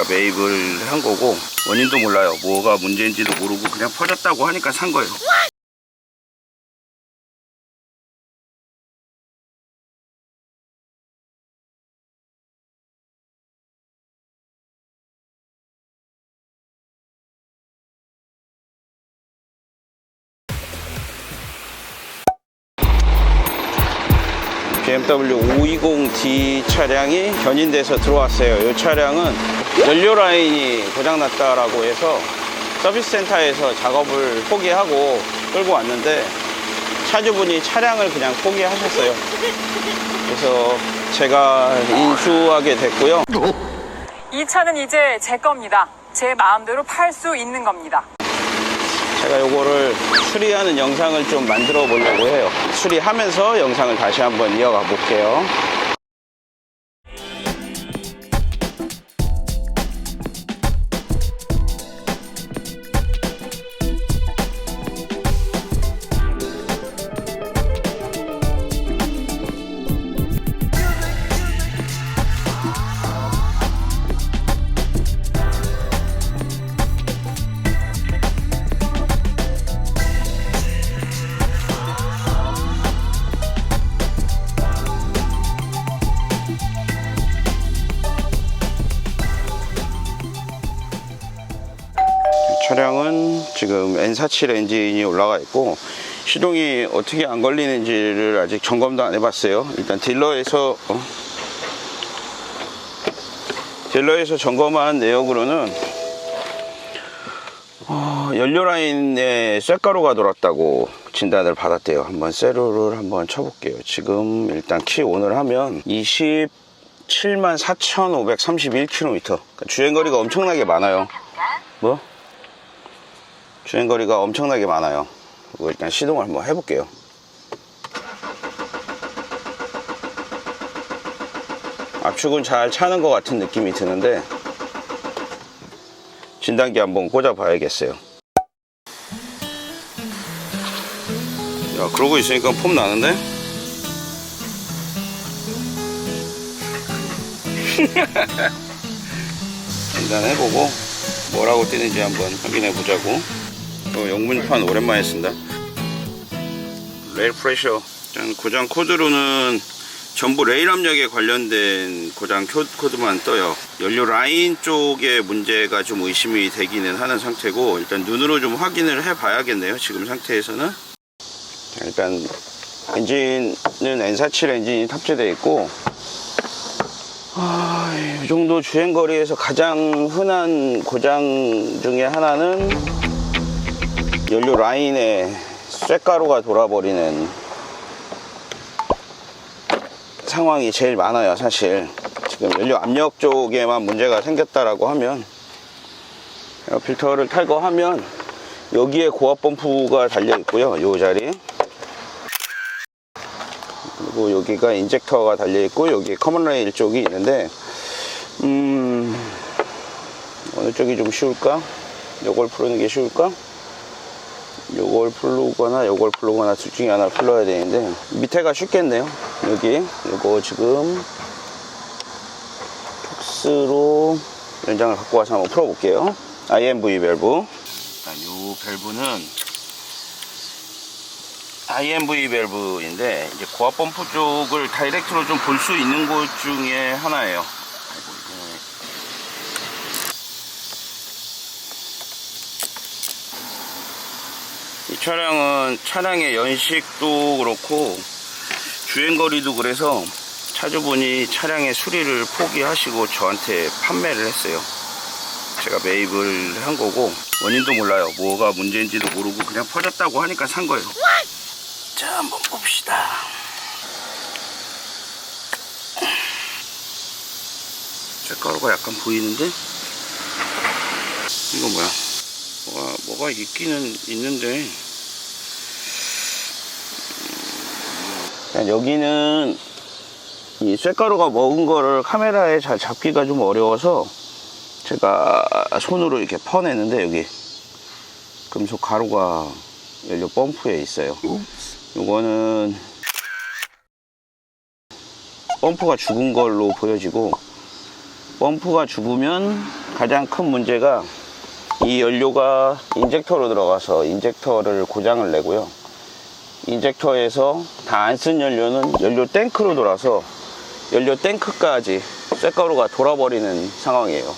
제가 매입을 한 거고, 원인도 몰라요. 뭐가 문제인지도 모르고 그냥 퍼졌다고 하니까 산 거예요. BMW 520D 차량이 견인돼서 들어왔어요. 이 차량은 연료 라인이 고장났다라고 해서 서비스 센터에서 작업을 포기하고 끌고 왔는데 차주분이 차량을 그냥 포기하셨어요. 그래서 제가 인수하게 됐고요. 이 차는 이제 제 겁니다. 제 마음대로 팔 수 있는 겁니다. 제가 요거를 수리하는 영상을 좀 만들어 보려고 해요. 수리하면서 영상을 다시 한번 이어가 볼게요. 차량은 지금 N47 엔진이 올라가 있고 시동이 어떻게 안 걸리는지를 아직 점검도 안 해봤어요. 일단 딜러에서 점검한 내역으로는 연료 라인에 쇳가루가 돌았다고 진단을 받았대요. 한번 세로를 한번 쳐볼게요. 지금 일단 키 온을 하면 274,531km. 그러니까 주행거리가 엄청나게 많아요. 뭐? 주행거리가 엄청나게 많아요. 그리고 일단 시동을 한번 해볼게요. 압축은 잘 차는 것 같은 느낌이 드는데 진단기 한번 꽂아 봐야겠어요. 야, 그러고 있으니까 폼 나는데? 진단해보고 뭐라고 뜨는지 한번 확인해 보자고. 영문판 오랜만에 쓴다. 레일 프레셔. 고장 코드로는 전부 레일 압력에 관련된 고장 코드만 떠요. 연료 라인 쪽에 문제가 좀 의심이 되기는 하는 상태고, 일단 눈으로 좀 확인을 해 봐야겠네요. 지금 상태에서는. 일단 엔진은 N47 엔진이 탑재되어 있고, 이 정도 주행거리에서 가장 흔한 고장 중에 하나는 연료 라인에 쇳가루가 돌아버리는 상황이 제일 많아요. 사실 지금 연료 압력 쪽에만 문제가 생겼다라고 하면, 필터를 탈거하면 여기에 고압 펌프가 달려 있고요, 요 자리. 그리고 여기가 인젝터가 달려 있고, 여기 커먼 레일 쪽이 있는데, 어느 쪽이 좀 쉬울까? 요걸 풀는 게 쉬울까? 요걸 풀거나 요걸 풀거나 둘 중에 하나를 풀러야 되는데, 밑에가 쉽겠네요. 여기 요거 지금 톡스로 연장을 갖고 와서 한번 풀어볼게요. IMV 밸브. 요 밸브는 IMV 밸브인데, 이제 고압 펌프 쪽을 다이렉트로 좀 볼 수 있는 곳 중에 하나예요. 이 차량은 차량의 연식도 그렇고 주행거리도 그래서 차주분이 차량의 수리를 포기하시고 저한테 판매를 했어요. 제가 매입을 한 거고, 원인도 몰라요. 뭐가 문제인지도 모르고 그냥 퍼졌다고 하니까 산 거예요. 자, 한번 봅시다. 쇳가루가 약간 보이는데? 이거 뭐야? 뭐가 있기는 있는데, 여기는 이 쇳가루가 먹은 거를 카메라에 잘 잡기가 좀 어려워서 제가 손으로 이렇게 퍼내는데, 여기 금속 가루가 연료 펌프에 있어요. 요거는 펌프가 죽은 걸로 보여지고, 펌프가 죽으면 가장 큰 문제가 이 연료가 인젝터로 들어가서 인젝터를 고장을 내고요. 인젝터에서 다 안 쓴 연료는 연료 탱크로 돌아서 연료 탱크까지 쇳가루가 돌아버리는 상황이에요.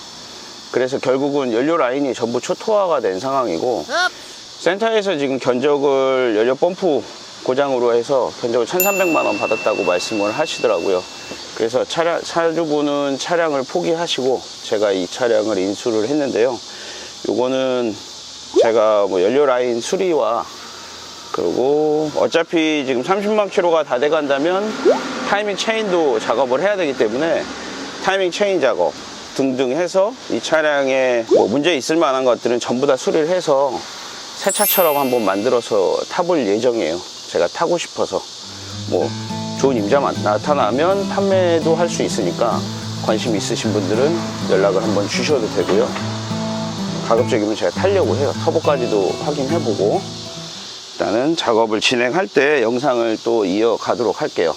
그래서 결국은 연료 라인이 전부 초토화가 된 상황이고, 센터에서 지금 견적을 연료 펌프 고장으로 해서 견적을 1,300만 원 받았다고 말씀을 하시더라고요. 그래서 차주분은 차량을 포기하시고 제가 이 차량을 인수를 했는데요. 요거는 제가 뭐 연료 라인 수리와, 그리고 어차피 지금 30만 킬로가 다 돼 간다면 타이밍 체인도 작업을 해야 되기 때문에 타이밍 체인 작업 등등 해서 이 차량에 뭐 문제 있을 만한 것들은 전부 다 수리를 해서 새 차처럼 한번 만들어서 타볼 예정이에요. 제가 타고 싶어서. 뭐 좋은 임자만 나타나면 판매도 할 수 있으니까 관심 있으신 분들은 연락을 한번 주셔도 되고요. 가급적이면 제가 타려고 해요. 터보까지도 확인해보고 일단은 작업을 진행할 때 영상을 또 이어가도록 할게요.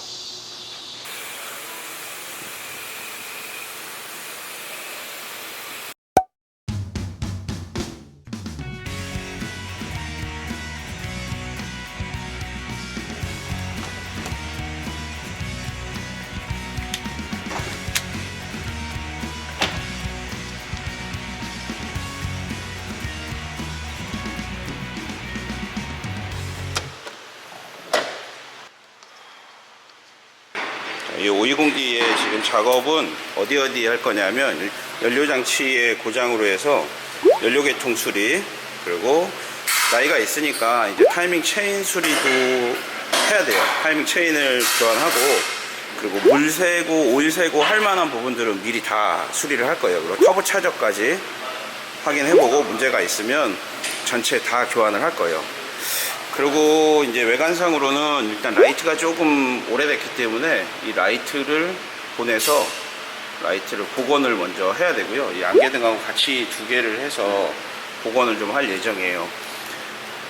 이 520D의 지금 작업은 어디 할 거냐면, 연료장치의 고장으로 해서 연료계통 수리, 그리고 나이가 있으니까 이제 타이밍 체인 수리도 해야 돼요. 타이밍 체인을 교환하고, 그리고 물 새고 오일 새고 할 만한 부분들은 미리 다 수리를 할 거예요. 그리고 터보 차저까지 확인해보고 문제가 있으면 전체 다 교환을 할 거예요. 그리고 이제 외관상으로는 일단 라이트가 조금 오래됐기 때문에 이 라이트를 보내서 라이트를 복원을 먼저 해야 되고요. 이 안개등하고 같이 두 개를 해서 복원을 좀 할 예정이에요.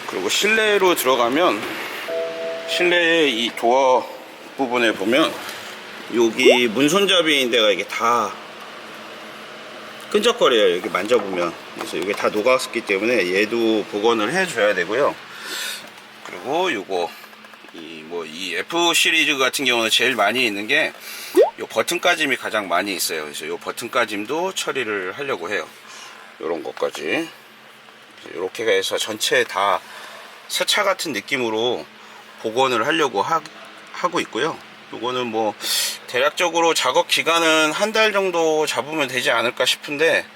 그리고 실내로 들어가면, 실내의 이 도어 부분에 보면 여기 문손잡이인 데가 이게 다 끈적거려요. 여기 만져보면. 그래서 이게 다 녹았기 때문에 얘도 복원을 해줘야 되고요. 그리고 요거 이 F 시리즈 같은 경우는 제일 많이 있는 게 요 버튼 까짐이 가장 많이 있어요. 그래서 요 버튼 까짐도 처리를 하려고 해요. 요런 것까지 이렇게 해서 전체 다 새 차 같은 느낌으로 복원을 하려고 하고 있고요. 요거는 뭐 대략적으로 작업 기간은 한 달 정도 잡으면 되지 않을까 싶은데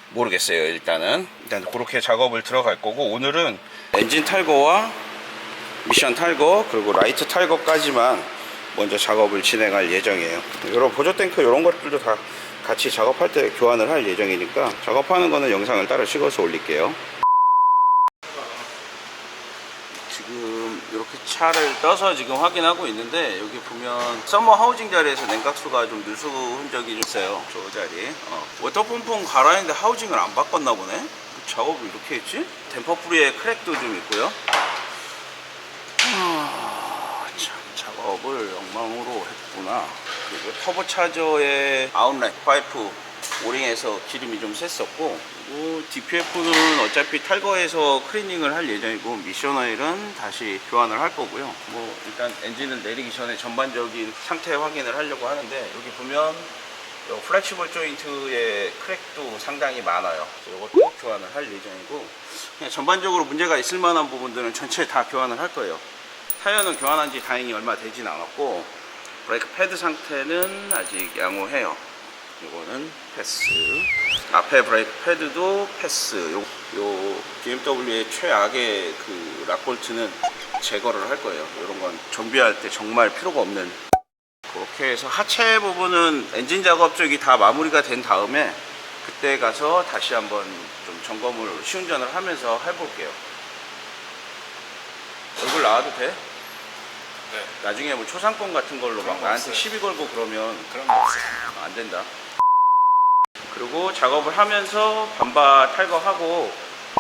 모르겠어요. 일단 그렇게 작업을 들어갈 거고, 오늘은 엔진 탈거와 미션 탈거, 그리고 라이트 탈거까지만 먼저 작업을 진행할 예정이에요. 이런 보조 탱크 이런 것들도 다 같이 작업할 때 교환을 할 예정이니까 작업하는 거는 영상을 따로 찍어서 올릴게요. 지금 이렇게 차를 떠서 지금 확인하고 있는데, 여기 보면 서머 하우징 자리에서 냉각수가 좀 누수 흔적이 좀 있어요. 저 자리 워터펌프는 갈아했는데 하우징을 안 바꿨나 보네. 작업을 이렇게 했지? 댐퍼 뿌리에 크랙도 좀 있고요. 참, 작업을 엉망으로 했구나. 그리고 터보 차저의 아웃렛 파이프 오링에서 기름이 좀 샜었고, 그리고 DPF는 어차피 탈거해서 클리닝을 할 예정이고, 미션 오일은 다시 교환을 할 거고요. 뭐 일단 엔진을 내리기 전에 전반적인 상태 확인을 하려고 하는데, 여기 보면 요 플렉시블 조인트의 크랙도 상당히 많아요. 이것도 교환을 할 예정이고, 그냥 전반적으로 문제가 있을 만한 부분들은 전체 다 교환을 할 거예요. 타이어는 교환한 지 다행히 얼마 되진 않았고, 브레이크 패드 상태는 아직 양호해요. 이거는 패스. 앞에 브레이크 패드도 패스. 요 BMW의 최악의 그 락볼트는 제거를 할 거예요. 이런 건 정비할 때 정말 필요가 없는. 그렇게 해서 하체 부분은 엔진 작업 쪽이 다 마무리가 된 다음에 그때 가서 다시 한번 좀 점검을 시운전을 하면서 해볼게요. 얼굴 나와도 돼? 네. 나중에 뭐 초상권 같은 걸로 막 나한테 시비 걸고 그러면 그런 거 없어요. 안 된다. 그리고 작업을 하면서 반바 탈거하고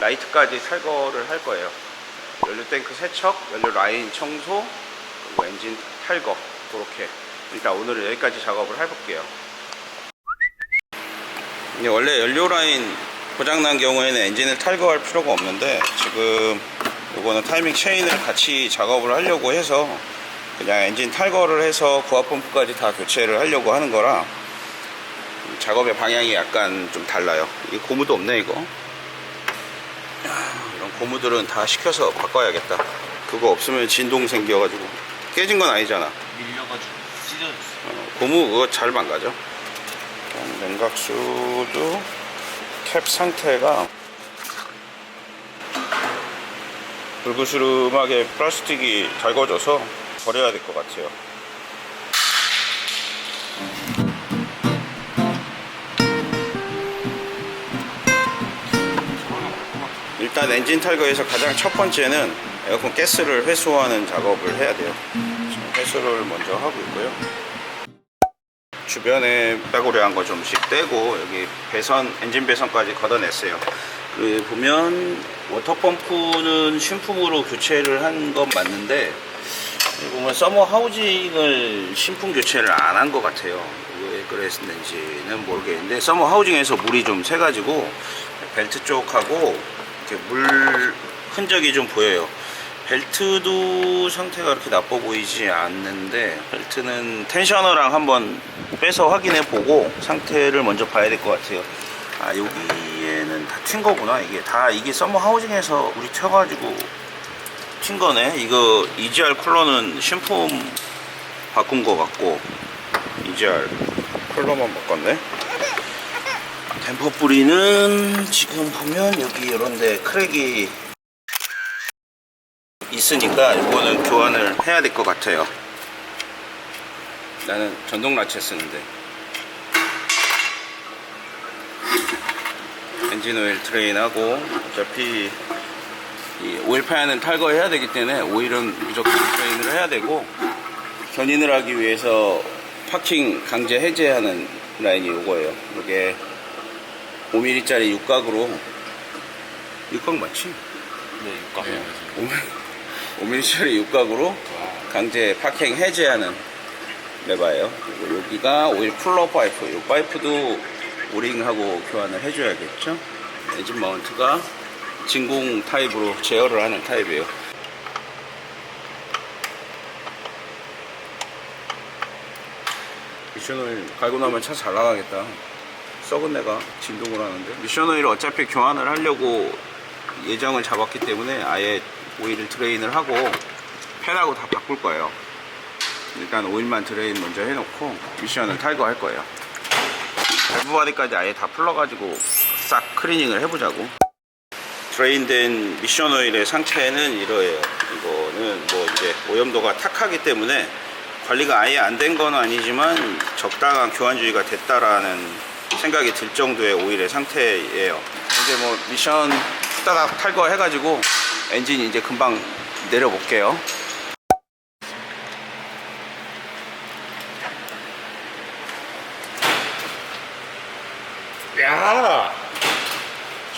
라이트까지 탈거를 할 거예요. 연료 탱크 세척, 연료 라인 청소, 그리고 엔진 탈거. 그렇게 일단 오늘은 여기까지 작업을 해볼게요. 이게 원래 연료 라인 고장난 경우에는 엔진을 탈거할 필요가 없는데, 지금 이거는 타이밍 체인을 같이 작업을 하려고 해서 그냥 엔진 탈거를 해서 부하 펌프까지 다 교체를 하려고 하는 거라 작업의 방향이 약간 좀 달라요. 이 고무도 없네 이거. 이런 고무들은 다 시켜서 바꿔야겠다. 그거 없으면 진동 생겨가지고. 깨진 건 아니잖아. 밀려가지고 찢어졌어. 고무 그거 잘 망가져. 냉각수도 캡 상태가 불그스름하게 플라스틱이 달궈져서 버려야 될 것 같아요. 일단 엔진 탈거에서 가장 첫 번째는 에어컨 가스를 회수하는 작업을 해야 돼요. 지금 회수를 먼저 하고 있고요. 주변에 빼고려한 거 좀씩 떼고 여기 배선, 엔진 배선까지 걷어냈어요. 그 보면 워터펌프는 신품으로 교체를 한 건 맞는데, 여기 보면 서머 하우징을 신품 교체를 안 한 것 같아요. 왜 그랬는지는 모르겠는데, 서머 하우징에서 물이 좀 새가지고 벨트 쪽하고 이렇게 물 흔적이 좀 보여요. 벨트도 상태가 그렇게 나빠 보이지 않는데, 벨트는 텐셔너랑 한번 빼서 확인해 보고 상태를 먼저 봐야 될 것 같아요. 아, 여기에는 다 튄 거구나. 이게 서머 하우징에서 물이 튀어가지고 튄 거네. 이거 EGR 쿨러는 신품 바꾼 거 같고, EGR 쿨러만 바꿨네. 댐퍼 뿌리는 지금 보면 여기 이런데 크랙이 있으니까 이거는 교환을 해야 될 것 같아요. 나는 전동 라체 쓰는데. 엔진 오일 트레인하고, 어차피 이 오일 패널은 탈거해야 되기 때문에 오일은 무조건 트레인을 해야 되고, 견인을 하기 위해서 파킹 강제 해제하는 라인이 이거예요. 이게 5mm짜리 육각으로, 육각 맞지? 네, 육각. 5mm짜리 육각으로 강제 파킹 해제하는 레바예요. 그리고 여기가 오일 쿨러 파이프. 이 파이프도 오링하고 교환을 해줘야겠죠. 엔진 마운트가 진공 타입으로 제어를 하는 타입이에요. 미션 오일 갈고 나면 차 잘 나가겠다. 썩은 내가 진동을 하는데, 미션 오일을 어차피 교환을 하려고 예정을 잡았기 때문에 아예 오일을 드레인을 하고 팬하고 다 바꿀 거예요. 일단 오일만 드레인 먼저 해놓고 미션을 탈거할 거예요. 밸브 바디까지 아예 다 풀러가지고 싹 클리닝을 해보자고. 드레인된 미션 오일의 상태는 이러해요. 이거는 뭐 이제 오염도가 탁하기 때문에 관리가 아예 안 된 건 아니지만 적당한 교환 주기가 됐다라는 생각이 들 정도의 오일의 상태예요. 이제 뭐 미션 후다닥 탈거해가지고 엔진 이제 금방 내려볼게요. 야,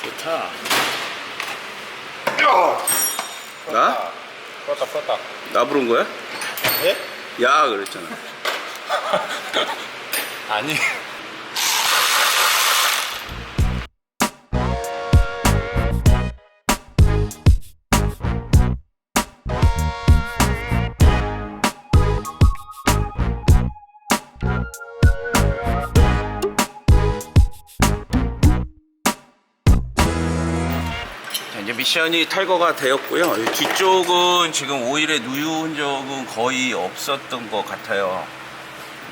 좋다. 나? 풀었다. 나 부른 거야? 네? 야 그랬잖아. 아니. 이제 미션이 탈거가 되었고요. 이 뒤쪽은 지금 오일의 누유 흔적은 거의 없었던 것 같아요.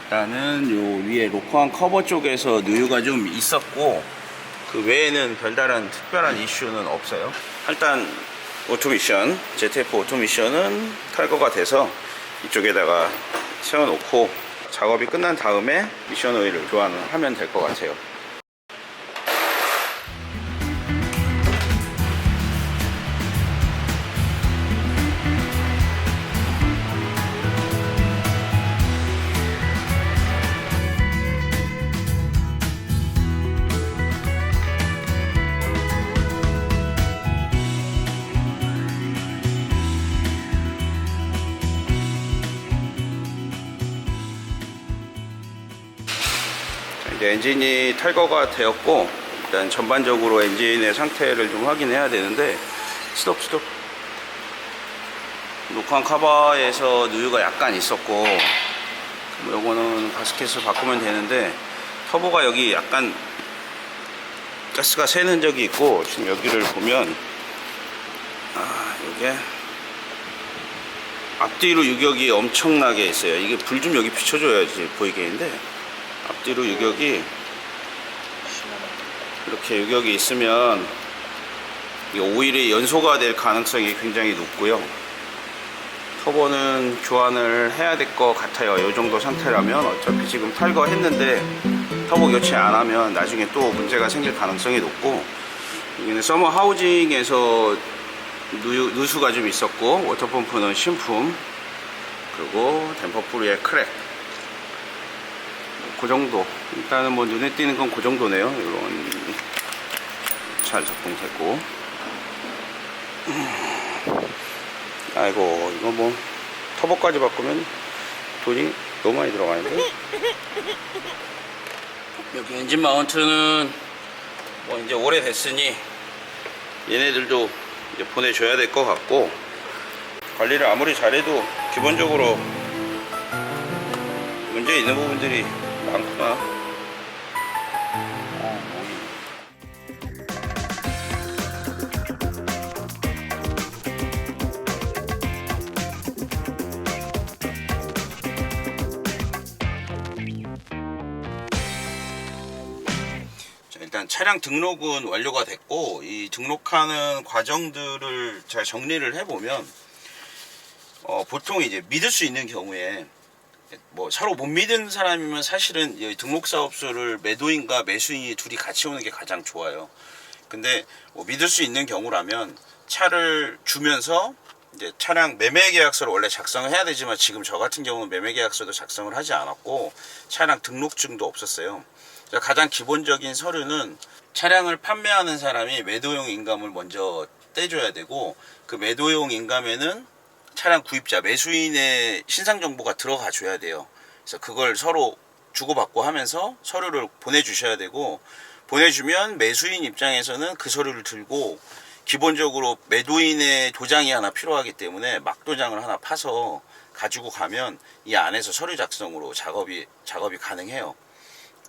일단은 요 위에 로커한 커버 쪽에서 누유가 좀 있었고, 그 외에는 별다른 특별한 이슈는 없어요. 일단 오토미션, ZF 오토미션은 탈거가 돼서 이쪽에다가 세워놓고 작업이 끝난 다음에 미션 오일을 교환을 하면 될 것 같아요. 이제 엔진이 탈거가 되었고, 일단 전반적으로 엔진의 상태를 좀 확인해야 되는데, 스톱. 녹화한 카바에서 누유가 약간 있었고, 뭐 요거는 가스켓을 바꾸면 되는데, 터보가 여기 약간 가스가 새는 적이 있고, 지금 여기를 보면 요게 앞뒤로 유격이 엄청나게 있어요. 이게 불 좀 여기 비춰줘야지 보이겠는데, 앞뒤로 유격이 이렇게 유격이 있으면 이 오일이 연소가 될 가능성이 굉장히 높고요. 터보는 교환을 해야 될 것 같아요. 이 정도 상태라면. 어차피 지금 탈거했는데 터보 교체 안 하면 나중에 또 문제가 생길 가능성이 높고, 여기는 서머 하우징에서 누수가 좀 있었고, 워터펌프는 신품, 그리고 댐퍼 뿌리의 크랙, 그 정도. 일단은 뭐 눈에 띄는 건 그 정도네요. 이런 잘 작동됐고, 아이고, 이거 뭐 터보까지 바꾸면 돈이 너무 많이 들어가는데. 여기 엔진 마운트는 뭐 이제 오래됐으니 얘네들도 이제 보내줘야 될 것 같고, 관리를 아무리 잘해도 기본적으로 문제 있는 부분들이 많구나. 일단 차량 등록은 완료가 됐고, 이 등록하는 과정들을 잘 정리를 해보면, 보통 이제 믿을 수 있는 경우에, 뭐 서로 못 믿는 사람이면 사실은 이 등록사업소를 매도인과 매수인이 둘이 같이 오는 게 가장 좋아요. 근데 뭐 믿을 수 있는 경우라면 차를 주면서 이제 차량 매매계약서를 원래 작성을 해야 되지만, 지금 저 같은 경우는 매매계약서도 작성을 하지 않았고 차량 등록증도 없었어요. 가장 기본적인 서류는 차량을 판매하는 사람이 매도용 인감을 먼저 떼줘야 되고, 그 매도용 인감에는 차량 구입자, 매수인의 신상 정보가 들어가 줘야 돼요. 그래서 그걸 서로 주고받고 하면서 서류를 보내주셔야 되고, 보내주면 매수인 입장에서는 그 서류를 들고, 기본적으로 매도인의 도장이 하나 필요하기 때문에 막도장을 하나 파서 가지고 가면 이 안에서 서류 작성으로 작업이 가능해요.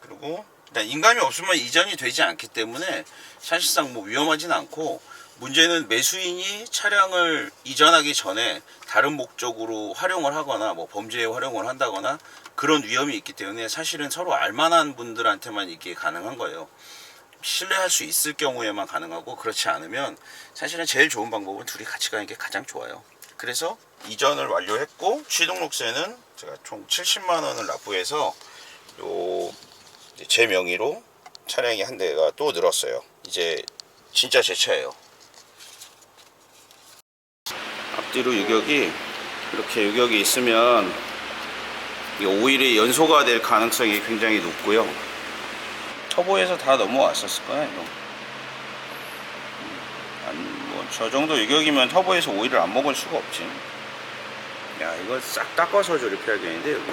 그리고 일단 인감이 없으면 이전이 되지 않기 때문에 사실상 뭐 위험하진 않고, 문제는 매수인이 차량을 이전하기 전에 다른 목적으로 활용을 하거나 뭐 범죄에 활용을 한다거나 그런 위험이 있기 때문에 사실은 서로 알만한 분들한테만 이게 가능한 거예요. 신뢰할 수 있을 경우에만 가능하고, 그렇지 않으면 사실은 제일 좋은 방법은 둘이 같이 가는 게 가장 좋아요. 그래서 이전을 완료했고, 취등록세는 제가 총 70만 원을 납부해서 제 명의로 차량이 한 대가 또 늘었어요. 이제 진짜 제 차예요. 앞뒤로 유격이 이렇게 유격이 있으면 이 오일이 연소가 될 가능성이 굉장히 높고요. 터보에서 다 넘어왔었을 거야 이거. 뭐 저 정도 유격이면 터보에서 오일을 안 먹을 수가 없지. 야, 이거 싹 닦아서 조립해야겠는데 여기.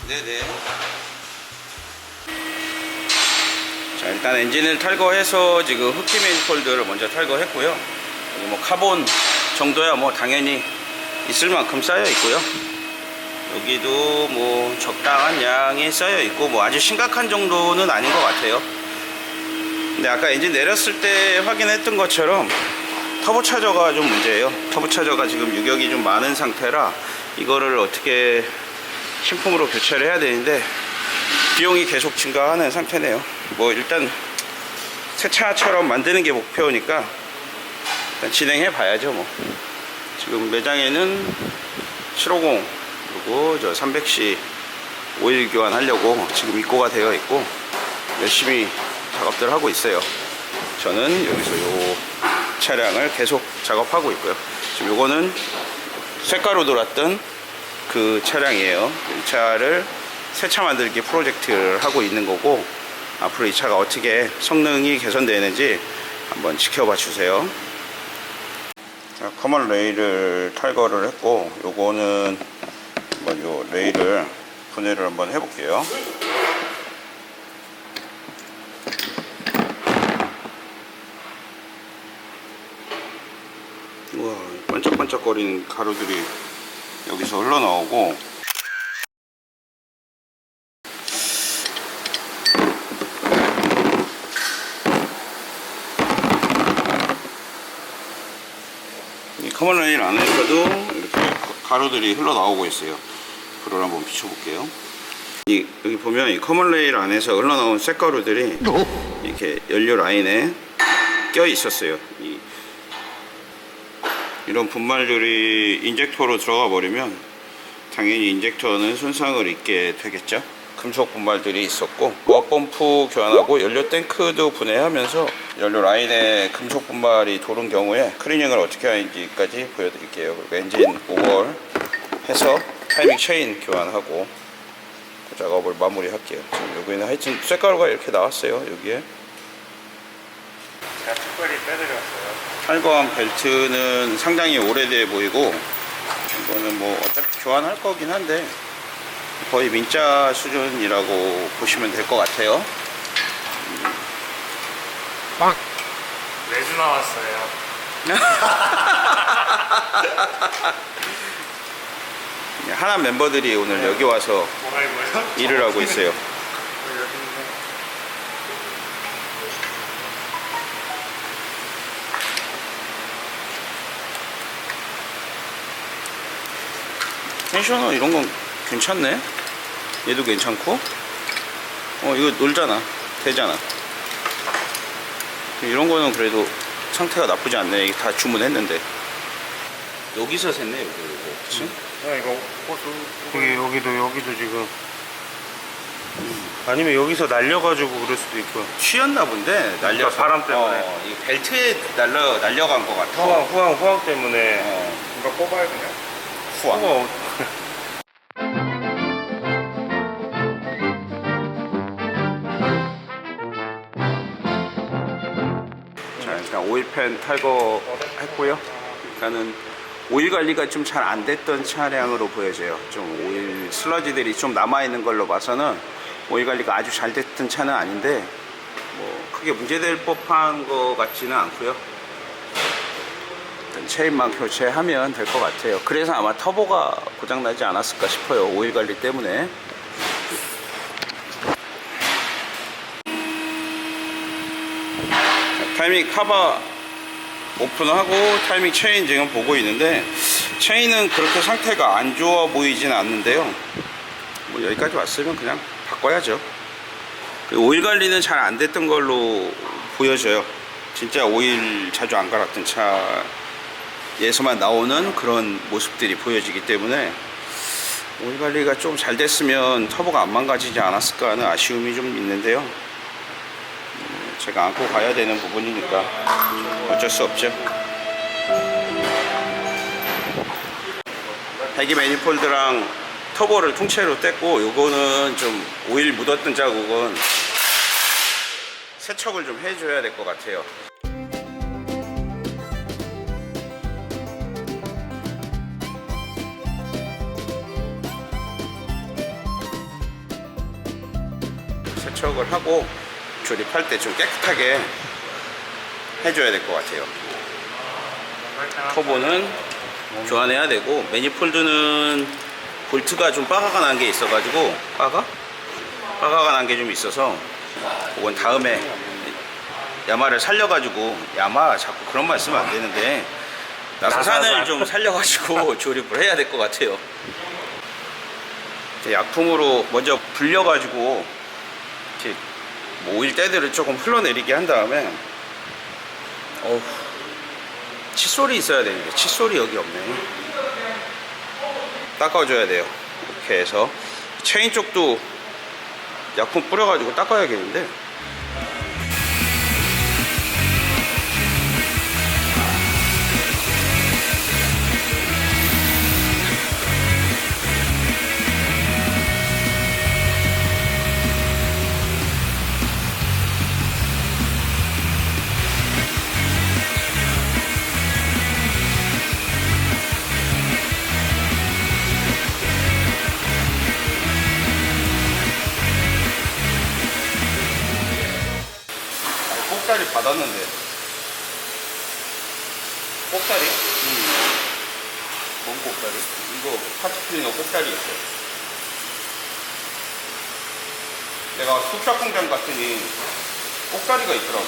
네네. 자, 일단 엔진을 탈거해서 지금 흡기 매니폴드를 먼저 탈거했고요. 여기 뭐 카본 정도야 뭐 당연히 있을 만큼 쌓여 있고요. 여기도 뭐 적당한 양이 쌓여 있고, 뭐 아주 심각한 정도는 아닌 것 같아요. 근데 아까 엔진 내렸을 때 확인했던 것처럼 터보 차저가 좀 문제예요. 터보 차저가 지금 유격이 좀 많은 상태라 이거를 어떻게 신품으로 교체를 해야 되는데 비용이 계속 증가하는 상태네요. 뭐 일단 새 차처럼 만드는 게 목표니까 일단 진행해 봐야죠. 뭐 지금 매장에는 750 그리고 저 300C 오일 교환하려고 지금 입고가 되어 있고 열심히 작업들 하고 있어요. 저는 여기서 요 차량을 계속 작업하고 있고요. 지금 요거는 쇳가루 돌았던 그 차량이에요. 이 차를 새 차 만들기 프로젝트를 하고 있는 거고, 앞으로 이 차가 어떻게 성능이 개선되는지 한번 지켜봐 주세요. 자, 커먼 레일을 탈거를 했고, 요거는 한번 요 레일을 분해를 한번 해볼게요. 우와, 반짝반짝거리는 가루들이 여기서 흘러나오고, 이 커먼 레일 안에서도 이렇게 가루들이 흘러나오고 있어요. 불을 한번 비춰볼게요. 여기 보면 이 커먼 레일 안에서 흘러나온 쇳가루들이 이렇게 연료 라인에 껴 있었어요. 이런 분말들이 인젝터로 들어가 버리면 당연히 인젝터는 손상을 입게 되겠죠. 금속 분말들이 있었고, 무압 펌프 교환하고 연료 탱크도 분해하면서 연료 라인에 금속 분말이 도는 경우에 클리닝을 어떻게 하는지까지 보여드릴게요. 그리고 엔진 오버를 해서 타이밍 체인 교환하고 그 작업을 마무리할게요. 지금 여기는 하여튼 쇳가루가 이렇게 나왔어요. 여기에 제가 특별히 빼드렸어요. 탈거한 벨트는 상당히 오래돼 보이고, 이거는 뭐 어차피 교환할 거긴 한데 거의 민자 수준이라고 보시면 될 것 같아요. 빵! 매주 나왔어요. 하나 멤버들이 오늘 여기 와서 뭐라고요? 일을 하고 있어요. 텐셔너 이런 건 괜찮네. 얘도 괜찮고, 이거 놀잖아, 되잖아. 이런 거는 그래도 상태가 나쁘지 않네. 이게 다 주문했는데 여기서 샜네. 여기 그치? 이거 호수. 여기도 지금. 아니면 여기서 날려가지고 그럴 수도 있고요. 튀었나 본데, 날려서. 바람 때문에. 이 벨트에 날려간 것 같아. 후황 때문에. 이거 뽑아야 그냥. 후황. 자, 일단 오일팬 탈거했고요. 일단은 오일 관리가 좀 잘 안 됐던 차량으로 보여져요. 좀 오일 슬러지들이 좀 남아있는 걸로 봐서는 오일 관리가 아주 잘 됐던 차는 아닌데, 뭐 크게 문제될 법한 것 같지는 않고요. 일단 체인만 교체하면 될 것 같아요. 그래서 아마 터보가 고장나지 않았을까 싶어요. 오일 관리 때문에. 타이밍 카바 오픈하고 타이밍 체인 지금 보고 있는데, 체인은 그렇게 상태가 안 좋아 보이진 않는데요. 뭐 여기까지 왔으면 그냥 바꿔야죠. 오일 관리는 잘 안 됐던 걸로 보여져요. 진짜 오일 자주 안 갈았던 차에서만 나오는 그런 모습들이 보여지기 때문에 오일 관리가 좀 잘 됐으면 터보가 안 망가지지 않았을까 하는 아쉬움이 좀 있는데요. 제가 안고 가야 되는 부분이니까 어쩔 수 없죠. 배기 매니폴드랑 터보를 통째로 뗐고, 요거는 좀 오일 묻었던 자국은 세척을 좀 해줘야 될 것 같아요. 세척을 하고 조립할 때 좀 깨끗하게 해줘야 될 것 같아요. 터보는 교환해야 되고, 매니폴드는 볼트가 좀 빠가가 난 게 있어가지고, 빠가가 난 게 좀 있어서 그건 다음에 야마를 살려가지고, 야마 자꾸 그런 말 쓰면 안 되는데 나사산을 좀 살려가지고 조립을 해야 될 것 같아요. 약품으로 먼저 불려가지고 이렇게 뭐 오일 때들을 조금 흘러내리게 한 다음에, 칫솔이 있어야 되는데 칫솔이 여기 없네. 닦아줘야 돼요. 이렇게 해서 체인 쪽도 약품 뿌려가지고 닦아야겠는데, 꼭다리 받았는데. 꼭다리? 뭔 꼭다리? 이거 파티클리너 꼭다리였어. 내가 숙작 공장 갔더니 꼭다리가 있더라고.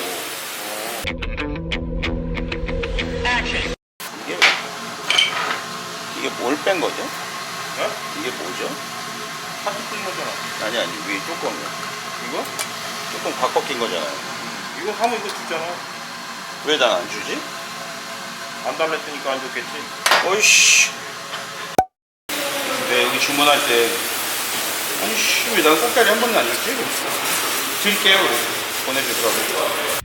이게 뭘 뺀 거죠? 네? 이게 뭐죠? 파티클리너잖아. 아니 위에 뚜껑이요. 이거? 뚜껑 바꿔 낀 거잖아요. 이거 하면 이거 주잖아. 왜 난 안 주지? 안 달랬으니까 안 줬겠지. 어이씨. 내가 여기 주문할 때 아이씨 왜 난 꼭다리 한 번도 안 줬지? 드릴게요. 그래서 보내주더라고.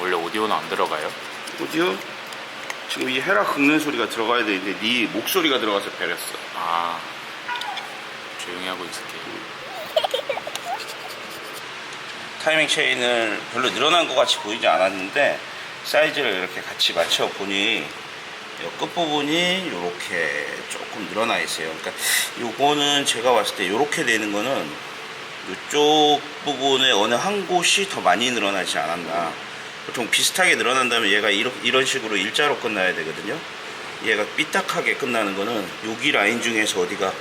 원래 오디오는 안 들어가요? 오디오? 지금 이 헤라 긁는 소리가 들어가야 되는데 네 목소리가 들어가서 배렸어. 아, 조용히 하고 있을게요. 타이밍 체인을 별로 늘어난 것 같이 보이지 않았는데 사이즈를 이렇게 같이 맞춰 보니 이 끝부분이 이렇게 조금 늘어나 있어요. 그러니까 요거는 제가 봤을 때 이렇게 되는 거는 이쪽 부분에 어느 한 곳이 더 많이 늘어나지 않았나. 보통 비슷하게 늘어난다면 얘가 이런 식으로 일자로 끝나야 되거든요. 얘가 삐딱하게 끝나는 거는 여기 라인 중에서 어디가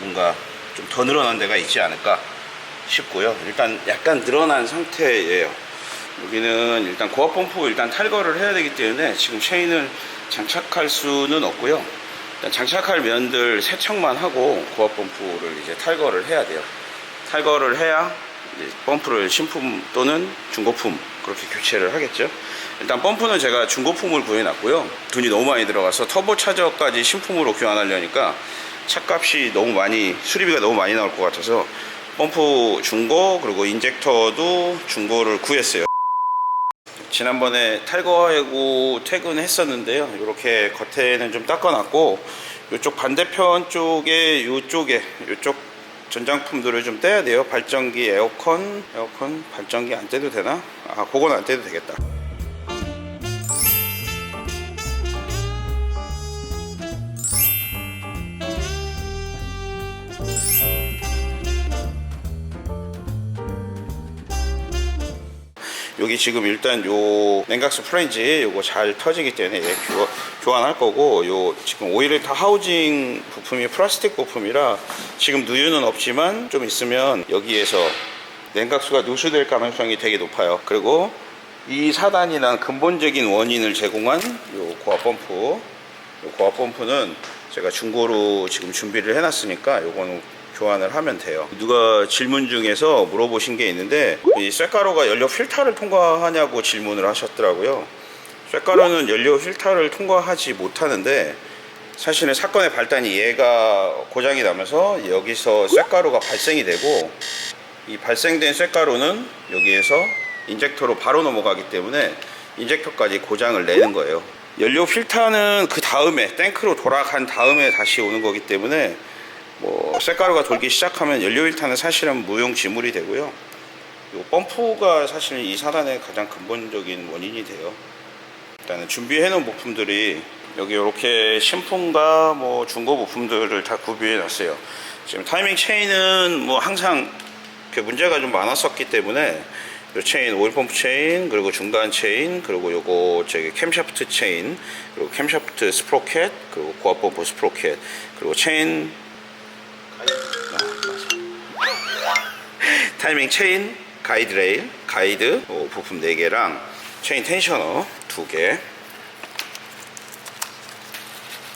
뭔가 좀 더 늘어난 데가 있지 않을까 싶고요. 일단 약간 늘어난 상태예요. 여기는 일단 고압 펌프 일단 탈거를 해야 되기 때문에 지금 체인을 장착할 수는 없고요. 일단 장착할 면들 세척만 하고 고압 펌프를 이제 탈거를 해야 돼요. 탈거를 해야 이제 펌프를 신품 또는 중고품 그렇게 교체를 하겠죠. 일단 펌프는 제가 중고품을 구해놨고요. 돈이 너무 많이 들어가서 터보 차저까지 신품으로 교환하려니까 차값이 너무 많이, 수리비가 너무 많이 나올 것 같아서 펌프 중고 그리고 인젝터도 중고를 구했어요. 지난번에 탈거하고 퇴근했었는데요. 이렇게 겉에는 좀 닦아놨고 이쪽 반대편 쪽에 이쪽 전장품들을 좀 떼야 돼요. 발전기, 에어컨 발전기 안 떼도 되나? 아, 그건 안 떼도 되겠다. 여기 지금 일단 요 냉각수 플레인지 요거 잘 터지기 때문에 얘 교환할 거고, 요 지금 오일레타 하우징 부품이 플라스틱 부품이라 지금 누유는 없지만 좀 있으면 여기에서 냉각수가 누수될 가능성이 되게 높아요. 그리고 이 사단이란 근본적인 원인을 제공한 요 고압 펌프는 제가 중고로 지금 준비를 해놨으니까 요거는 교환을 하면 돼요. 누가 질문 중에서 물어보신 게 있는데, 이 쇳가루가 연료 필터를 통과하냐고 질문을 하셨더라고요. 쇳가루는 연료 필터를 통과하지 못하는데, 사실은 사건의 발단이 얘가 고장이 나면서 여기서 쇳가루가 발생이 되고, 이 발생된 쇳가루는 여기에서 인젝터로 바로 넘어가기 때문에 인젝터까지 고장을 내는 거예요. 연료 필터는 그 다음에 탱크로 돌아간 다음에 다시 오는 거기 때문에 뭐 쇳가루가 돌기 시작하면 연료 필터는 사실은 무용지물이 되고요. 요 펌프가 사실 이 사단의 가장 근본적인 원인이 돼요. 일단은 준비해 놓은 부품들이 여기 이렇게 신품과 뭐 중고 부품들을 다 구비해 놨어요. 지금 타이밍 체인은 뭐 항상 문제가 좀 많았었기 때문에 요 체인, 오일 펌프 체인, 그리고 중간 체인, 그리고 요거 저기 캠샤프트 체인, 그리고 캠샤프트 스프로켓, 그리고 고압 펌프 스프로켓, 그리고 체인 타이밍 체인, 가이드 레일, 가이드 부품 4개랑 체인 텐셔너 2개.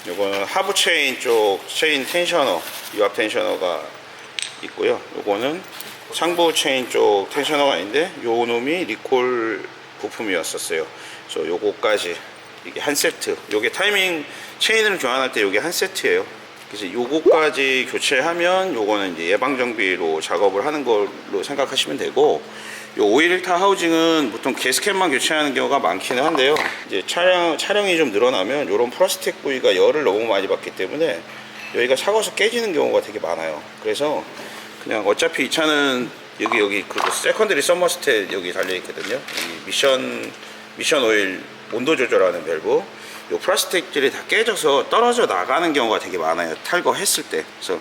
요거는 하부 체인 쪽 체인 텐셔너, 유압 텐셔너가 있고요. 요거는 상부 체인 쪽 텐셔너가 있는데 요 놈이 리콜 부품이었었어요. 그래서 요거까지 이게 한 세트. 요게 타이밍 체인을 교환할 때 요게 한 세트예요. 그래서 요거까지 교체하면 요거는 이제 예방 정비로 작업을 하는 걸로 생각하시면 되고, 요 오일 1타 하우징은 보통 게스켓만 교체하는 경우가 많기는 한데요. 이제 차량이 좀 늘어나면 요런 플라스틱 부위가 열을 너무 많이 받기 때문에 여기가 삭아서 깨지는 경우가 되게 많아요. 그래서 그냥 어차피 이 차는 여기 그 세컨더리 서머스탯 여기 달려 있거든요. 이 미션 오일 온도 조절하는 밸브. 요 플라스틱들이 다 깨져서 떨어져 나가는 경우가 되게 많아요. 탈거했을 때. 그래서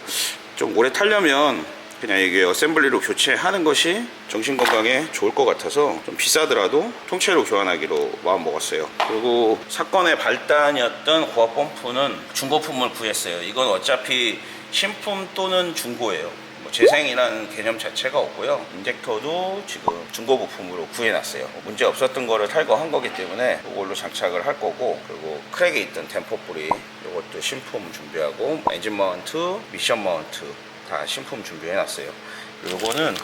좀 오래 타려면 그냥 이게 어셈블리로 교체하는 것이 정신건강에 좋을 것 같아서 좀 비싸더라도 통째로 교환하기로 마음 먹었어요. 그리고 사건의 발단이었던 고압 펌프는 중고품을 구했어요. 이건 어차피 신품 또는 중고예요. 재생이라는 개념 자체가 없고요. 인젝터도 지금 중고 부품으로 구해놨어요. 문제 없었던 거를 탈거한 거기 때문에 이걸로 장착을 할 거고, 그리고 크랙에 있던 댐퍼 뿌리 이것도 신품 준비하고, 엔진 마운트, 미션 마운트 다 신품 준비해놨어요. 그리고 이거는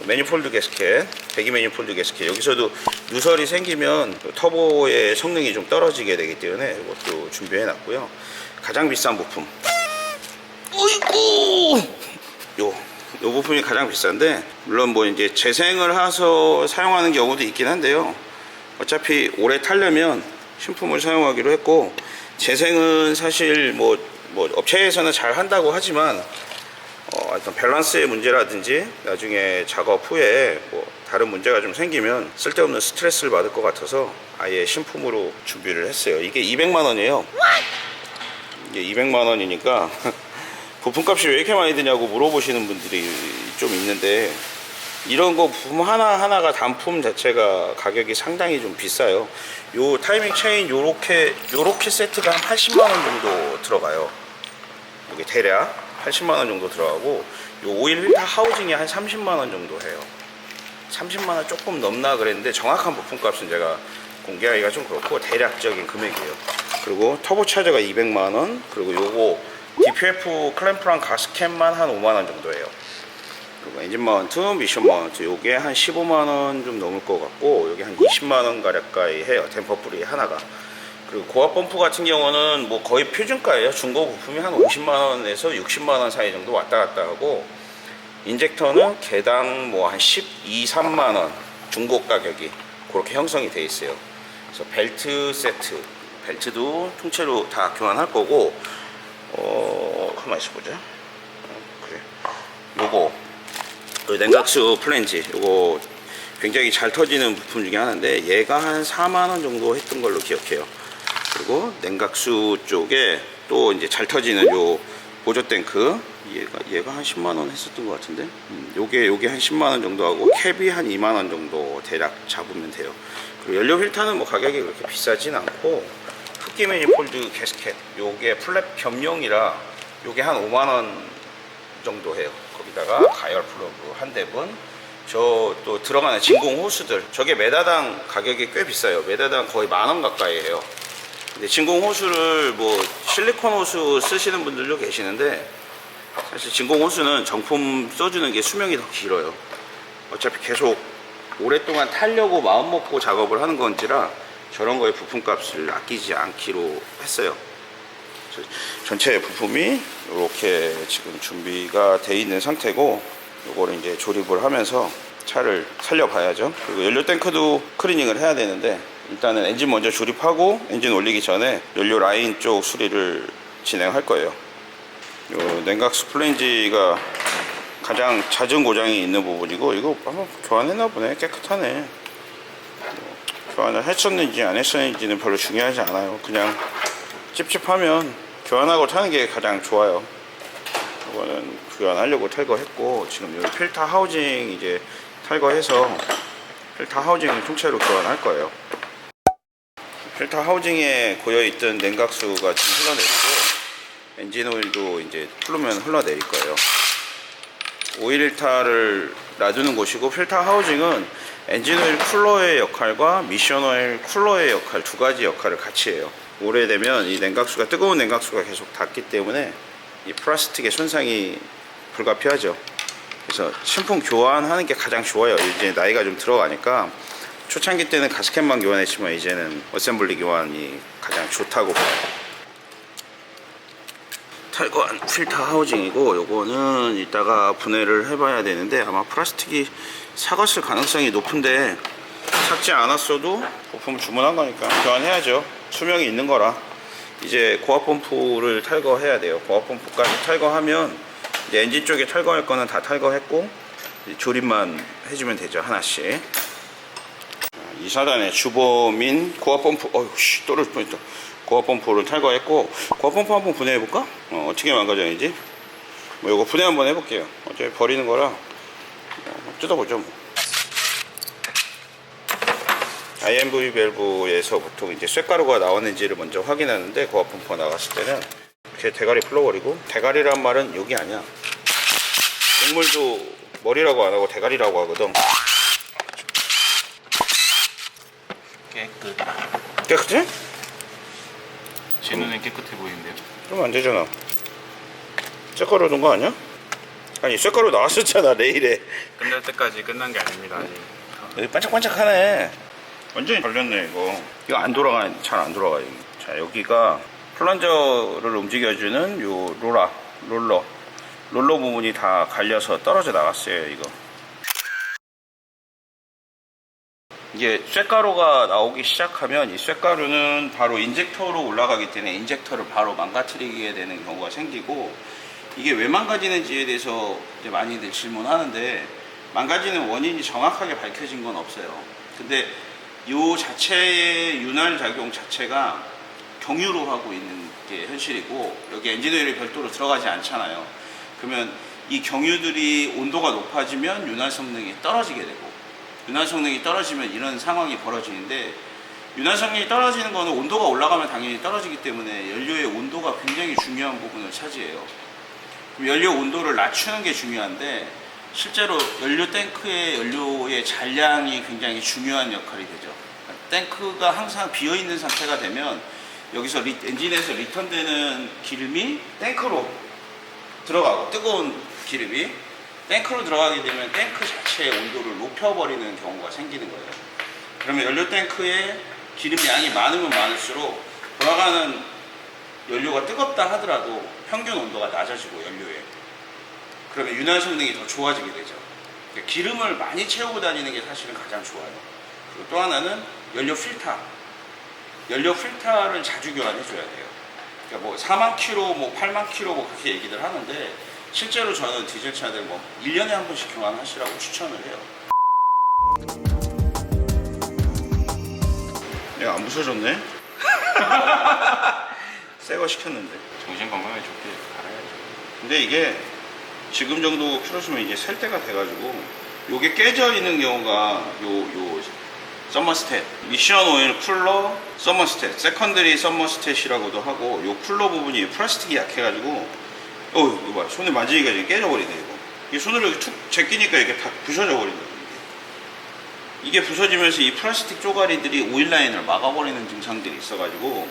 매니폴드 게스켓, 배기 매니폴드 게스켓. 여기서도 누설이 생기면 터보의 성능이 좀 떨어지게 되기 때문에 이것도 준비해놨고요. 가장 비싼 부품, 어이구! 요 부품이 가장 비싼데, 물론 뭐 이제 재생을 해서 사용하는 경우도 있긴 한데요. 어차피 오래 타려면 신품을 사용하기로 했고, 재생은 사실 뭐 업체에서는 잘 한다고 하지만 어떤 밸런스의 문제라든지 나중에 작업 후에 뭐 다른 문제가 좀 생기면 쓸데없는 스트레스를 받을 것 같아서 아예 신품으로 준비를 했어요. 이게 200만 원이에요. 이게 200만 원이니까 부품값이 왜 이렇게 많이 드냐고 물어보시는 분들이 좀 있는데, 이런 거 부품 하나하나가 단품 자체가 가격이 상당히 좀 비싸요. 요 타이밍 체인 요렇게 세트가 한 80만 원 정도 들어가요. 이게 대략 80만 원 정도 들어가고, 요 오일 1타 하우징이 한 30만 원 정도 해요. 30만 원 조금 넘나 그랬는데 정확한 부품값은 제가 공개하기가 좀 그렇고 대략적인 금액이에요. 그리고 터보 차저가 200만 원, 그리고 요거 DPF 클램프랑 가스켓만 한 5만 원 정도예요. 그리고 엔진 마운트, 미션 마운트 요게 한 15만 원 좀 넘을 것 같고, 여기 한 20만 원 가까이 해요. 댐퍼 뿌리 하나가. 그리고 고압 펌프 같은 경우는 뭐 거의 표준가예요. 중고 부품이 한 50만 원에서 60만 원 사이 정도 왔다 갔다 하고, 인젝터는 개당 뭐 한 12, 3만 원 중고 가격이 그렇게 형성이 돼 있어요. 그래서 벨트 세트, 벨트도 통째로 다 교환할 거고, 가만히 있어보자. 그래. 요거 냉각수 플랜지, 요거 굉장히 잘 터지는 부품 중에 하나인데 얘가 한 4만원 정도 했던 걸로 기억해요. 그리고 냉각수 쪽에 또 이제 잘 터지는 요 보조 탱크, 얘가 한 10만원 했었던 것 같은데, 요게 한 10만원 정도 하고, 캡이 한 2만원 정도 대략 잡으면 돼요. 그리고 연료 필터는 뭐 가격이 그렇게 비싸진 않고, 흡기 매니폴드 게스켓 요게 플랩 겸용이라 요게 한 5만원 정도 해요. 거기다가 가열 플러그 한 대분, 저 또 들어가는 진공 호수들, 저게 메다당 가격이 꽤 비싸요. 메다당 거의 10,000원 가까이 해요. 근데 진공 호수를 뭐 실리콘 호수 쓰시는 분들도 계시는데, 사실 진공 호수는 정품 써주는 게 수명이 더 길어요. 어차피 계속 오랫동안 타려고 마음 먹고 작업을 하는 건지라 저런 거에 부품값을 아끼지 않기로 했어요. 전체 부품이 이렇게 지금 준비가 돼 있는 상태고, 이거를 이제 조립을 하면서 차를 살려봐야죠. 그리고 연료 탱크도 클리닝을 해야 되는데, 일단은 엔진 먼저 조립하고 엔진 올리기 전에 연료 라인 쪽 수리를 진행할 거예요. 요 냉각수 플랜지가 가장 잦은 고장이 있는 부분이고, 이거 한번 교환했나 보네. 깨끗하네. 교환을 했었는지 안 했었는지는 별로 중요하지 않아요. 그냥 찝찝하면 교환하고 타는 게 가장 좋아요. 이거는 교환하려고 탈거했고, 지금 여기 필터 하우징 이제 탈거해서 필터 하우징을 통째로 교환할 거예요. 필터 하우징에 고여있던 냉각수가 지금 흘러내리고, 엔진 오일도 이제 풀으면 흘러내릴 거예요. 오일 필터를 놔두는 곳이고, 필터 하우징은 엔진 오일 쿨러의 역할과 미션 오일 쿨러의 역할, 두 가지 역할을 같이 해요. 오래되면 이 냉각수가, 뜨거운 냉각수가 계속 닿기 때문에 이 플라스틱의 손상이 불가피하죠. 그래서 신품 교환하는 게 가장 좋아요. 이제 나이가 좀 들어가니까. 초창기 때는 가스켓만 교환했지만 이제는 어셈블리 교환이 가장 좋다고 봐요. 탈거한 필터 하우징이고, 요거는 이따가 분해를 해봐야 되는데 아마 플라스틱이 삭았을 가능성이 높은데, 삭지 않았어도 부품 주문한 거니까 교환해야죠. 수명이 있는 거라. 이제 고압 펌프를 탈거해야 돼요. 고압 펌프까지 탈거하면 이제 엔진 쪽에 탈거할 거는 다 탈거했고, 조립만 해주면 되죠. 하나씩. 이 사단의 주범인 고압 펌프, 어휴, 떨어질 뻔했다. 고압 펌프를 탈거했고, 고압 펌프 한번 분해해볼까? 어떻게 망가져야지? 뭐 이거 분해 한번 해볼게요. 어차피 버리는 거라 뜯어보죠 뭐. IMV 밸브에서 보통 이제 쇳가루가 나왔는지를 먼저 확인하는데, 고압 펌프가 나갔을 때는 이렇게 대가리 풀러버리고, 대가리란 말은 여기 아니야. 동물도 머리라고 안 하고 대가리라고 하거든. 깨끗. 깨끗해? 제 눈엔 깨끗해 보이는데요? 그러면 안 되잖아. 쇳가루 넣은 거 아니야? 아니, 쇳가루 나왔었잖아, 레일에. 끝날 때까지 끝난 게 아닙니다. 아직. 여기 반짝반짝하네. 완전히 걸렸네, 이거. 이거 안 돌아가, 잘 안 돌아가요. 자, 여기가 플런저를 움직여주는 요 롤러 부분이 다 갈려서 떨어져 나갔어요, 이거. 이게 쇳가루가 나오기 시작하면 이 쇳가루는 바로 인젝터로 올라가기 때문에 인젝터를 바로 망가뜨리게 되는 경우가 생기고, 이게 왜 망가지는지에 대해서 이제 많이들 질문하는데, 망가지는 원인이 정확하게 밝혀진 건 없어요. 근데 이 자체의 윤활 작용 자체가 경유로 하고 있는 게 현실이고, 여기 엔진 오일이 별도로 들어가지 않잖아요. 그러면 이 경유들이 온도가 높아지면 윤활 성능이 떨어지게 되고, 윤활 성능이 떨어지면 이런 상황이 벌어지는데, 윤활 성능이 떨어지는 거는 온도가 올라가면 당연히 떨어지기 때문에 연료의 온도가 굉장히 중요한 부분을 차지해요. 그럼 연료 온도를 낮추는 게 중요한데, 실제로 연료 탱크의 연료의 잔량이 굉장히 중요한 역할이 되죠. 탱크가 항상 비어있는 상태가 되면 여기서 엔진에서 리턴되는 기름이 탱크로 들어가고, 뜨거운 기름이 탱크로 들어가게 되면 탱크 자체의 온도를 높여버리는 경우가 생기는 거예요. 그러면 연료 탱크에 기름 양이 많으면 많을수록 돌아가는 연료가 뜨겁다 하더라도 평균 온도가 낮아지고, 연료에. 그러면 윤활 성능이 더 좋아지게 되죠. 그러니까 기름을 많이 채우고 다니는 게 사실은 가장 좋아요. 그리고 또 하나는 연료 필터. 연료 필터를 자주 교환해줘야 돼요. 그러니까 뭐 4만 킬로, 뭐 8만 킬로 뭐 그렇게 얘기들 하는데, 실제로 저는 디젤 차들 뭐 1년에 한 번씩 교환하시라고 추천을 해요. 얘가 안 부서졌네? 새 거 시켰는데. 정신 건강에 좋게 갈아야죠. 근데 이게 지금 정도 킬로수면 이제 셀 때가 돼가지고, 요게 깨져 있는 경우가 요 서머스탯, 미션 오일 쿨러 서머스탯, 세컨더리 서머스탯이라고도 하고, 요 쿨러 부분이 플라스틱이 약해가지고, 이거 봐, 손에 만지니까 이제 깨져버리네. 이게 손으로 이렇게 툭 제끼니까 이렇게 다 부서져 버린다. 이게 부서지면서 이 플라스틱 쪼가리들이 오일 라인을 막아버리는 증상들이 있어가지고,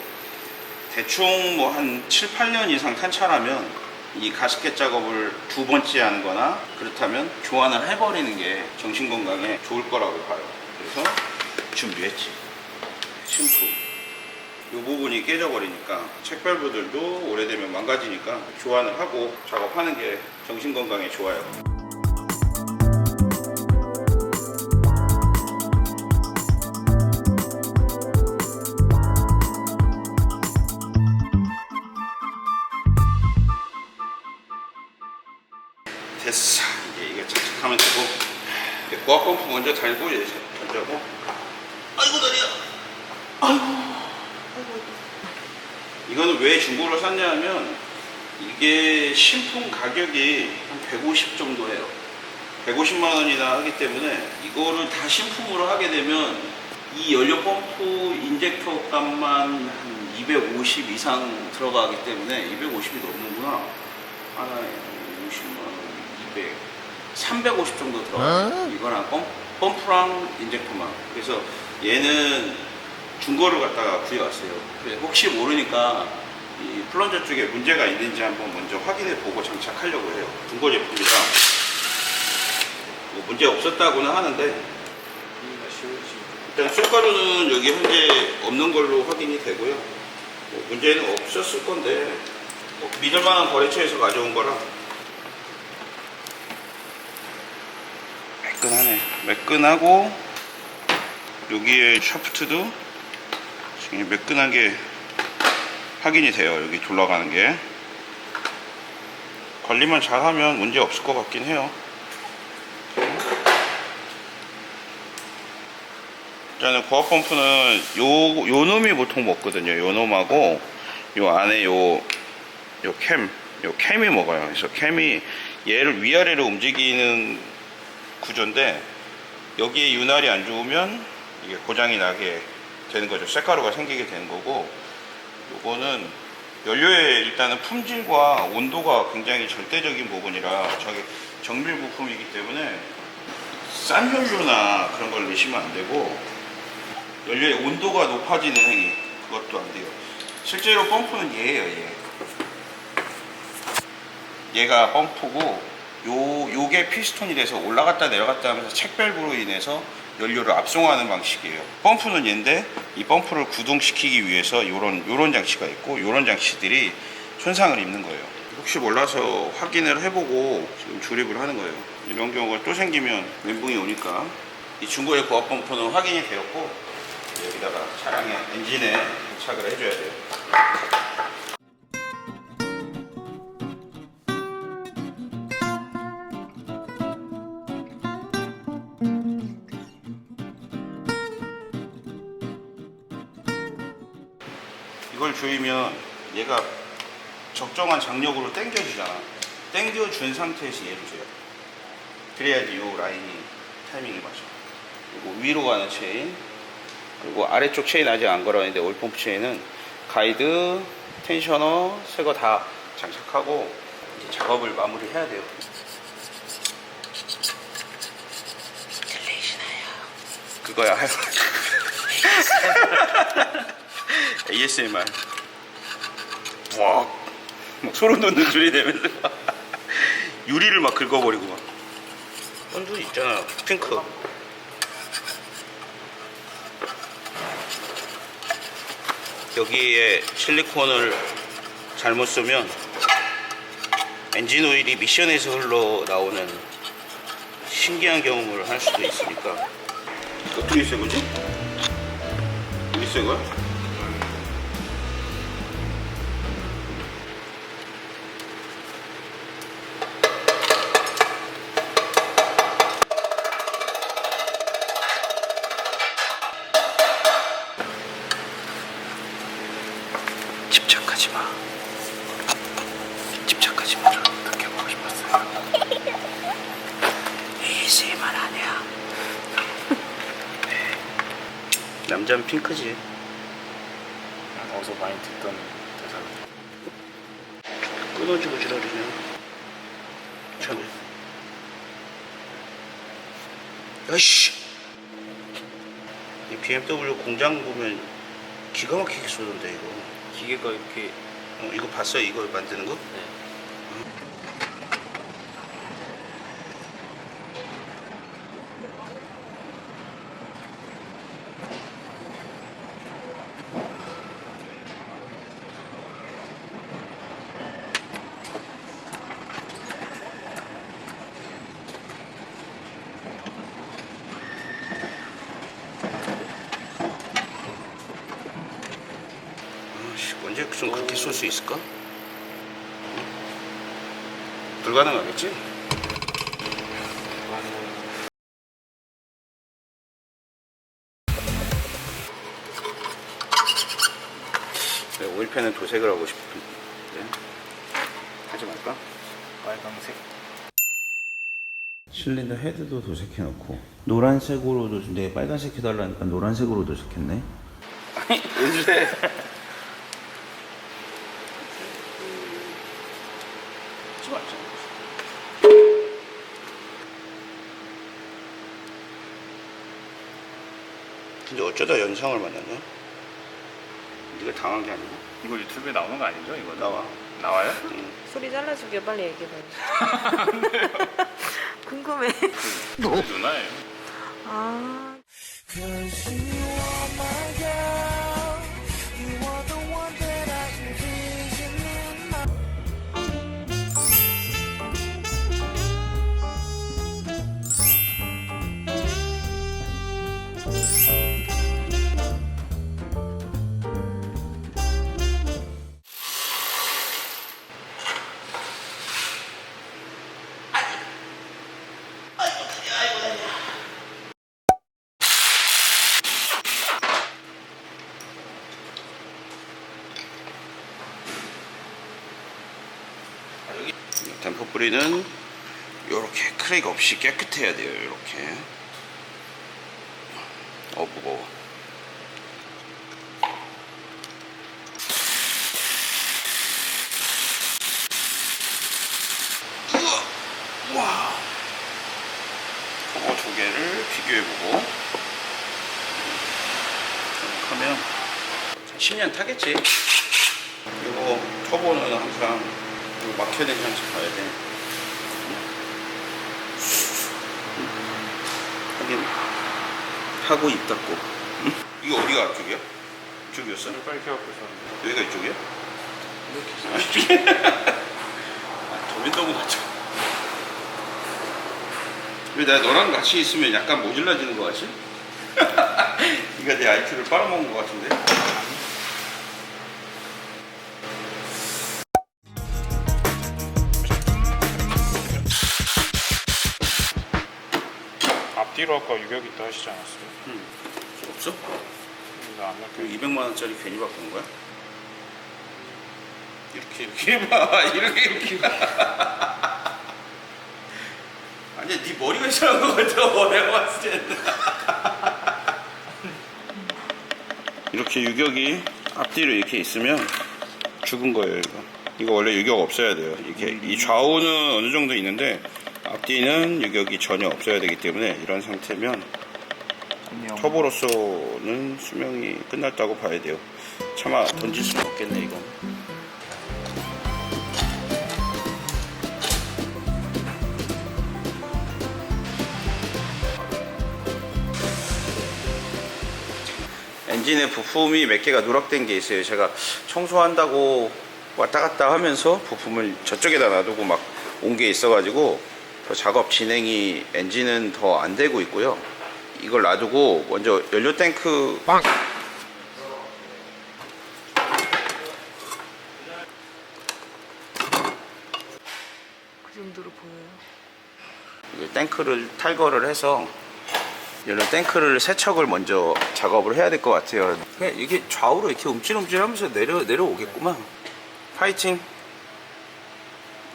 대충 뭐 한 7, 8년 이상 탄 차라면 이 가스켓 작업을 2번째 하는 거나 그렇다면 교환을 해버리는 게 정신건강에 좋을 거라고 봐요. 그래서 준비했지. 심프. 이 부분이 깨져버리니까, 책밸브들도 오래되면 망가지니까 교환을 하고 작업하는 게 정신건강에 좋아요. 됐어. 이제 이거 착착하면 되고, 고압 펌프 먼저 달고 이제 던져고. 아이고 다리야. 아이고. 이거는 왜 중고로 샀냐면, 이게 신품 가격이 한 150 정도 해요. 150만 원이나 하기 때문에 이거를 다 신품으로 하게 되면 이 연료 펌프 인젝터 값만 한 250 이상 들어가기 때문에, 250이 넘는구나. 하나에 50만 원, 200, 350 정도 들어가요. 이거랑 펌프랑 인젝터만. 그래서 얘는 중고를 갖다가 구해왔어요. 그래서 혹시 모르니까 이 플런저 쪽에 문제가 있는지 한번 먼저 확인해 보고 장착하려고 해요. 중고 제품이라 뭐 문제 없었다고는 하는데 일단 쇳가루는 여기 현재 없는 걸로 확인이 되고요. 뭐 문제는 없었을 건데 뭐 믿을만한 거래처에서 가져온 거라 매끈하네. 매끈하고 여기에 샤프트도 지금 매끈하게 확인이 돼요. 여기 돌아가는 게 관리만 잘하면 문제 없을 것 같긴 해요. 일단은 고압 펌프는 요 놈이 보통 먹거든요. 요 놈하고 요 안에 요 캠이 먹어요. 그래서 캠이 얘를 위아래로 움직이는 구조인데 여기에 윤활이 안 좋으면 이게 고장이 나게 되는 거죠. 쇳가루가 생기게 되는 거고, 요거는 연료의 일단은 품질과 온도가 굉장히 절대적인 부분이라 저게 정밀 부품이기 때문에 싼 연료나 그런 걸 넣으시면 안 되고, 연료의 온도가 높아지는 행위, 그것도 안 돼요. 실제로 펌프는 얘예요. 얘가 펌프고 요게 피스톤이 돼서 올라갔다 내려갔다 하면서 책밸브로 인해서 연료를 압송하는 방식이에요. 펌프는 얘인데 이 펌프를 구동시키기 위해서 요런 장치가 있고, 요런 장치들이 손상을 입는 거예요. 혹시 몰라서 확인을 해보고 지금 조립을 하는 거예요. 이런 경우가 또 생기면 멘붕이 오니까. 이 중고의 고압 펌프는 확인이 되었고, 여기다가 차량의 엔진에 장착을 해줘야 돼요. 이걸 조이면 얘가 적정한 장력으로 당겨주잖아. 당겨준 상태에서 얘를 줘요. 그래야지 이 라인이 타이밍이 맞아. 그리고 위로 가는 체인, 그리고 아래쪽 체인 아직 안 걸었는데 올펌프 체인은 가이드, 텐셔너, 새거 다 장착하고 이제 작업을 마무리해야 돼요. 들리시나요? 그거야. ASMR. 와, 막 소름 돋는 소리 내면서 유리를 막 긁어버리고 막. 본드 있잖아, 핑크. 여기에 실리콘을 잘못 쓰면 엔진 오일이 미션에서 흘러나오는 신기한 경험을 할 수도 있으니까. 어떻게 쓴 거지? 어디 쓴 거야? 집착하지 마. 집착하지 마. 느껴보고 싶었어요. ASMR 아니야. 네. 남자는 핑크지. 어서 많이 듣던 대사. 끊어지고 지랄이냐. 참. 야이씨. 이 BMW 공장 보면 기가 막히게 쏘던데 이거. 기계가 이렇게. 이거 봤어요? 이거 만드는 거? 네. 언제 좀 그렇게 쏠 수 있을까? 불가능하겠지? 오일팬은 도색을 하고 싶은데 하지 말까? 빨강색. 실린더 헤드도 도색해 놓고 노란색으로도 근데 빨간색 해달라니까 노란색으로 도색했네. 아니 왜 하지 말자. 근데 어쩌다 연상을 만났냐? 네가 당한 게 아니야? 이거 유튜브에 나오는 거 아니죠? 이거 나와. 나와요? 소리 잘라주게 빨리 얘기해봐요. 궁금해. 누나예요. 아. 댐퍼 뿌리는 이렇게 크랙 없이 깨끗해야 돼요. 이렇게. 무거워. 와. 저거 두 개를 비교해보고. 하면 10년 타겠지. 이거 터보는 항상 막혀야 되는지 항상 봐야 돼. 하긴 하고 입 닫고. 이거 어디가 앞쪽이야? 이쪽이었어? 빨리 켜갖고 있었는데. 여기가 이쪽이야? 이렇게. 저긴 너무 같죠. 왜 내가 너랑 같이 있으면 약간 모질라지는 거 같지? 네가 내 IQ를 빨아먹은 거 같은데? 앞뒤로 아까 유격 있다 하시지 않았어요? 없어? 이거 안 그 맞게 200만 원짜리 괜히 바꾸는 거야? 이렇게 해봐. 이렇게 아니야, 네 머리가 이상한 거 같아. 내가 봤을 때는. 이렇게 유격이 앞뒤로 이렇게 있으면 죽은 거예요. 이거 원래 유격 없어야 돼요. 이렇게 이 좌우는 어느 정도 있는데 앞뒤는 유격이 전혀 없어야 되기 때문에 이런 상태면 터보로서는 수명이 끝났다고 봐야 돼요. 차마 던질 수는 없겠네 이거. 엔진에 부품이 몇 개가 누락된 게 있어요. 제가 청소한다고 왔다 갔다 하면서 부품을 저쪽에다 놔두고 막 온 게 있어가지고 더 작업 진행이 엔진은 더 안 되고 있고요. 이걸 놔두고 먼저 연료 탱크 그 정도로 보여요. 탱크를 탈거를 해서 연료 탱크를 세척을 먼저 작업을 해야 될 것 같아요. 그냥 이게 좌우로 이렇게 움찔움찔하면서 내려오겠구만. 파이팅.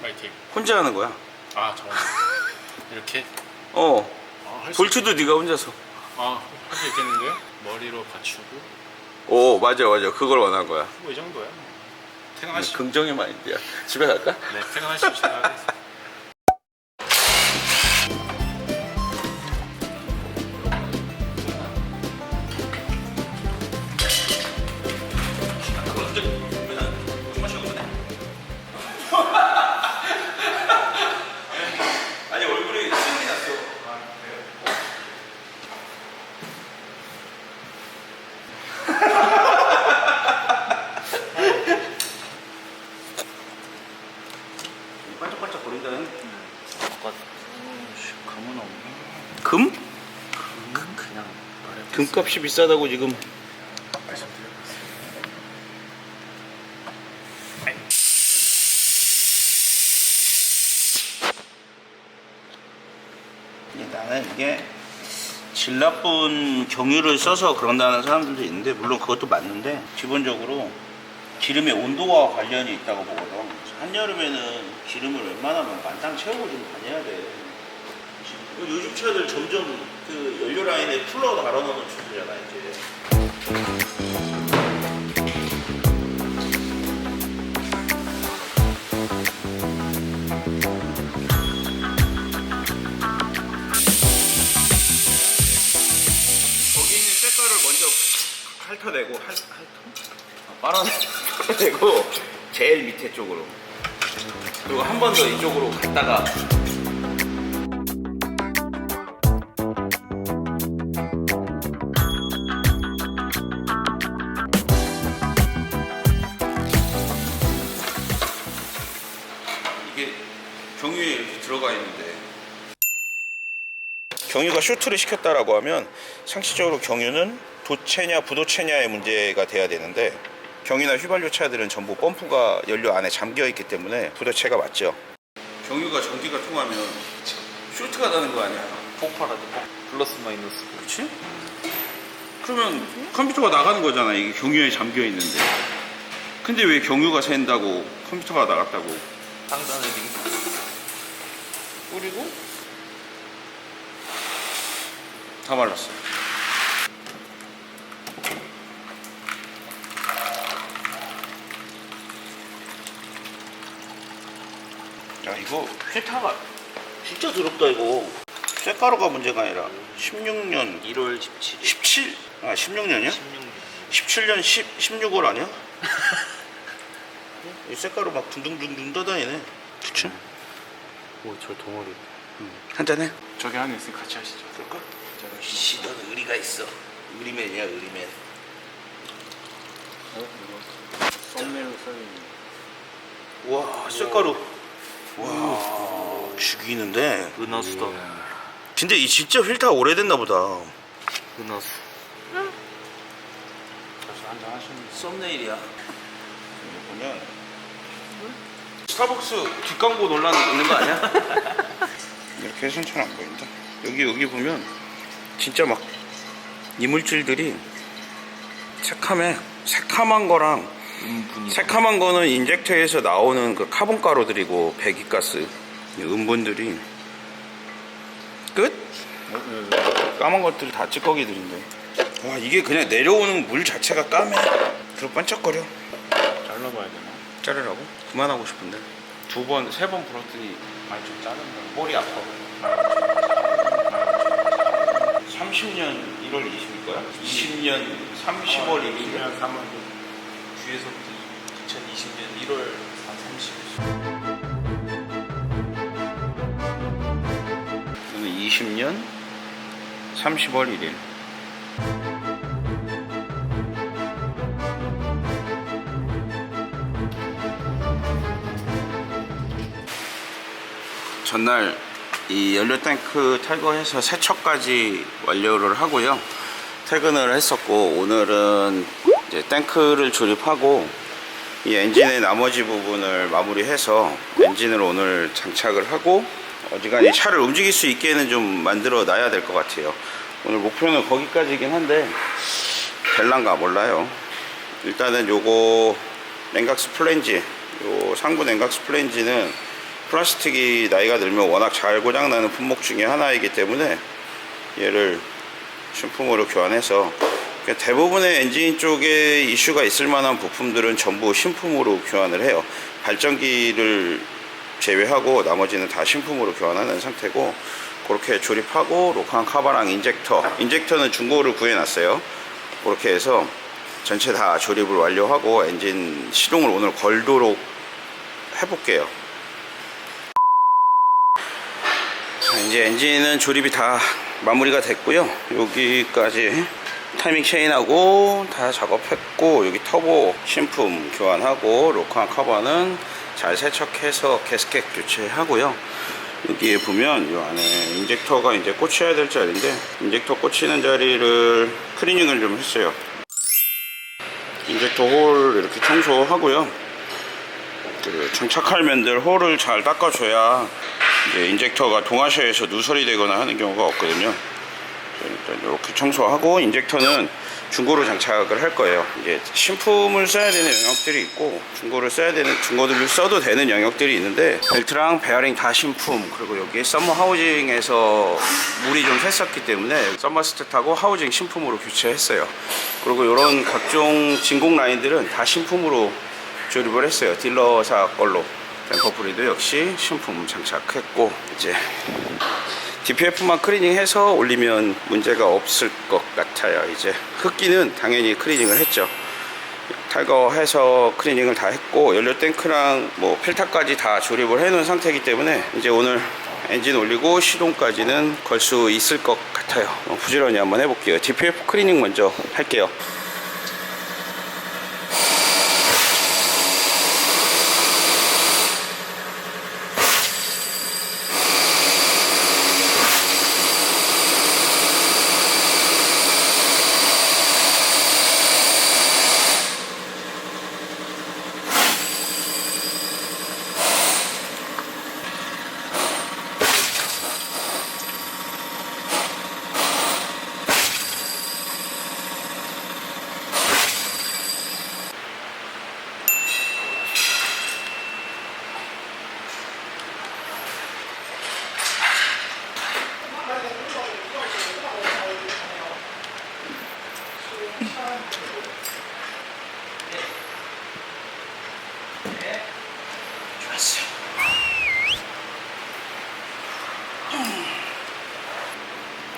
파이팅. 혼자 하는 거야. 아 정말. 이렇게. 할 수 볼트도 네가 혼자서. 할 수 있겠는데요? 머리로 받치고. 오 맞아 그걸 원한 거야. 뭐 이 정도야. 퇴근하시죠. 긍정의 마인드야. 집에 갈까? 네, 퇴근하시죠. 생각하겠습니다. 아니 얼굴이 수염이 났어. 반짝반짝 거린다는. 감은 없네. 금? 그냥 금값이 비싸다고 지금. 말씀드렸어요. 나는 이게 질 나쁜 경유를 써서 그런다는 사람들도 있는데 물론 그것도 맞는데 기본적으로 기름의 온도와 관련이 있다고 보거든. 한여름에는 기름을 웬만하면 만땅 채우고 좀 다녀야 돼. 요즘 차들 점점 그 연료 라인에 쿨러 달아놓는 추세잖아 이제. 거기 있는 색깔을 먼저 핥아내고 빨아내고 제일 밑에 쪽으로, 그리고 한 번 더 이쪽으로 갔다가 이게 경유에 이렇게 들어가 있는데, 경유가 쇼트를 시켰다라고 하면 상식적으로 경유는 도체냐 부도체냐의 문제가 돼야 되는데, 경유나 휘발유 차들은 전부 펌프가 연료 안에 잠겨 있기 때문에 부도체가 맞죠. 경유가 전기가 통하면 쇼트가 나는 거 아니야? 폭발하죠. 플러스 마이너스. 그렇지? 그러면 컴퓨터가 나가는 거잖아. 이게 경유에 잠겨 있는데. 근데 왜 경유가 샌다고 컴퓨터가 나갔다고? 상단을 뿌리고 다 말랐어. 야, 이거 필터가 진짜 더럽다. 이거 쇳가루가 문제가 아니라 16년 1월 17일. 17? 아 16년이야? 16년. 17년 16월 아니야? 이 쇳가루 막 둥둥둥둥 떠다니네. 그치? 오, 저 동아리. 한잔해? 저기 안에 있으니 같이 하시죠. 그럴까? 씨, 넌 의리가 있어. 의리맨이야, 의리맨. 썸네일로 써있는. 와, 쇳가루. 와, 죽이는데. 은하수다. 근데 이 진짜 필터 오래됐나 보다. 은하수. 그래서 한잔 하시는. 썸네일이야. 여기 보면 스타벅스 뒷광고 논란 있는 거 아니야? 이렇게 해서는 잘 안 보인다. 여기 보면 진짜 막 이물질들이 새카만 거랑, 새카만 거는 인젝터에서 나오는 그 카본 가루들이고, 배기가스 음분들이 끝? 까만 것들 다 찌꺼기들인데, 와, 이게 그냥 내려오는 물 자체가 까매. 그리고 반짝거려. 잘라봐야 되나? 자르라고? 그만하고 싶은데. 2번, 3번 불었더니 많이 좀 자른 거. 머리 아파. 30년 1월 20일 거야? 20년 30월 1일? 2년 3월. 뒤에서부터 2020년 1월 30일. 저는 20년 30월 1일. 전날 이 연료 탱크 탈거해서 세척까지 완료를 하고요. 퇴근을 했었고, 오늘은 이제 탱크를 조립하고 이 엔진의 나머지 부분을 마무리해서 엔진을 오늘 장착을 하고 어지간히 차를 움직일 수 있게는 좀 만들어 놔야 될 것 같아요. 오늘 목표는 거기까지긴 한데 될란가 몰라요. 일단은 요거 냉각수 플랜지, 요 상부 냉각수 플랜지는 플라스틱이 나이가 들면 워낙 잘 고장나는 품목 중에 하나이기 때문에 얘를 신품으로 교환해서, 대부분의 엔진 쪽에 이슈가 있을 만한 부품들은 전부 신품으로 교환을 해요. 발전기를 제외하고 나머지는 다 신품으로 교환하는 상태고, 그렇게 조립하고 로칸 카바랑 인젝터는 중고를 구해놨어요. 그렇게 해서 전체 다 조립을 완료하고 엔진 시동을 오늘 걸도록 해볼게요. 자, 이제 엔진은 조립이 다 마무리가 됐고요. 여기까지 타이밍 체인하고 다 작업했고, 여기 터보 신품 교환하고 로칸 커버는 잘 세척해서 개스켓 교체하고요. 여기에 보면 이 안에 인젝터가 이제 꽂혀야 될 자리인데, 인젝터 꽂히는 자리를 클리닝을 좀 했어요. 인젝터 홀 이렇게 청소하고요. 그 장착할 면들 홀을 잘 닦아줘야 이제 인젝터가 동아시아에서 누설이 되거나 하는 경우가 없거든요. 일단 이렇게 청소하고, 인젝터는 중고로 장착을 할 거예요. 이제 신품을 써야 되는 영역들이 있고, 중고들을 써도 되는 영역들이 있는데, 벨트랑 베어링 다 신품, 그리고 여기 썸머 하우징에서 물이 좀 샜었기 때문에 썸머스텟하고 하우징 신품으로 교체했어요. 그리고 이런 각종 진공 라인들은 다 신품으로 조립을 했어요. 딜러사 걸로. 댐퍼 프리도 역시 신품 장착했고, 이제 DPF만 클리닝해서 올리면 문제가 없을 것 같아요. 이제 흡기는 당연히 클리닝을 했죠. 탈거해서 클리닝을 다 했고 연료 탱크랑 뭐 필터까지 다 조립을 해 놓은 상태이기 때문에 이제 오늘 엔진 올리고 시동까지는 걸 수 있을 것 같아요. 부지런히 한번 해볼게요. DPF 클리닝 먼저 할게요.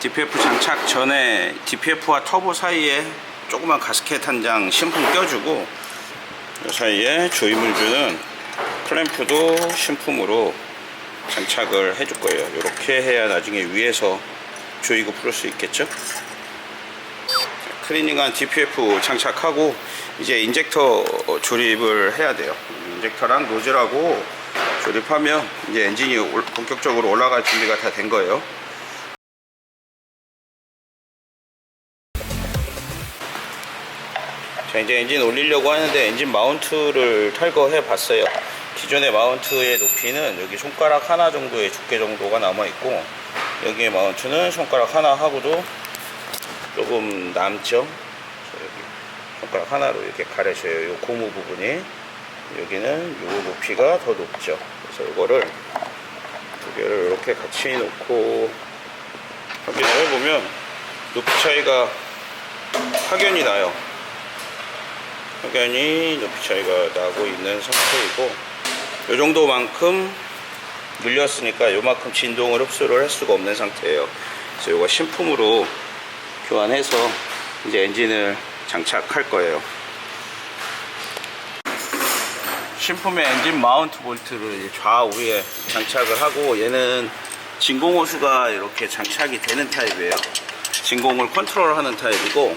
DPF 장착 전에 DPF와 터보 사이에 조그만 가스켓 한 장 신품 껴주고 이 사이에 조이물주는 클램프도 신품으로 장착을 해줄 거예요. 이렇게 해야 나중에 위에서 조이고 풀을 수 있겠죠. 클리닝한 DPF 장착하고 이제 인젝터 조립을 해야 돼요. 인젝터랑 노즐하고 조립하면 이제 엔진이 본격적으로 올라갈 준비가 다 된 거예요. 자, 이제 엔진 올리려고 하는데 엔진 마운트를 탈거해 봤어요. 기존의 마운트의 높이는 여기 손가락 하나 정도의 두께 정도가 남아 있고 여기에 마운트는 손가락 하나 하고도 조금 남죠. 여기 손가락 하나로 이렇게 가려져요. 이 고무 부분이. 여기는 이 높이가 더 높죠. 그래서 이거를 두 개를 이렇게 같이 놓고 확인을 해보면 높이 차이가 확연히 나요. 확연히 높이 차이가 나고 있는 상태이고 이 정도만큼 물렸으니까 요만큼 진동을 흡수를 할 수가 없는 상태예요. 그래서 이거 신품으로 교환해서 이제 엔진을 장착할 거예요. 신품의 엔진 마운트 볼트를 좌우에 장착을 하고 얘는 진공 호수가 이렇게 장착이 되는 타입이에요. 진공을 컨트롤하는 타입이고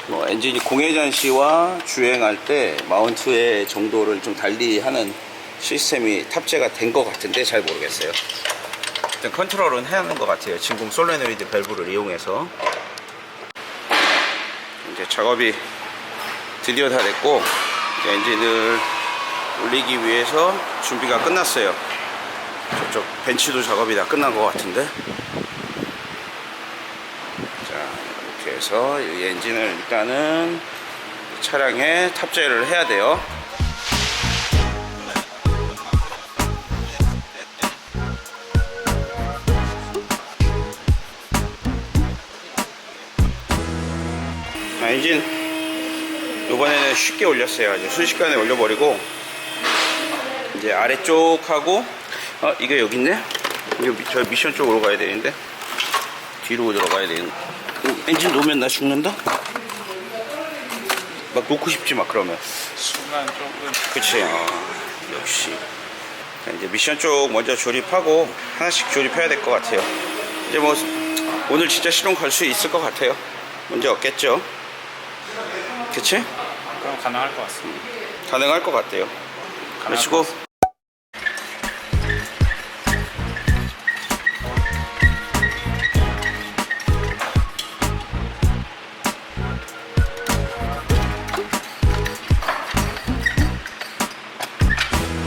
뭐 엔진이 공회전 시와 주행할 때 마운트의 정도를 좀 달리하는 시스템이 탑재가 된 것 같은데 잘 모르겠어요. 일단 컨트롤은 해야 하는 것 같아요. 진공 솔레노이드 밸브를 이용해서. 이제 작업이 드디어 다 됐고 엔진을 올리기 위해서 준비가 끝났어요. 저쪽 벤치도 작업이 다 끝난 것 같은데. 자, 이렇게 해서 이 엔진을 일단은 차량에 탑재를 해야 돼요. 자, 엔진 이번에는 쉽게 올렸어요. 아주 순식간에 올려버리고 이제 아래쪽하고 이게 여기 있네. 이거 저 미션 쪽으로 가야 되는데 뒤로 들어가야 되는. 엔진 놓으면 나 죽는다? 막 놓고 싶지 막 그러면. 순간 조금 그치. 역시. 자, 이제 미션 쪽 먼저 조립하고 하나씩 조립해야 될 것 같아요. 이제 뭐 오늘 진짜 시동 갈 수 있을 것 같아요. 문제 없겠죠? 그치? 그럼 가능할 것 같습니다. 가능할 것 같아요. 그러시고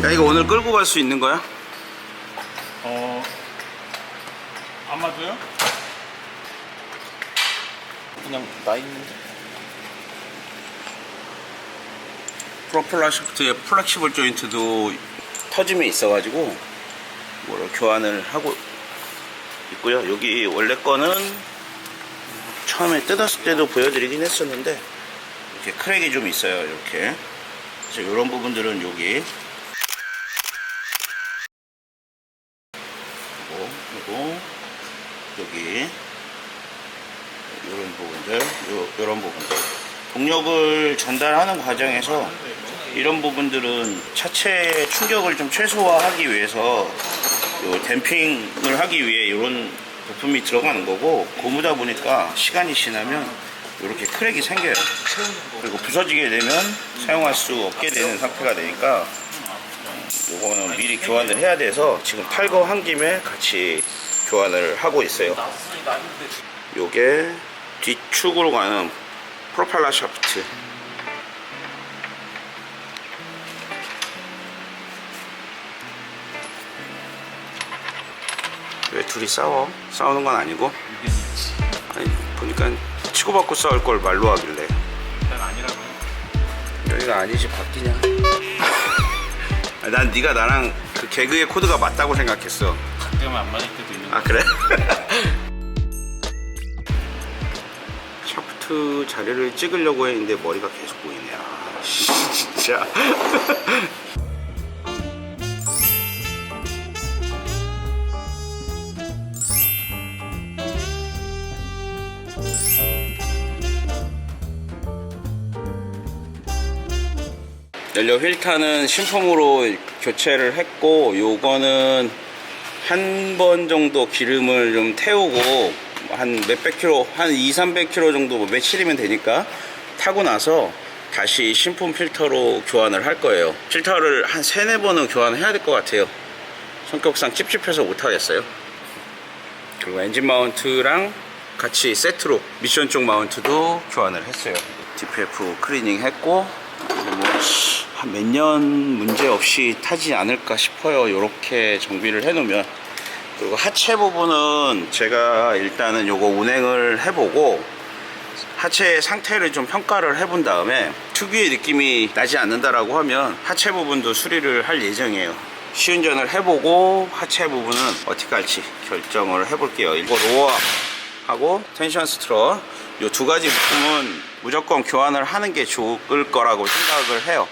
야, 이거 오늘 끌고 갈 수 있는 거야? 아마도요? 그냥 나 있는데. 프로펠러 샤프트에 플렉시블 조인트도 터짐이 있어가지고 뭐를 교환을 하고 있고요. 여기 원래 거는 처음에 뜯었을 때도 보여드리긴 했었는데 이렇게 크랙이 좀 있어요. 이렇게. 그래서 이런 부분들은 여기 그리고 여기 이런 부분들, 이런 부분들 동력을 전달하는 과정에서 이런 부분들은 차체 충격을 좀 최소화하기 위해서 요 댐핑을 하기 위해 이런 부품이 들어가는 거고, 고무다 보니까 시간이 지나면 이렇게 크랙이 생겨요. 그리고 부서지게 되면 사용할 수 없게 되는 상태가 되니까 요거는 미리 교환을 해야 돼서 지금 탈거한 김에 같이 교환을 하고 있어요. 요게 뒤축으로 가는 프로펠러 샤프트. 왜 둘이 싸워? 싸우는 건 아니고, 아니, 보니까 치고받고 싸울 걸 말로 하길래. 일단 아니라고 해. 여기가 아니지 바뀌냐? 난 네가 나랑 그 개그의 코드가 맞다고 생각했어. 가끔 안 맞을 때도 있는 아 그래? 샤프트 자리를 찍으려고 했는데 머리가 계속 보이네. 아 진짜. 연료 휠타는 신품으로 교체를 했고, 요거는 한 번 정도 기름을 좀 태우고 한 몇백 킬로, 한 200-300km 정도, 뭐 며칠이면 되니까 타고 나서 다시 신품 필터로 교환을 할 거예요. 필터를 한 3-4번은 교환해야 될 것 같아요. 성격상 찝찝해서 못하겠어요. 그리고 엔진 마운트랑 같이 세트로 미션 쪽 마운트도 교환을 했어요. DPF 클리닝 했고, 한 몇 년 문제 없이 타지 않을까 싶어요. 이렇게 정비를 해 놓으면. 그리고 하체 부분은 제가 일단은 요거 운행을 해보고 하체의 상태를 좀 평가를 해본 다음에 특유의 느낌이 나지 않는다라고 하면 하체 부분도 수리를 할 예정이에요. 시운전을 해보고 하체 부분은 어떻게 할지 결정을 해볼게요. 이거 로어하고 텐션 스트럿 요 두 가지 부품은 무조건 교환을 하는 게 좋을 거라고 생각을 해요.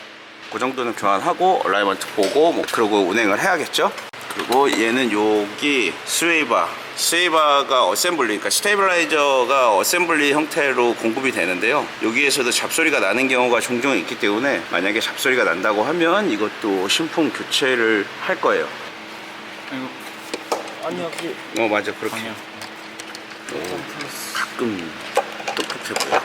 그 정도는 교환하고 얼라이먼트 보고 뭐 그러고 운행을 해야겠죠. 그리고 얘는 여기 스웨이바가 어셈블리, 그러니까 스테이블라이저가 어셈블리 형태로 공급이 되는데요. 여기에서도 잡소리가 나는 경우가 종종 있기 때문에 만약에 잡소리가 난다고 하면 이것도 신품 교체를 할 거예요. 이거 아니야 그게 맞아, 그렇게. 방향. 가끔 똑똑해 보여.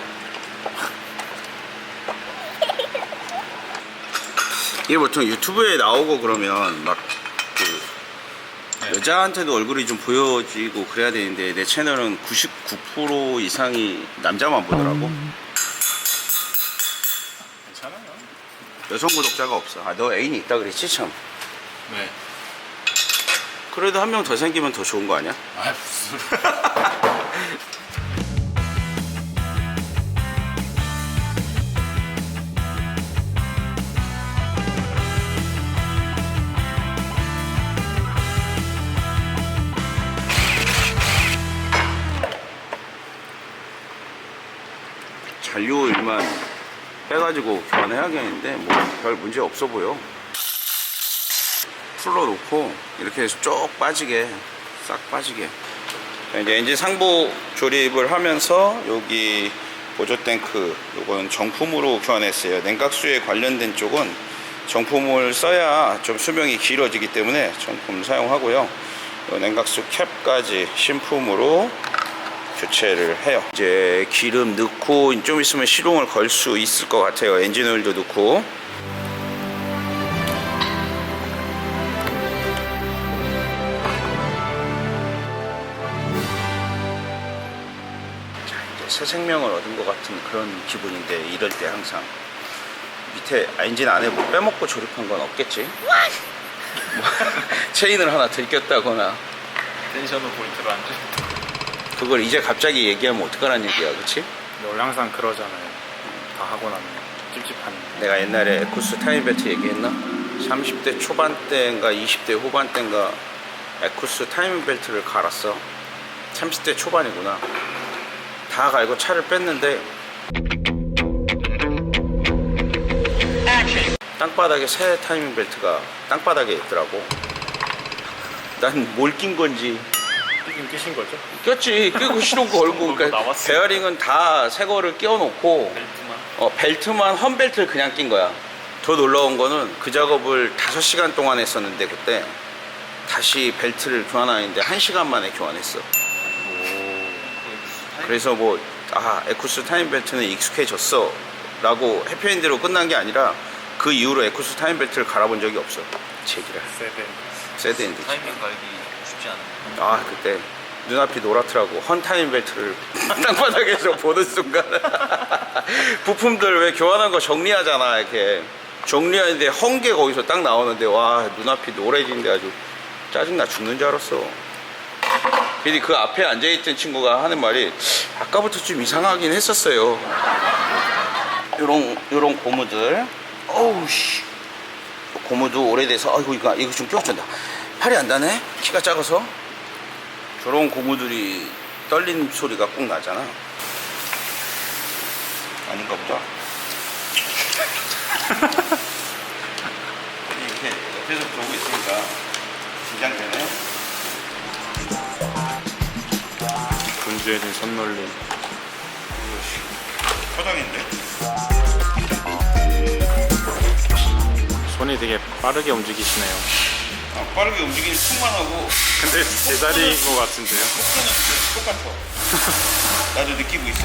이게 보통 유튜브에 나오고 그러면 막 여자한테도 얼굴이 좀 보여지고 그래야 되는데, 내 채널은 99% 이상이 남자만 보더라고. 괜찮아요. 여성 구독자가 없어. 아, 너 애인이 있다 그랬지 참. 네. 그래도 한 명 더 생기면 더 좋은 거 아니야? 아 무슨 잔료 일만 빼가지고 교환해야겠는데 뭐 별 문제 없어 보여. 풀러놓고 이렇게 해서 쭉 빠지게, 싹 빠지게. 자, 이제 엔진 상부 조립을 하면서 여기 보조 탱크, 요건 정품으로 교환했어요. 냉각수에 관련된 쪽은 정품을 써야 좀 수명이 길어지기 때문에 정품 사용하고요. 요 냉각수 캡까지 신품으로 교체를 해요. 이제 기름 넣고 좀 있으면 시동을 걸 수 있을 것 같아요. 엔진 오일도 넣고. 자, 이제 새 생명을 얻은 것 같은 그런 기분인데, 이럴 때 항상 밑에 엔진 안에 뭐 빼먹고 조립한 건 없겠지? 뭐 체인을 하나 들꼈다거나. 텐션을 포인트로 안 줘. 그걸 이제 갑자기 얘기하면 어떡하라는 얘기야, 그치? 원래 항상 그러잖아요. 다 하고 나면 찝찝한. 내가 옛날에 에쿠스 타임벨트 얘기했나? 30대 초반대인가 20대 후반대인가 에쿠스 타임벨트를 갈았어. 30대 초반이구나. 다 갈고 차를 뺐는데 땅바닥에 새 타이밍벨트가 땅바닥에 있더라고. 난 뭘 낀 건지. 끼긴 끼신 거죠? 꼈지. 끼고 시동 걸고. 그러니까 나왔어. 베어링은 다 새 거를 끼워놓고 벨트만 험벨트를 그냥 낀 거야. 더 놀라운 거는 그 작업을 5시간 동안 했었는데 그때 다시 벨트를 교환하는데 1시간 만에 교환했어. 그래서 뭐 에쿠스 타임 벨트는 익숙해졌어 라고 해피엔드로 끝난 게 아니라 그 이후로 에쿠스 타임 벨트를 갈아본 적이 없어. 제기라. 새드엔드. 타이밍 갈기 쉽지 않아요. 그때 눈앞이 노랗더라고. 헌타임 벨트를 땅바닥에서 보는 순간 부품들 왜 교환한 거 정리하잖아. 이렇게 정리하는데 헝 게 거기서 딱 나오는데 와 눈앞이 노래지는데 아주 짜증나 죽는 줄 알았어. 근데 그 앞에 앉아있던 친구가 하는 말이 아까부터 좀 이상하긴 했었어요. 요런 고무들. 어우씨, 고무도 오래돼서 아이고 이거 좀 껴준다. 팔이 안 닿네. 키가 작아서. 저런 고무들이 떨리는 소리가 꼭 나잖아. 아닌가 보다. 이렇게 옆에서 보고 있으니까 긴장되네. 분주해진 손놀림. 포장인데? 손이 되게 빠르게 움직이시네요. 빠르게 움직이는 툭만 하고 근데 제자리인 것 같은데요? 속도는 똑같아. 나도 느끼고 있어.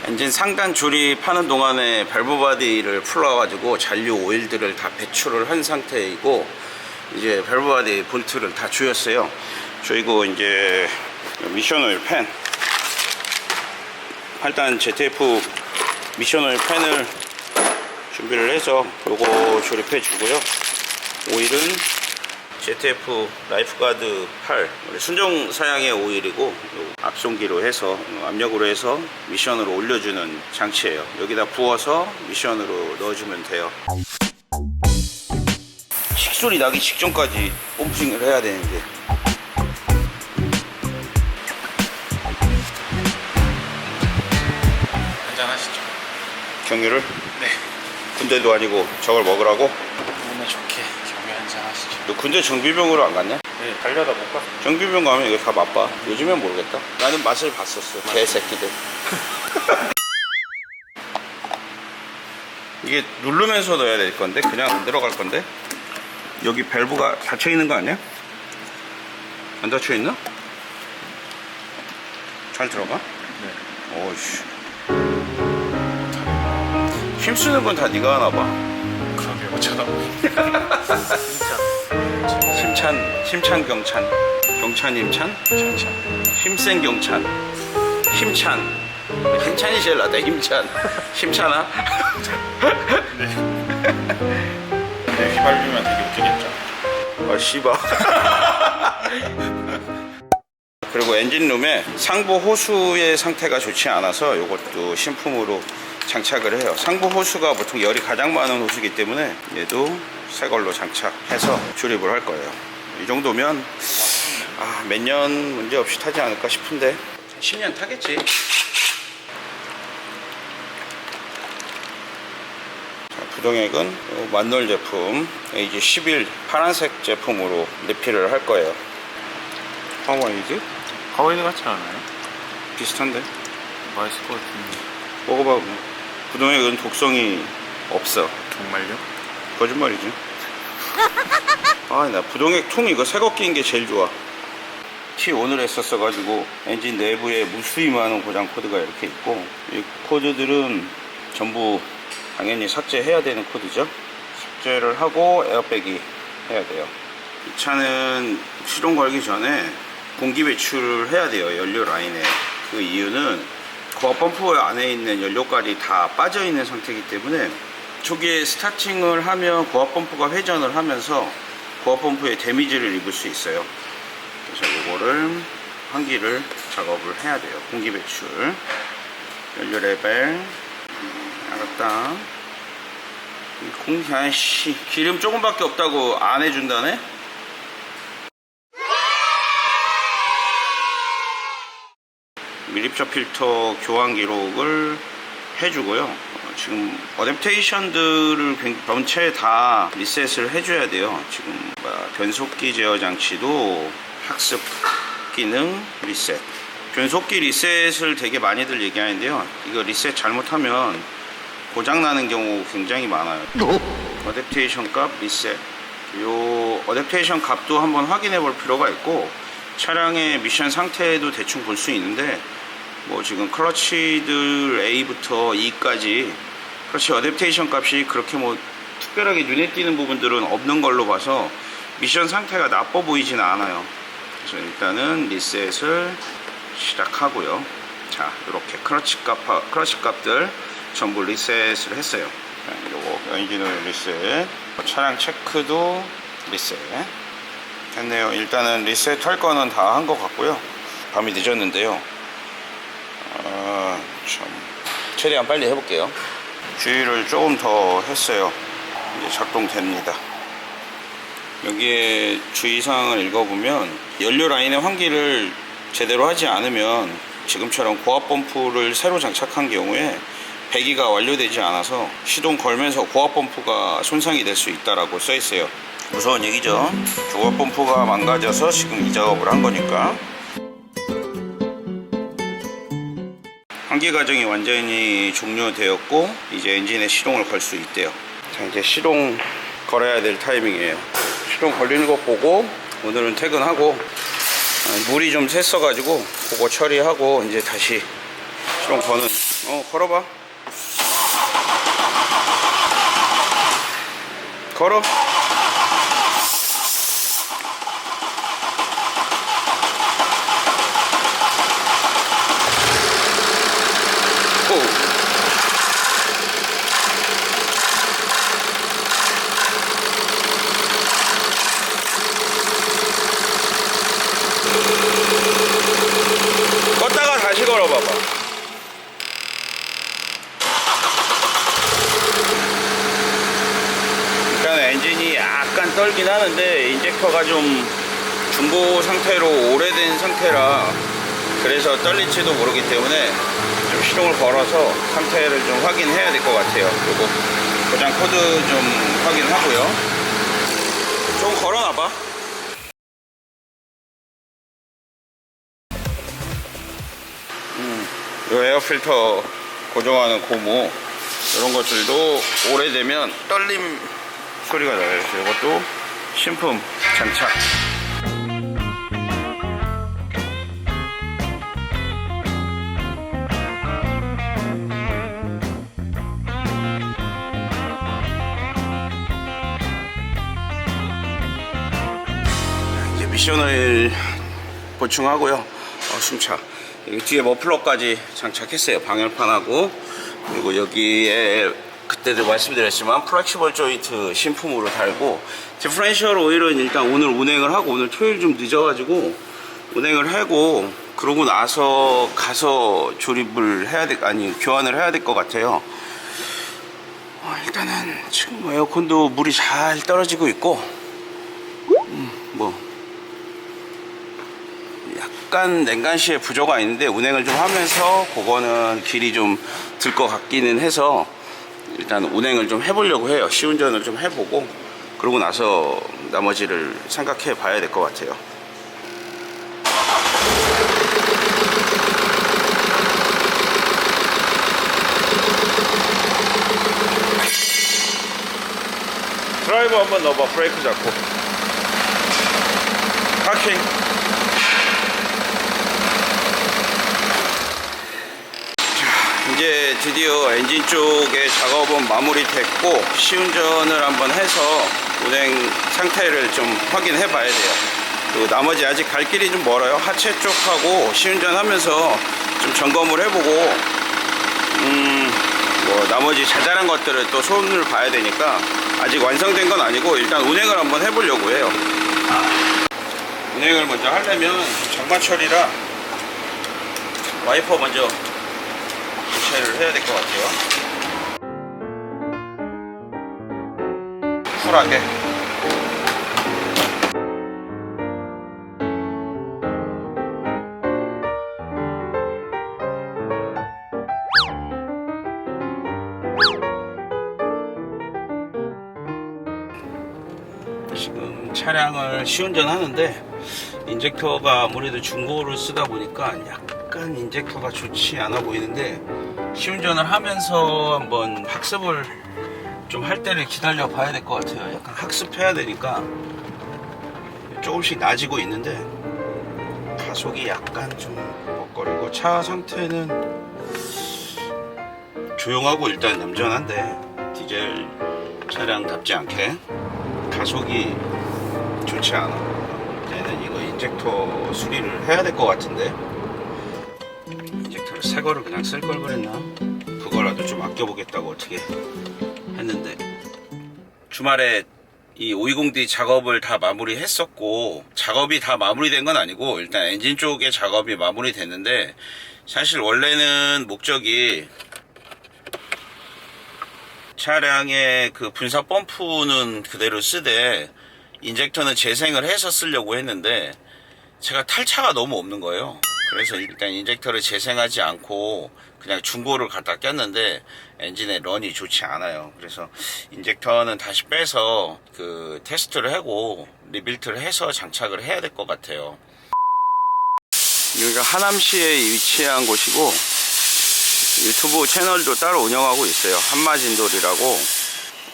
엔진 상단 줄이 파는 동안에 밸브 바디를 풀어가지고 잔류 오일들을 다 배출을 한 상태이고 이제 밸브 바디 볼트를 다 조였어요. 조이고 이제 미션 오일 팬 8단 ZF 미션 오일 팬을 준비를 해서 요거 조립해 주고요. 오일은 ZF 라이프가드 8 순정 사양의 오일이고 앞송기로 해서 압력으로 해서 미션으로 올려주는 장치예요. 여기다 부어서 미션으로 넣어주면 돼요. 식소리 나기 직전까지 펌핑을 해야 되는데 한잔 하시죠. 경유를? 네. 군대도 아니고 저걸 먹으라고? 몸에 좋게 경유 한잔 하시죠. 너 군대 정비병으로 안 갔냐? 네, 달려다 못 갔어요. 정비병 가면 이거 다 맛봐. 요즘엔 모르겠다. 나는 맛을 봤었어. 개새끼들. 이게 누르면서 넣어야 될 건데 그냥 안 들어갈 건데 여기 밸브가 닫혀 있는 거 아니야? 안 닫혀 있나? 잘 들어가? 네. 오이씨. 힘쓰는 건 다 네가 하나 봐. 그러게요. 쳐다보니. 힘찬 경찬. 경찬 힘찬? 힘센 경찬. 힘찬이 제일 낫다. 힘찬. 힘찬아? 근데 휘발유면 되게 웃기겠죠. 씨발. 그리고 엔진룸에 상부 호수의 상태가 좋지 않아서 이것도 신품으로 장착을 해요. 상부 호수가 보통 열이 가장 많은 호수이기 때문에 얘도 새 걸로 장착해서 조립을 할 거예요. 이 정도면 몇 년 문제 없이 타지 않을까 싶은데 10년 타겠지. 부동액은 만놀 제품 AG11 파란색 제품으로 리필을 할 거예요. 하와이드? 하와이드 같지 않아요? 비슷한데? 맛있을 것 같은데. 먹어봐. 부동액은 독성이 없어. 정말요? 거짓말이지. 나 부동액 통 이거 새거 끼는 게 제일 좋아. 티 오늘 했었어가지고 엔진 내부에 무수히 많은 고장 코드가 이렇게 있고 이 코드들은 전부 당연히 삭제해야 되는 코드죠. 삭제를 하고 에어백이 해야 돼요. 이 차는 시동 걸기 전에 공기 배출을 해야 돼요. 연료 라인에. 그 이유는 고압 펌프 안에 있는 연료깔이 다 빠져 있는 상태이기 때문에 초기에 스타팅을 하면 고압 펌프가 회전을 하면서 고압 펌프에 데미지를 입을 수 있어요. 그래서 이거를 환기를 작업을 해야 돼요. 공기 배출, 연료 레벨. 알았다. 아이씨, 기름 조금밖에 없다고 안 해준다네? 밀입자 필터 교환 기록을 해주고요. 지금 어댑테이션들을 전체 다 리셋을 해줘야 돼요. 지금 변속기 제어 장치도 학습 기능 리셋. 변속기 리셋을 되게 많이들 얘기하는데요. 이거 리셋 잘못하면 고장나는 경우 굉장히 많아요. 어댑테이션 값 리셋. 요 어댑테이션 값도 한번 확인해 볼 필요가 있고, 차량의 미션 상태도 대충 볼 수 있는데, 뭐 지금 클러치들 A부터 E까지 클러치 어댑테이션 값이 그렇게 뭐 특별하게 눈에 띄는 부분들은 없는 걸로 봐서 미션 상태가 나빠 보이지는 않아요. 그래서 일단은 리셋을 시작하고요. 자, 이렇게 클러치 값들 전부 리셋을 했어요. 요거 엔진오일 리셋, 차량 체크도 리셋 했네요. 일단은 리셋 할 거는 다 한 것 같고요. 밤이 늦었는데요. 참 최대한 빨리 해볼게요. 주의를 조금 더 했어요. 이제 작동됩니다. 여기에 주의사항을 읽어보면, 연료 라인의 환기를 제대로 하지 않으면 지금처럼 고압 펌프를 새로 장착한 경우에 배기가 완료되지 않아서 시동 걸면서 고압 펌프가 손상이 될 수 있다라고 써 있어요. 무서운 얘기죠. 고압 펌프가 망가져서 지금 이 작업을 한 거니까. 환기 과정이 완전히 종료되었고 이제 엔진에 시동을 걸 수 있대요. 자, 이제 시동 걸어야 될 타이밍이에요. 시동 걸리는 거 보고 오늘은 퇴근하고, 물이 좀 샜어 가지고 그거 처리하고 이제 다시 시동 거는 걸어봐. 걸어. 껐다가 다시 걸어봐봐. 일단 엔진이 약간 떨긴 하는데 인젝터가 좀 중고 상태로 오래된 상태라 그래서 떨릴지도 모르기 때문에 좀 시동을 걸어서 상태를 좀 확인해야 될 것 같아요. 그리고 고장 코드 좀 확인하고요. 좀 걸어놔봐. 이 에어 필터 고정하는 고무 이런 것들도 오래되면 떨림 소리가 나요. 그래서 이것도 신품 장착. 이제 미션을 보충하고요. 숨차. 여기 뒤에 머플러까지 장착했어요. 방열판하고, 그리고 여기에 그때도 말씀드렸지만 플렉시벌 조인트 신품으로 달고, 디퍼런셜 오일은 일단 오늘 운행을 하고, 오늘 토요일 좀 늦어가지고 운행을 하고, 그러고 나서 가서 조립을 해야 교환을 해야 될 것 같아요. 일단은 지금 에어컨도 물이 잘 떨어지고 있고, 약간 냉간시에 부조가 있는데 운행을 좀 하면서 그거는 길이 좀 들 것 같기는 해서 일단 운행을 좀 해보려고 해요. 시운전을 좀 해보고 그러고 나서 나머지를 생각해 봐야 될 것 같아요. 드라이버 한번 넣어봐. 브레이크 잡고 파킹. 이제 드디어 엔진 쪽의 작업은 마무리됐고 시운전을 한번 해서 운행 상태를 좀 확인해 봐야 돼요. 그리고 나머지 아직 갈 길이 좀 멀어요. 하체 쪽하고 시운전 하면서 좀 점검을 해보고 나머지 자잘한 것들을 또 손을 봐야 되니까 아직 완성된 건 아니고 일단 운행을 한번 해보려고 해요. 운행을 먼저 하려면 장마 처리라 와이퍼 먼저 교체를 해야 될 것 같아요. 쿨하게. 지금 차량을 시운전하는데 인젝터가 아무래도 중고를 쓰다 보니까 약간 인젝터가 좋지 않아 보이는데, 시운전을 하면서 한번 학습을 좀 할 때를 기다려 봐야 될 것 같아요. 약간 학습해야 되니까 조금씩 나아지고 있는데 가속이 약간 좀 벅거리고, 차 상태는 조용하고 일단 얌전한데 디젤 차량답지 않게 가속이 좋지 않아. 얘는 이거 인젝터 수리를 해야 될 것 같은데, 인젝터를 새 거를 그냥 쓸 걸 그랬나? 그거라도 좀 아껴보겠다고 어떻게 했는데, 주말에 이 520D 작업을 다 마무리했었고, 작업이 다 마무리된 건 아니고 일단 엔진 쪽의 작업이 마무리됐는데, 사실 원래는 목적이 차량의 그 분사 펌프는 그대로 쓰되 인젝터는 재생을 해서 쓰려고 했는데, 제가 탈차가 너무 없는 거예요. 그래서 일단 인젝터를 재생하지 않고 그냥 중고를 갖다 꼈는데 엔진의 런이 좋지 않아요. 그래서 인젝터는 다시 빼서 그 테스트를 하고 리빌트를 해서 장착을 해야 될 것 같아요. 여기가 하남시에 위치한 곳이고, 유튜브 채널도 따로 운영하고 있어요. 한마진돌이라고.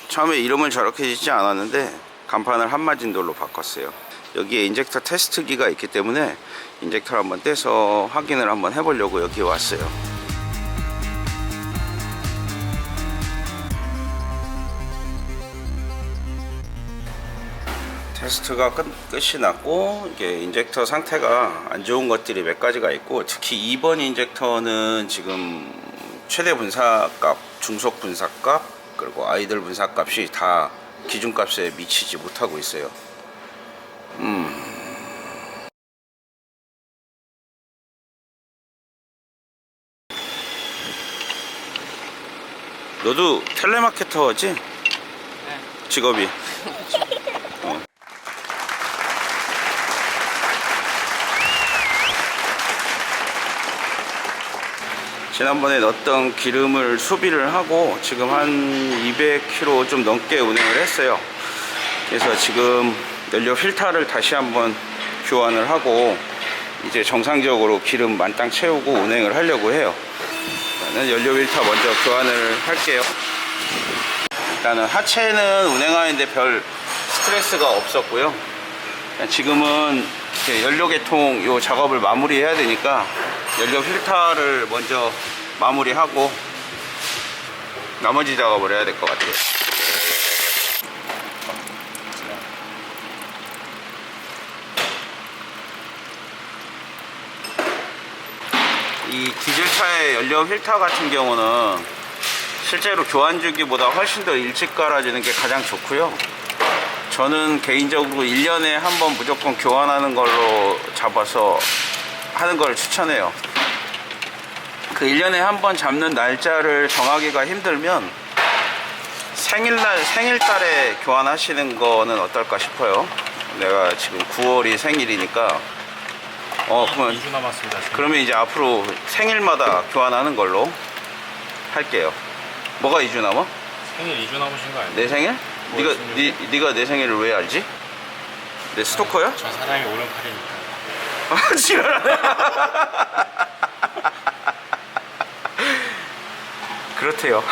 처음에 이름을 저렇게 짓지 않았는데 간판을 한마진돌로 바꿨어요. 여기에 인젝터 테스트기가 있기 때문에 인젝터를 한번 떼서 확인을 한번 해보려고 여기 왔어요. 테스트가 끝이 났고, 이게 인젝터 상태가 안 좋은 것들이 몇 가지가 있고, 특히 2번 인젝터는 지금 최대 분사값, 중속 분사값, 그리고 아이들 분사값이 다 기준값에 미치지 못하고 있어요. 너도 텔레마케터지? 네. 직업이. 지난번에 넣었던 기름을 소비를 하고 지금 한 200km 좀 넘게 운행을 했어요. 그래서 지금 연료 필터를 다시 한번 교환을 하고 이제 정상적으로 기름 만땅 채우고 운행을 하려고 해요. 일단은 연료 필터 먼저 교환을 할게요. 일단은 하체는 운행하는데 별 스트레스가 없었고요. 지금은 연료 개통 요 작업을 마무리해야 되니까 연료 필터를 먼저 마무리하고 나머지 작업을 해야 될 것 같아요. 이 디젤차의 연료 필터 같은 경우는 실제로 교환 주기보다 훨씬 더 일찍 갈아지는 게 가장 좋고요. 저는 개인적으로 1년에 한 번 무조건 교환하는 걸로 잡아서 하는 걸 추천해요. 그 1년에 한 번 잡는 날짜를 정하기가 힘들면 생일달에 교환하시는 거는 어떨까 싶어요. 내가 지금 9월이 생일이니까 그러면 2주 남았습니다. 그러면 이제 앞으로 생일마다 교환하는 걸로 할게요. 뭐가 2주 남아? 생일 2주 남으신 거 아니에요? 내 생일? 네가 내 생일을 왜 알지? 내 스토커야? 전 사장이 오른팔이니까. 아, 지랄하네. 그렇대요.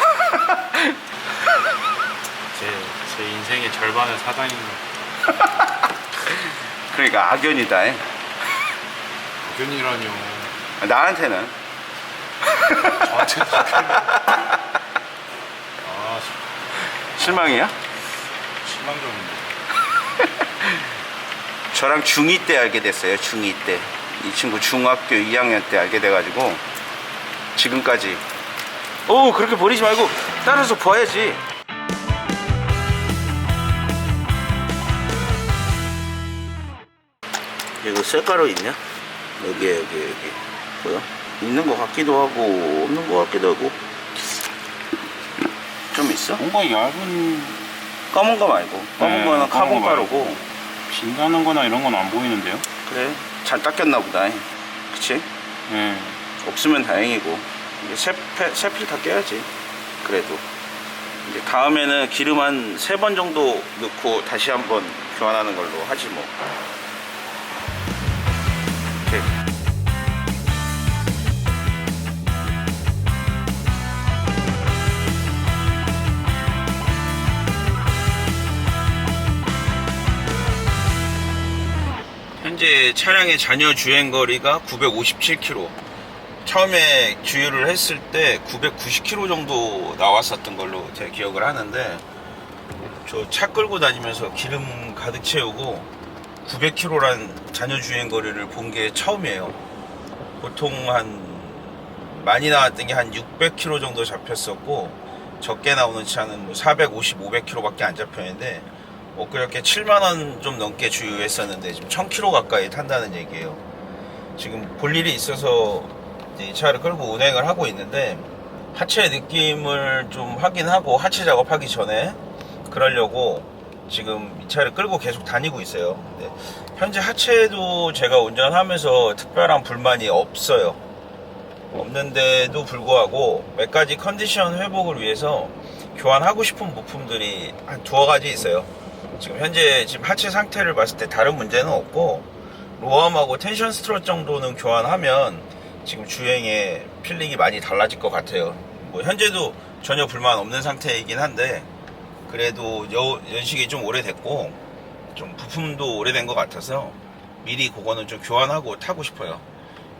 제 인생의 절반은 사장입니다. 그러니까 악연이다. 악연이라뇨. 나한테는. 저한테는 악연이. 실망이야? 실망적인데. 저랑 중2 때 알게 됐어요. 중2 때. 이 친구 중학교 2학년 때 알게 돼가지고 지금까지. 그렇게 버리지 말고 따라서 봐야지. 이거 셀가루 있냐? 여기 뭐야? 있는 것 같기도 하고 없는 것 같기도 하고 좀 있어? 뭔가 얇은 검은 거 말고. 검은 거는 카본 가루고. 진다는 거나 이런 건 안 보이는데요? 그래. 잘 닦였나 보다. 그치? 네. 없으면 다행이고. 이제 새 필터 깨야지. 그래도. 이제 다음에는 기름 한 3번 정도 넣고 다시 한번 교환하는 걸로 하지 뭐. 오케이. 현재 차량의 잔여 주행거리가 957km. 처음에 주유를 했을 때 990km 정도 나왔었던 걸로 제가 기억을 하는데, 저 차 끌고 다니면서 기름 가득 채우고 900km란 잔여 주행거리를 본 게 처음이에요. 보통 많이 나왔던 게 한 600km 정도 잡혔었고, 적게 나오는 차는 뭐 450, 500km 밖에 안 잡혔는데, 그렇게 7만원 좀 넘게 주유했었는데 지금 1000km 가까이 탄다는 얘기예요. 지금 볼 일이 있어서 이 차를 끌고 운행을 하고 있는데, 하체 느낌을 좀 확인하고 하체 작업하기 전에 그러려고 지금 이 차를 끌고 계속 다니고 있어요. 근데 현재 하체도 제가 운전하면서 특별한 불만이 없어요. 없는데도 불구하고 몇 가지 컨디션 회복을 위해서 교환하고 싶은 부품들이 한 2가지 있어요. 지금 현재 하체 상태를 봤을 때 다른 문제는 없고, 로암하고 텐션 스트럿 정도는 교환하면 지금 주행의 필링이 많이 달라질 것 같아요. 뭐 현재도 전혀 불만 없는 상태이긴 한데, 그래도 연식이 좀 오래됐고 좀 부품도 오래된 것 같아서 미리 그거는 좀 교환하고 타고 싶어요.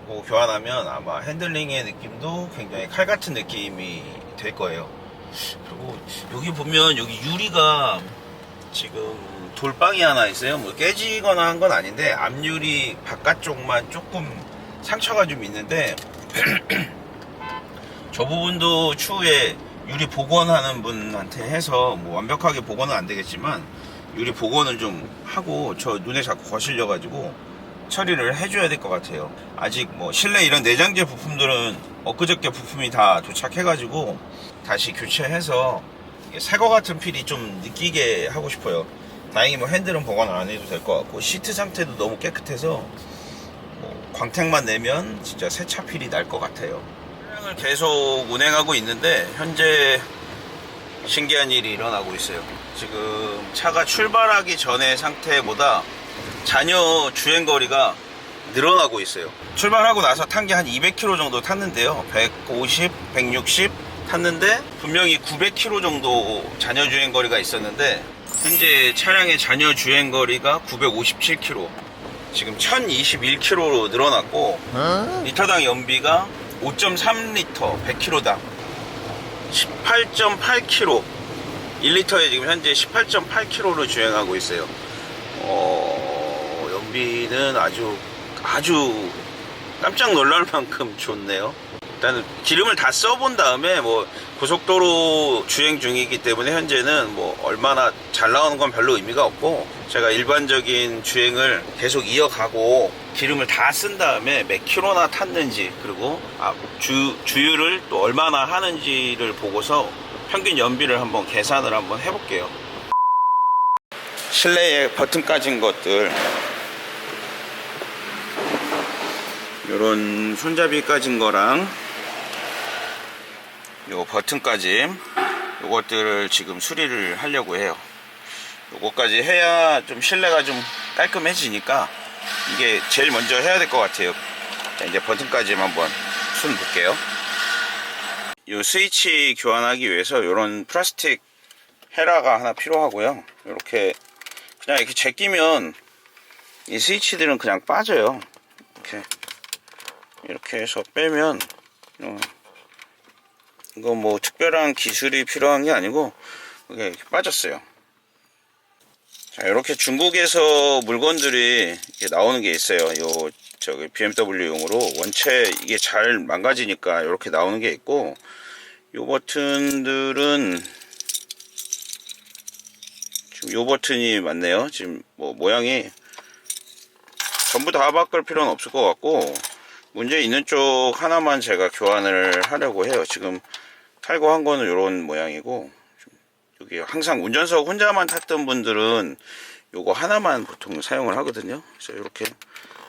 그거 교환하면 아마 핸들링의 느낌도 굉장히 칼 같은 느낌이 될 거예요. 그리고 여기 보면 여기 유리가 지금 돌빵이 하나 있어요. 뭐 깨지거나 한 건 아닌데 앞유리 바깥쪽만 조금 상처가 좀 있는데 저 부분도 추후에 유리 복원하는 분한테 해서 뭐 완벽하게 복원은 안 되겠지만 유리 복원을 좀 하고, 저 눈에 자꾸 거슬려 가지고 처리를 해줘야 될 것 같아요. 아직 뭐 실내 이런 내장재 부품들은 엊그저께 부품이 다 도착해 가지고 다시 교체해서 새거 같은 필이 좀 느끼게 하고 싶어요. 다행히 뭐 핸들은 복원 안 해도 될 것 같고, 시트 상태도 너무 깨끗해서 뭐 광택만 내면 진짜 새 차 필이 날 것 같아요. 차량을 계속 운행하고 있는데 현재 신기한 일이 일어나고 있어요. 지금 차가 출발하기 전의 상태보다 잔여 주행거리가 늘어나고 있어요. 출발하고 나서 탄 게 한 200km 정도 탔는데요. 150, 160 탔는데 분명히 900km 정도 잔여 주행거리가 있었는데, 현재 차량의 잔여 주행거리가 957km, 지금 1021km로 늘어났고, 리터당 연비가 5.3리터 100km당 18.8km, 1리터에 지금 현재 18.8km로 주행하고 있어요. 연비는 아주 깜짝 놀랄 만큼 좋네요. 일단은 기름을 다 써본 다음에 뭐 고속도로 주행 중이기 때문에 현재는 뭐 얼마나 잘 나오는 건 별로 의미가 없고, 제가 일반적인 주행을 계속 이어가고 기름을 다 쓴 다음에 몇 킬로나 탔는지, 그리고 주유를 또 얼마나 하는지를 보고서 평균 연비를 한번 계산을 한번 해볼게요. 실내에 버튼 까진 것들, 요런 손잡이 까진 거랑 요 버튼 까짐, 요것들을 지금 수리를 하려고 해요. 요거까지 해야 좀 실내가 좀 깔끔해지니까 이게 제일 먼저 해야 될 것 같아요. 자, 이제 버튼 까짐 한번 손 볼게요. 요 스위치 교환하기 위해서 요런 플라스틱 헤라가 하나 필요하고요. 그냥 이렇게 제끼면 이 스위치들은 그냥 빠져요. 이렇게 해서 빼면, 이거 뭐 특별한 기술이 필요한 게 아니고 이게 빠졌어요. 자, 이렇게 중국에서 물건들이 이렇게 나오는 게 있어요. 저기 BMW용으로 원체 이게 잘 망가지니까 이렇게 나오는 게 있고, 요 버튼들은 지금 요 버튼이 맞네요. 지금 뭐 모양이 전부 다 바꿀 필요는 없을 것 같고, 문제 있는 쪽 하나만 제가 교환을 하려고 해요. 지금 탈거한 거는 이런 모양이고, 여기 항상 운전석 혼자만 탔던 분들은 요거 하나만 보통 사용을 하거든요. 그래서 이렇게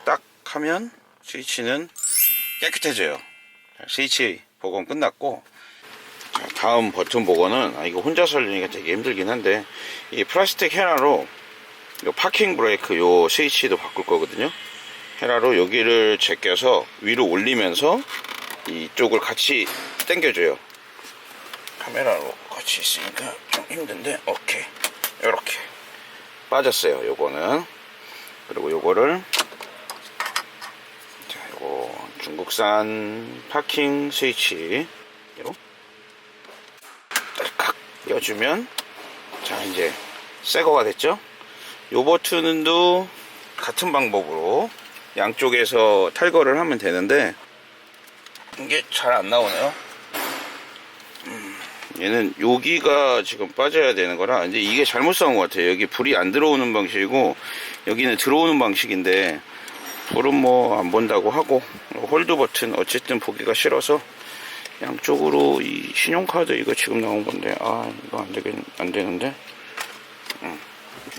딱 하면 스위치는 깨끗해져요. 자, 스위치 복원 끝났고, 자, 다음 버튼 복원은 이거 혼자 설리니까 되게 힘들긴 한데, 이 플라스틱 헤라로 요 파킹 브레이크 요 스위치도 바꿀 거거든요. 헤라로 여기를 제껴서 위로 올리면서 이쪽을 같이 당겨줘요. 카메라로 같이 있으니까 좀 힘든데, 오케이, 요렇게 빠졌어요. 요거는. 그리고 요거를, 자, 요거 중국산 파킹 스위치 요 딸깍 껴주면, 자, 이제 새거가 됐죠. 요 버튼도 같은 방법으로 양쪽에서 탈거를 하면 되는데, 이게 잘 안 나오네요. 얘는 여기가 지금 빠져야 되는 거라, 이제 이게 잘못 싸운 것 같아요. 여기 불이 안 들어오는 방식이고 여기는 들어오는 방식인데, 불은 뭐 안 본다고 하고, 홀드 버튼 어쨌든 보기가 싫어서 양쪽으로 이 신용카드 이거 지금 나온 건데, 이거 안 되는데,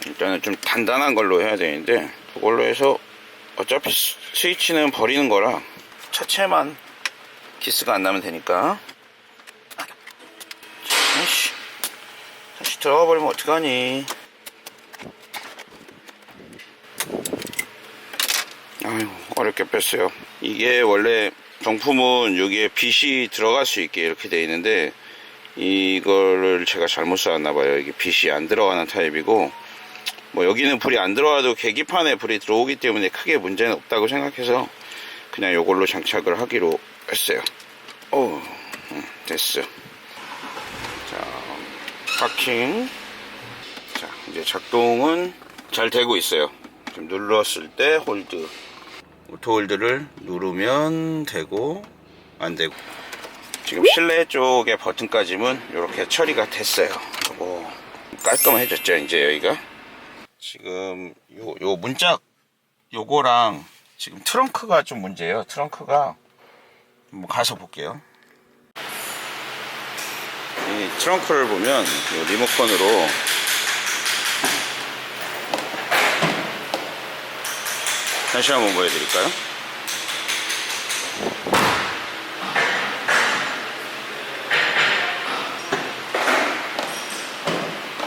일단은 좀 단단한 걸로 해야 되는데, 그걸로 해서 어차피 스위치는 버리는 거라 차체만 기스가 안 나면 되니까. 다시 들어가 버리면 어떡하니. 아유, 어렵게 뺐어요. 이게 원래 정품은 여기에 빛이 들어갈 수 있게 이렇게 되어 있는데, 이거를 제가 잘못 샀나봐요. 이게 빛이 안 들어가는 타입이고, 뭐 여기는 불이 안 들어와도 계기판에 불이 들어오기 때문에 크게 문제는 없다고 생각해서 그냥 이걸로 장착을 하기로 했어요. 됐어. 자, 파킹. 자, 이제 작동은 잘 되고 있어요. 지금 눌렀을 때 홀드, 오토 홀드를 누르면 되고 안 되고, 지금 실내 쪽의 버튼까지는 이렇게 처리가 됐어요. 깔끔해졌죠. 이제 여기가 지금 요 문짝 요거랑 지금 트렁크가 좀 문제예요. 트렁크가 한번 가서 볼게요. 이 트렁크를 보면 요 리모컨으로 다시 한번 보여드릴까요?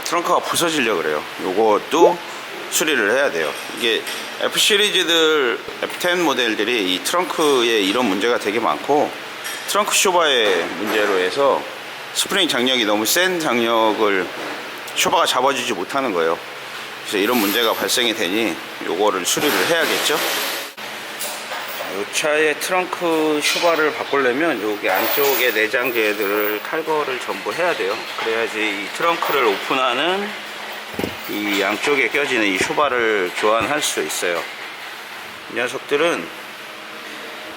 트렁크가 부서지려고 그래요. 요것도 수리를 해야 돼요. 이게 F 시리즈들, F10 모델들이 이 트렁크에 이런 문제가 되게 많고, 트렁크 쇼바의 문제로 해서 스프링 장력이 너무 센 장력을 쇼바가 잡아주지 못하는 거예요. 그래서 이런 문제가 발생이 되니 요거를 수리를 해야겠죠. 이 차의 트렁크 쇼바를 바꾸려면 여기 안쪽에 내장재들을 탈거를 전부 해야 돼요. 그래야지 이 트렁크를 오픈하는 이 양쪽에 껴지는 이 쇼바를 교환할 수 있어요. 이 녀석들은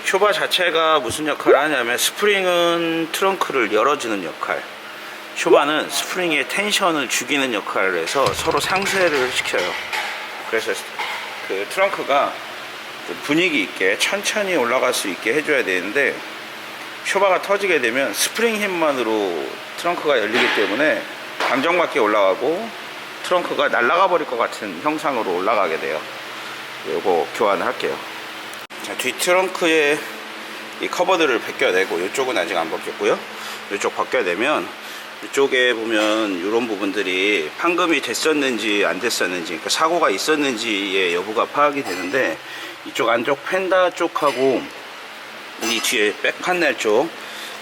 쇼바 자체가 무슨 역할을 하냐면, 스프링은 트렁크를 열어주는 역할, 쇼바는 스프링의 텐션을 죽이는 역할을 해서 서로 상쇄를 시켜요. 그래서 그 트렁크가 분위기 있게 천천히 올라갈 수 있게 해줘야 되는데, 쇼바가 터지게 되면 스프링 힘만으로 트렁크가 열리기 때문에 감정맞게 올라가고 트렁크가 날아가 버릴 것 같은 형상으로 올라가게 돼요. 요거 교환을 할게요. 자, 뒤 트렁크에 이 커버들을 벗겨내고, 이쪽은 아직 안 벗겼고요. 이쪽 벗겨내면 이쪽에 보면 이런 부분들이 판금이 됐었는지 안 됐었는지, 그러니까 사고가 있었는지의 여부가 파악이 되는데, 이쪽 안쪽 펜다 쪽하고 이 뒤에 백 판넬 쪽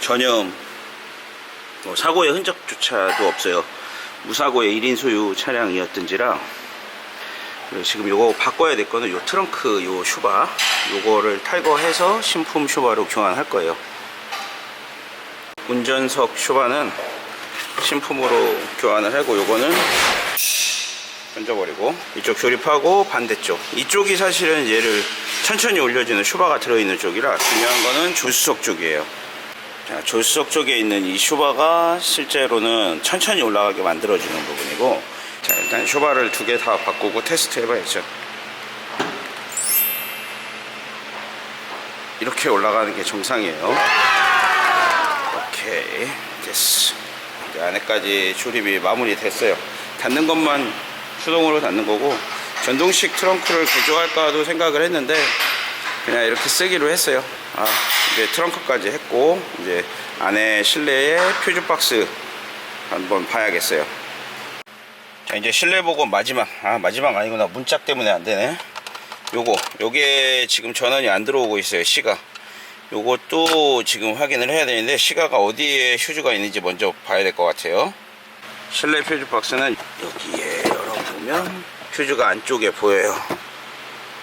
전혀 사고의 흔적조차도 없어요. 무사고의 1인 소유 차량이었던지라. 지금 요거 바꿔야 될 거는 요 트렁크 요 쇼바, 요거를 탈거해서 신품 쇼바로 교환할 거예요. 운전석 쇼바는 신품으로 교환을 하고, 요거는 던져버리고, 이쪽 조립하고, 반대쪽 이쪽이 사실은 얘를 천천히 올려주는 쇼바가 들어있는 쪽이라, 중요한 거는 조수석 쪽이에요. 자, 조수석 쪽에 있는 이 쇼바가 실제로는 천천히 올라가게 만들어주는 부분이고, 자, 일단 쇼바를 두 개 다 바꾸고 테스트 해봐야죠. 이렇게 올라가는 게 정상이에요. 오케이, 됐어. 이제 안에까지 조립이 마무리 됐어요. 닫는 것만 수동으로 닫는 거고, 전동식 트렁크를 개조할까도 생각을 했는데 그냥 이렇게 쓰기로 했어요. 이제 트렁크까지 했고, 이제 안에 실내에 퓨즈 박스 한번 봐야겠어요. 자, 이제 실내 보고 마지막 아니구나. 문짝 때문에 안 되네. 요게 지금 전원이 안 들어오고 있어요. 시가. 요것도 지금 확인을 해야 되는데, 시가가 어디에 휴즈가 있는지 먼저 봐야 될 것 같아요. 실내 퓨즈 박스는 여기에 열어보면 퓨즈가 안쪽에 보여요.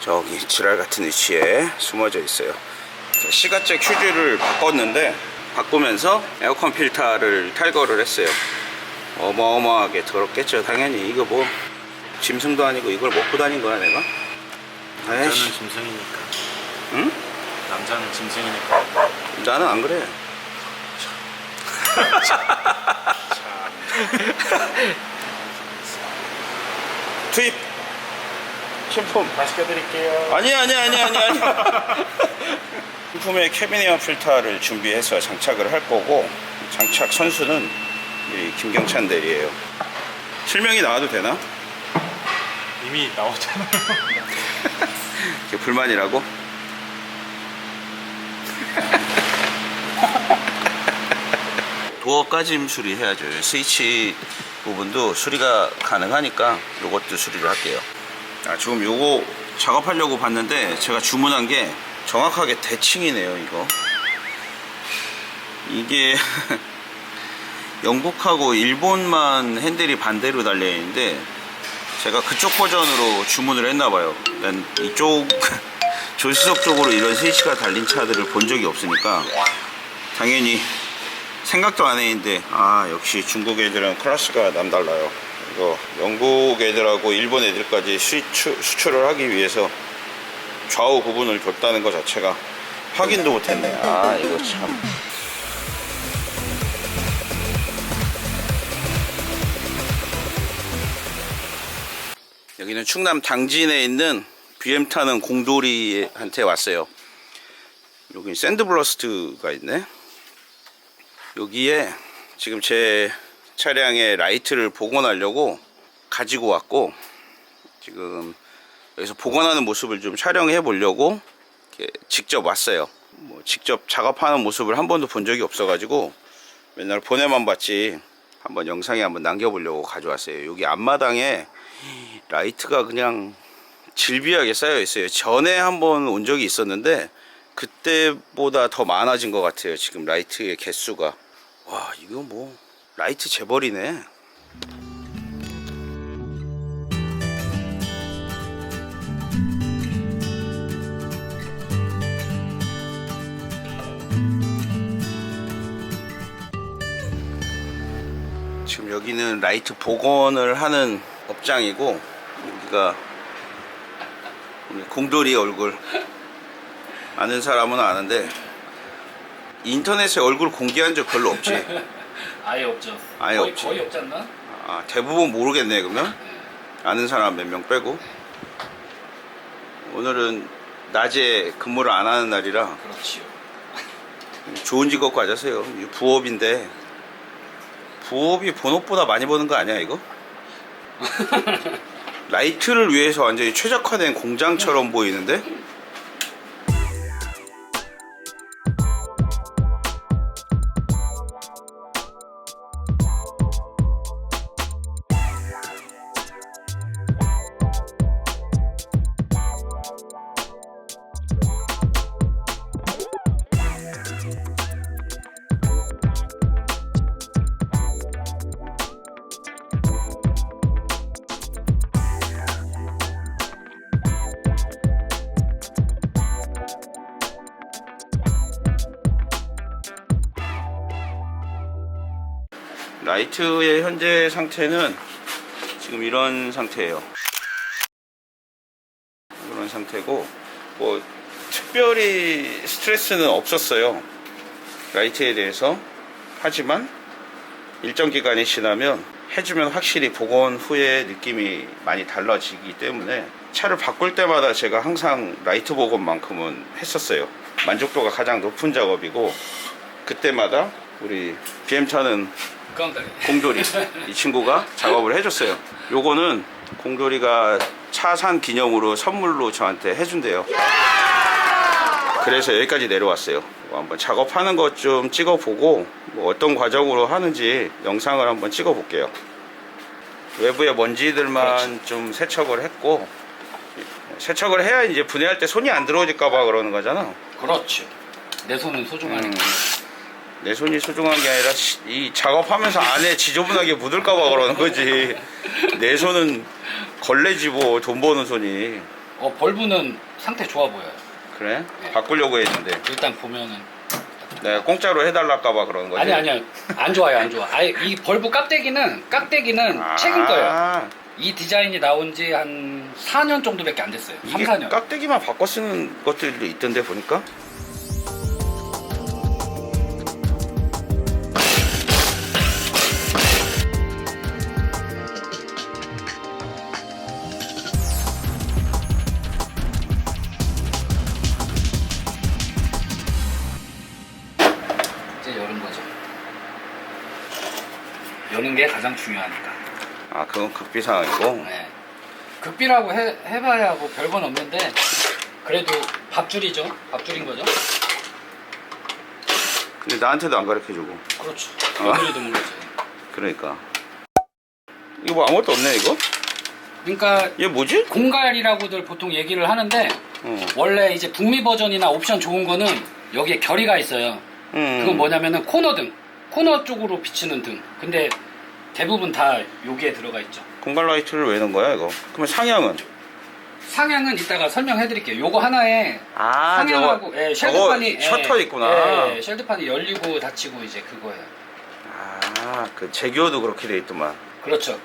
저기 지랄 같은 위치에 숨어져 있어요. 자, 시가잭 휴즈를 바꿨는데, 바꾸면서 에어컨 필터를 탈거를 했어요. 어마어마하게 더럽겠죠. 당연히 이거 뭐 짐승도 아니고 이걸 먹고 다닌 거야 내가? 남자는 에이씨. 짐승이니까. 응? 남자는 짐승이니까. 나는 안 그래. 투입. 신품. 다시 껴드릴게요. 아니야. 신품의 캐비니어 필터를 준비해서 장착을 할 거고, 장착 선수는 이 김경찬 대리예요. 실명이 나와도 되나? 이미 나오잖아요. 이게 불만이라고? 도어 까짐 수리해야죠. 스위치 부분도 수리가 가능하니까 요것도 수리를 할게요. 지금 요거 작업하려고 봤는데 제가 주문한 게 정확하게 대칭이네요. 이게 영국하고 일본만 핸들이 반대로 달려있는데, 제가 그쪽 버전으로 주문을 했나봐요. 난 이쪽 조수석 쪽으로 이런 스위치가 달린 차들을 본 적이 없으니까 당연히 생각도 안 했는데, 역시 중국 애들은 클래스가 남달라요. 이거 영국 애들하고 일본 애들까지 수출을 하기 위해서 좌우 구분을 줬다는 것 자체가 확인도 못했네. 이거 참. 여기는 충남 당진에 있는 BM 타는 공돌이한테 왔어요. 여기 샌드블러스트가 있네. 여기에 지금 제 차량의 라이트를 복원하려고 가지고 왔고, 지금 여기서 복원하는 모습을 좀 촬영해 보려고 이렇게 직접 왔어요. 직접 작업하는 모습을 한 번도 본 적이 없어 가지고 맨날 보내만 봤지 한번 영상에 한번 남겨보려고 가져왔어요. 여기 앞마당에 라이트가 그냥 질비하게 쌓여 있어요. 전에 한번 온 적이 있었는데 그때보다 더 많아진 것 같아요. 지금 라이트의 개수가. 와, 이거 뭐 라이트 재벌이네. 지금 여기는 라이트 복원을 하는 업장이고, 여기가 공돌이 얼굴 아는 사람은 아는데 인터넷에 얼굴 공개한 적 별로 없지. 아예 없죠. 아예 없지. 거의 없지 않나? 대부분 모르겠네. 그러면 아는 사람 몇 명 빼고. 오늘은 낮에 근무를 안 하는 날이라 그렇지요. 좋은 직업 가져세요. 부업인데 부업이 본업보다 많이 버는 거 아니야 이거? 라이트를 위해서 완전히 최적화된 공장처럼 보이는데? 라이트의 현재 상태는 지금 이런 상태예요. 이런 상태고, 뭐 특별히 스트레스는 없었어요, 라이트에 대해서. 하지만 일정 기간이 지나면 해주면 확실히 복원 후에 느낌이 많이 달라지기 때문에 차를 바꿀 때마다 제가 항상 라이트 복원만큼은 했었어요. 만족도가 가장 높은 작업이고, 그때마다 우리 BM 차는 깡다리. 공돌이 이 친구가 작업을 해줬어요. 요거는 공돌이가 차 산 기념으로 선물로 저한테 해준대요. 그래서 여기까지 내려왔어요. 한번 작업하는 것 좀 찍어보고 뭐 어떤 과정으로 하는지 영상을 한번 찍어볼게요. 외부의 먼지들만 좀 세척을 했고, 세척을 해야 이제 분해할 때 손이 안 들어오질까봐 그러는 거잖아. 그렇지. 내 손은 소중하니까. 내 손이 소중한 게 아니라 이 작업하면서 안에 지저분하게 묻을까봐 그러는 거지. 내 손은 걸레지 뭐 돈 버는 손이. 벌브는 상태 좋아 보여요. 그래? 네. 바꾸려고 했는데 일단 보면은. 내가 공짜로 해달랄까봐 그러는 거지. 아니야. 안 좋아요, 안 좋아. 아예 이 벌브 깍대기는 최근 거예요. 이 디자인이 나온 지 한 4년 정도밖에 안 됐어요. 3, 이게 4년. 깍대기만 바꿔 쓰는 것들도 있던데 보니까. 이제 여는 거죠. 여는 게 가장 중요하니까. 아, 그건 극비 상황이고. 네. 극비라고 해봐야 뭐 별건 없는데 그래도 밥줄이죠. 밥줄인 거죠. 근데 나한테도 안 가르쳐주고. 그렇죠. 며느리 드문 거죠. 그러니까. 이거 뭐 아무것도 없네 이거? 그러니까 얘 뭐지? 공갈이라고들 보통 얘기를 하는데 어. 원래 이제 북미 버전이나 옵션 좋은 거는 여기에 결의가 있어요. 그건 뭐냐면은 코너 쪽으로 비치는 등. 근데 대부분 다 여기에 들어가 있죠. 공갈 라이트를 왜 넣은 거야 이거? 그러면 상향은? 상향은 이따가 설명해 드릴게요. 요거 하나에 아, 상향하고 저거 쉘드판이 셔터 있구나. 쉘드판이 열리고 닫히고 이제 그거예요. 아, 그 제규어도 그렇게 돼 있더만. 그렇죠.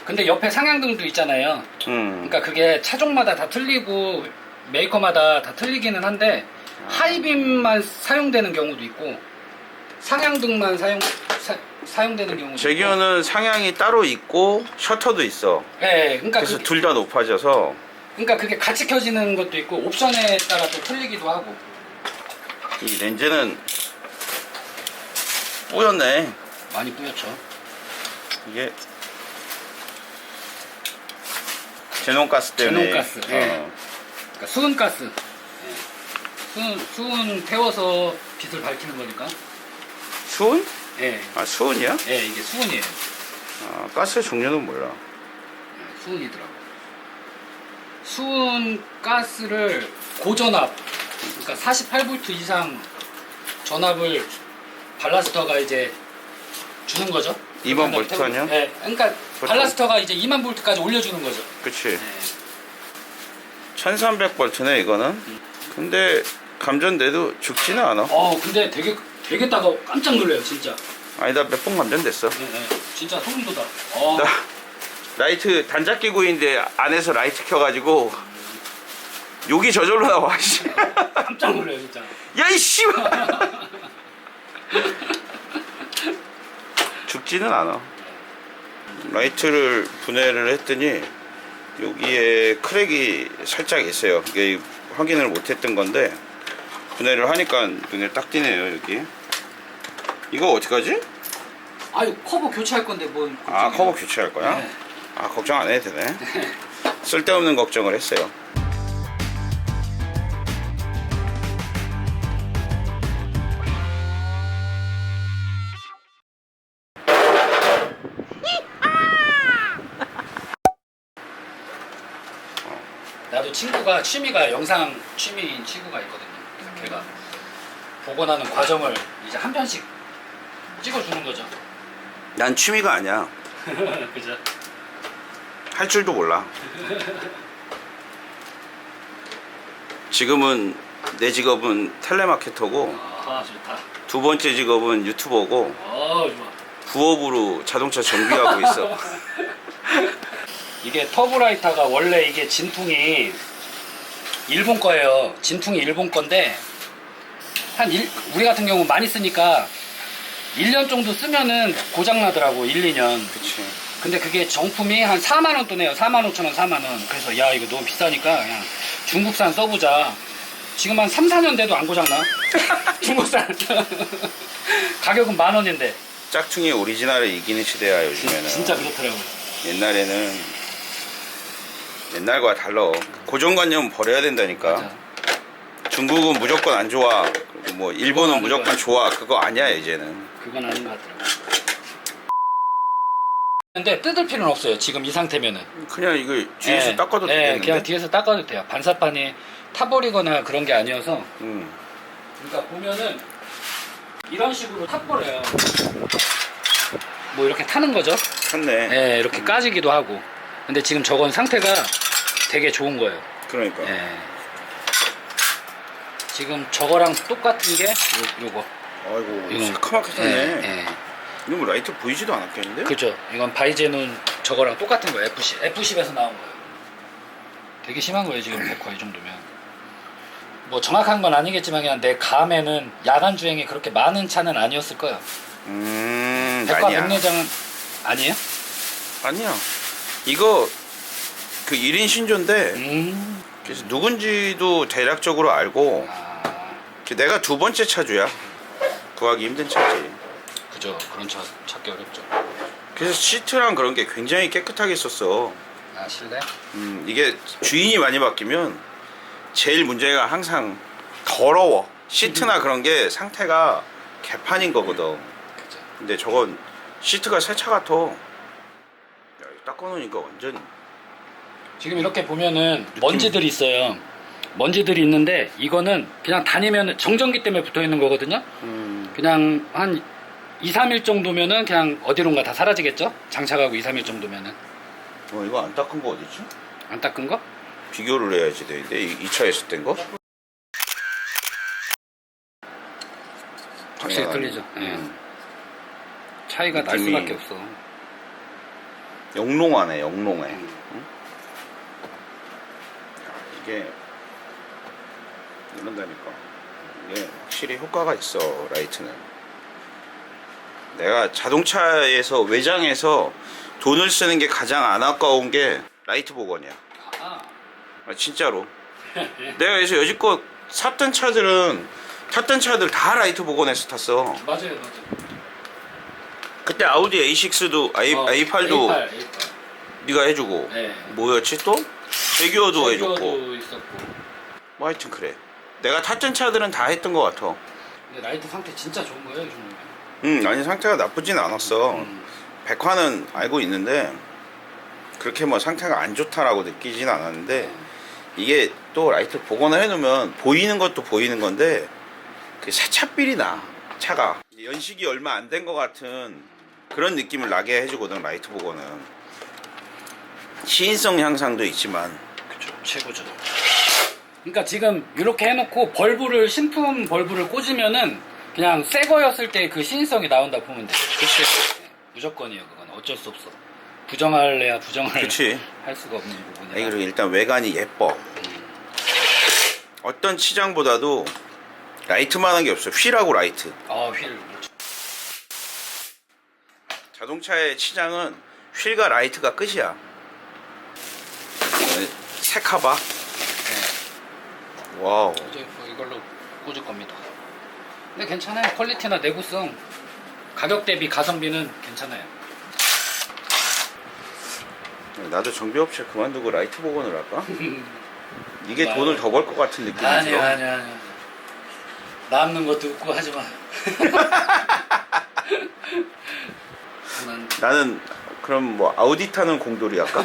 근데 옆에 상향등도 있잖아요. 그러니까 그게 차종마다 다 틀리고 메이커마다 다 틀리기는 한데 하이빔만 사용되는 경우도 있고 상향등만 사용되는 경우도 제규어는 상향이 따로 있고 셔터도 있어. 네, 그러니까 그래서 둘 다 높아져서. 그러니까 그게 같이 켜지는 것도 있고 옵션에 따라 또 틀리기도 하고. 이 렌즈는 뿌였네. 많이 뿌였죠. 이게 제논가스 때문에. 제논가스. 네. 그러니까 수은가스. 네. 수은 태워서 빛을 밝히는 거니까. 수은? 네. 아, 수은이야? 네, 이게 수은이에요. 아, 가스 종류는 몰라. 네, 수은이더라고. 수은 가스를 고전압, 그러니까 48V 이상 전압을 발라스터가 이제 주는 거죠. 2만 볼트 아니야? 네, 그러니까 발라스터가 이제 2만 볼트까지 올려주는 거죠. 그치. 네. 1300볼트네 이거는. 근데 감전돼도 죽지는 않아. 근데 되게 따가워. 깜짝 놀래요, 진짜. 아니다, 몇 번 감전됐어. 네, 네. 진짜 소름 돋아. 나 라이트 단자 끼고 있는데 안에서 라이트 켜가지고 욕이 저절로 나와. 씨. 깜짝 놀래요, 진짜. 야, 이씨. 죽지는 않아. 라이트를 분해를 했더니 여기에 크랙이 살짝 있어요. 이게 확인을 못했던 건데 분해를 하니까 눈에 딱 띄네요. 여기. 이거 어떡하지? 아유, 커버 교체할 건데 뭐. 아, 커버 교체할 거야? 네. 아, 걱정 안 해도 되네. 쓸데없는 걱정을 했어요. 나도 취미가 영상 취미인 친구가 있거든요. 그래서 걔가 보고 나는 과정을 이제 한 편씩 찍어주는 거죠. 난 취미가 아니야. 그죠? 할 줄도 몰라. 지금은 내 직업은 텔레마케터고 아, 좋다. 두 번째 직업은 유튜버고 좋아. 부업으로 자동차 정비하고 있어. 이게 터보라이터가 원래 이게 진퉁이 일본 거예요. 진퉁이 일본 건데 우리 같은 경우 많이 쓰니까 1년 정도 쓰면은 고장나더라고. 1, 2년. 그치. 근데 그게 정품이 한 4만원 또네요. 45,000원, 4만원. 그래서 야, 이거 너무 비싸니까 그냥 중국산 써보자. 지금 한 3, 4년 돼도 안 고장나. 중국산. 가격은 10,000원인데. 짝퉁이 오리지널을 이기는 시대야 요즘에는. 진짜 그렇더라고요. 옛날에는 옛날과 달라. 고정관념 버려야 된다니까. 맞아. 중국은 무조건 안 좋아. 그리고 뭐 일본은 아닌 무조건 거야. 좋아. 그거 아니야 이제는. 그건 아닌 것 같더라고요. 근데 뜯을 필요는 없어요. 지금 이 상태면은. 그냥 이거 뒤에서 예, 닦아도 예, 되겠는데. 그냥 뒤에서 닦아도 돼요. 반사판이 타버리거나 그런 게 아니어서. 음. 그러니까 보면은 이런 식으로 타버려요. 뭐 이렇게 타는 거죠. 탔네. 예, 이렇게 까지기도 하고. 근데 지금 저건 상태가 되게 좋은 거예요. 그러니까. 예. 지금 저거랑 똑같은 게 요거. 아이고 이건- 새카맣게 탔네. 예. 이거 뭐 라이트 보이지도 않았겠는데? 그죠. 이건 바이제눈 저거랑 똑같은 거예요. F10에서 나온 거예요. 되게 심한 거예요 지금 백화 이 정도면. 뭐 정확한 건 아니겠지만 그냥 내 감에는 야간 주행이 그렇게 많은 차는 아니었을 거예요. 백화 아니야. 백내장은 아니에요? 아니야. 이거 그 1인 신조인데 음. 그래서 누군지도 대략적으로 알고 아, 내가 두 번째 차주야. 구하기 힘든 차지. 그죠. 그런 차 찾기 어렵죠. 그래서 시트랑 그런 게 굉장히 깨끗하게 썼어. 아, 실내? 이게 주인이 많이 바뀌면 제일 문제가 항상 더러워. 시트나 그런 게 상태가 개판인 거거든. 그죠. 근데 저건 시트가 새 차 같아. 야, 이거 닦아놓으니까 완전. 지금 이렇게 보면은 먼지들이 있어요. 먼지들이 있는데 이거는 그냥 다니면 정전기 때문에 붙어 있는 거거든요. 그냥 한 2, 3일 정도면은 그냥 어디론가 다 사라지겠죠? 장착하고 2, 3일 정도면은. 이거 안 닦은 거 어디지? 안 닦은 거? 비교를 해야지 되는데 이 차에서 뗀 거? 확실히 틀리죠. 예. 차이가 날 느낌이- 수밖에 없어. 영롱하네, 영롱해. 응? 이게 이런다니까. 이게 확실히 효과가 있어, 라이트는. 내가 자동차에서 외장에서 돈을 쓰는 게 가장 안 아까운 게 라이트 복원이야. 아, 진짜로. 내가 그래서 여지껏 탔던 차들 다 라이트 복원해서 탔어. 맞아요, 맞아요. 그때 아우디 A6도 A8도 A8. 네가 해주고 네. 뭐였지 또? 제규어도 해줬고 제규어도 있었고. 뭐 하여튼 그래. 내가 탔던 차들은 다 했던 것 같아. 근데 라이트 상태 진짜 좋은 거예요, 이 정도면. 아니 상태가 나쁘진 않았어. 백화는 알고 있는데 그렇게 뭐 상태가 안 좋다라고 느끼진 않았는데 이게 또 라이트 복원을 해놓으면 보이는 것도 보이는 건데 그 새차삘이 나. 차가 연식이 얼마 안 된 것 같은 그런 느낌을 나게 해주거든 라이트 복원은. 시인성 향상도 있지만 그쵸, 최고죠. 그러니까 지금 이렇게 해놓고 신품 벌브를 꽂으면은 그냥 새 거였을 때 그 신인성이 나온다 보면 돼. 그치. 무조건이에요, 그건. 어쩔 수 없어. 부정할래야 부정할 그치. 할 수가 없는 부분이야. 그리고 일단 외관이 예뻐. 어떤 치장보다도 라이트만한 게 없어. 휠하고 라이트. 휠. 그렇죠. 자동차의 치장은 휠과 라이트가 끝이야. 새 카바. 와우. 이제 뭐 이걸로 꽂을 겁니다. 근데 괜찮아요. 퀄리티나 내구성, 가격 대비 가성비는 괜찮아요. 나도 정비업체 그만두고 라이트 복원을 할까? 이게 와요. 돈을 더 벌 것 같은 느낌이 들어. 아니야. 남는 것도 없고 하지 마. 난 나는 그럼 뭐 아우디 타는 공돌이 할까?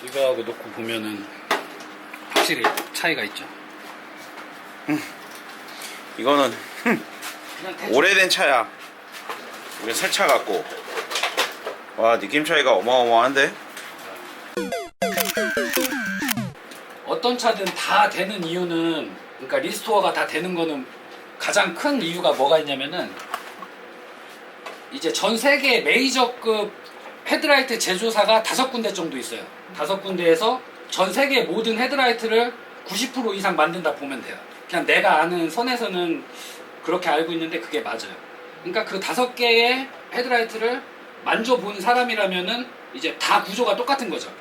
이거하고 놓고 보면은 확실히 차이가 있죠. 이거는 그냥 대충 오래된 차야. 이거 새 차 같고. 와 느낌 차이가 어마어마한데? 어떤 차든 다 되는 이유는, 그러니까 리스토어가 다 되는 거는 가장 큰 이유가 뭐가 있냐면은 이제 전 세계 메이저급 헤드라이트 제조사가 5군데 정도 있어요. 5군데에서 전 세계 모든 헤드라이트를 90% 이상 만든다 보면 돼요. 그냥 내가 아는 선에서는 그렇게 알고 있는데 그게 맞아요. 그러니까 그 5개의 헤드라이트를 만져본 사람이라면은 이제 다 구조가 똑같은 거죠.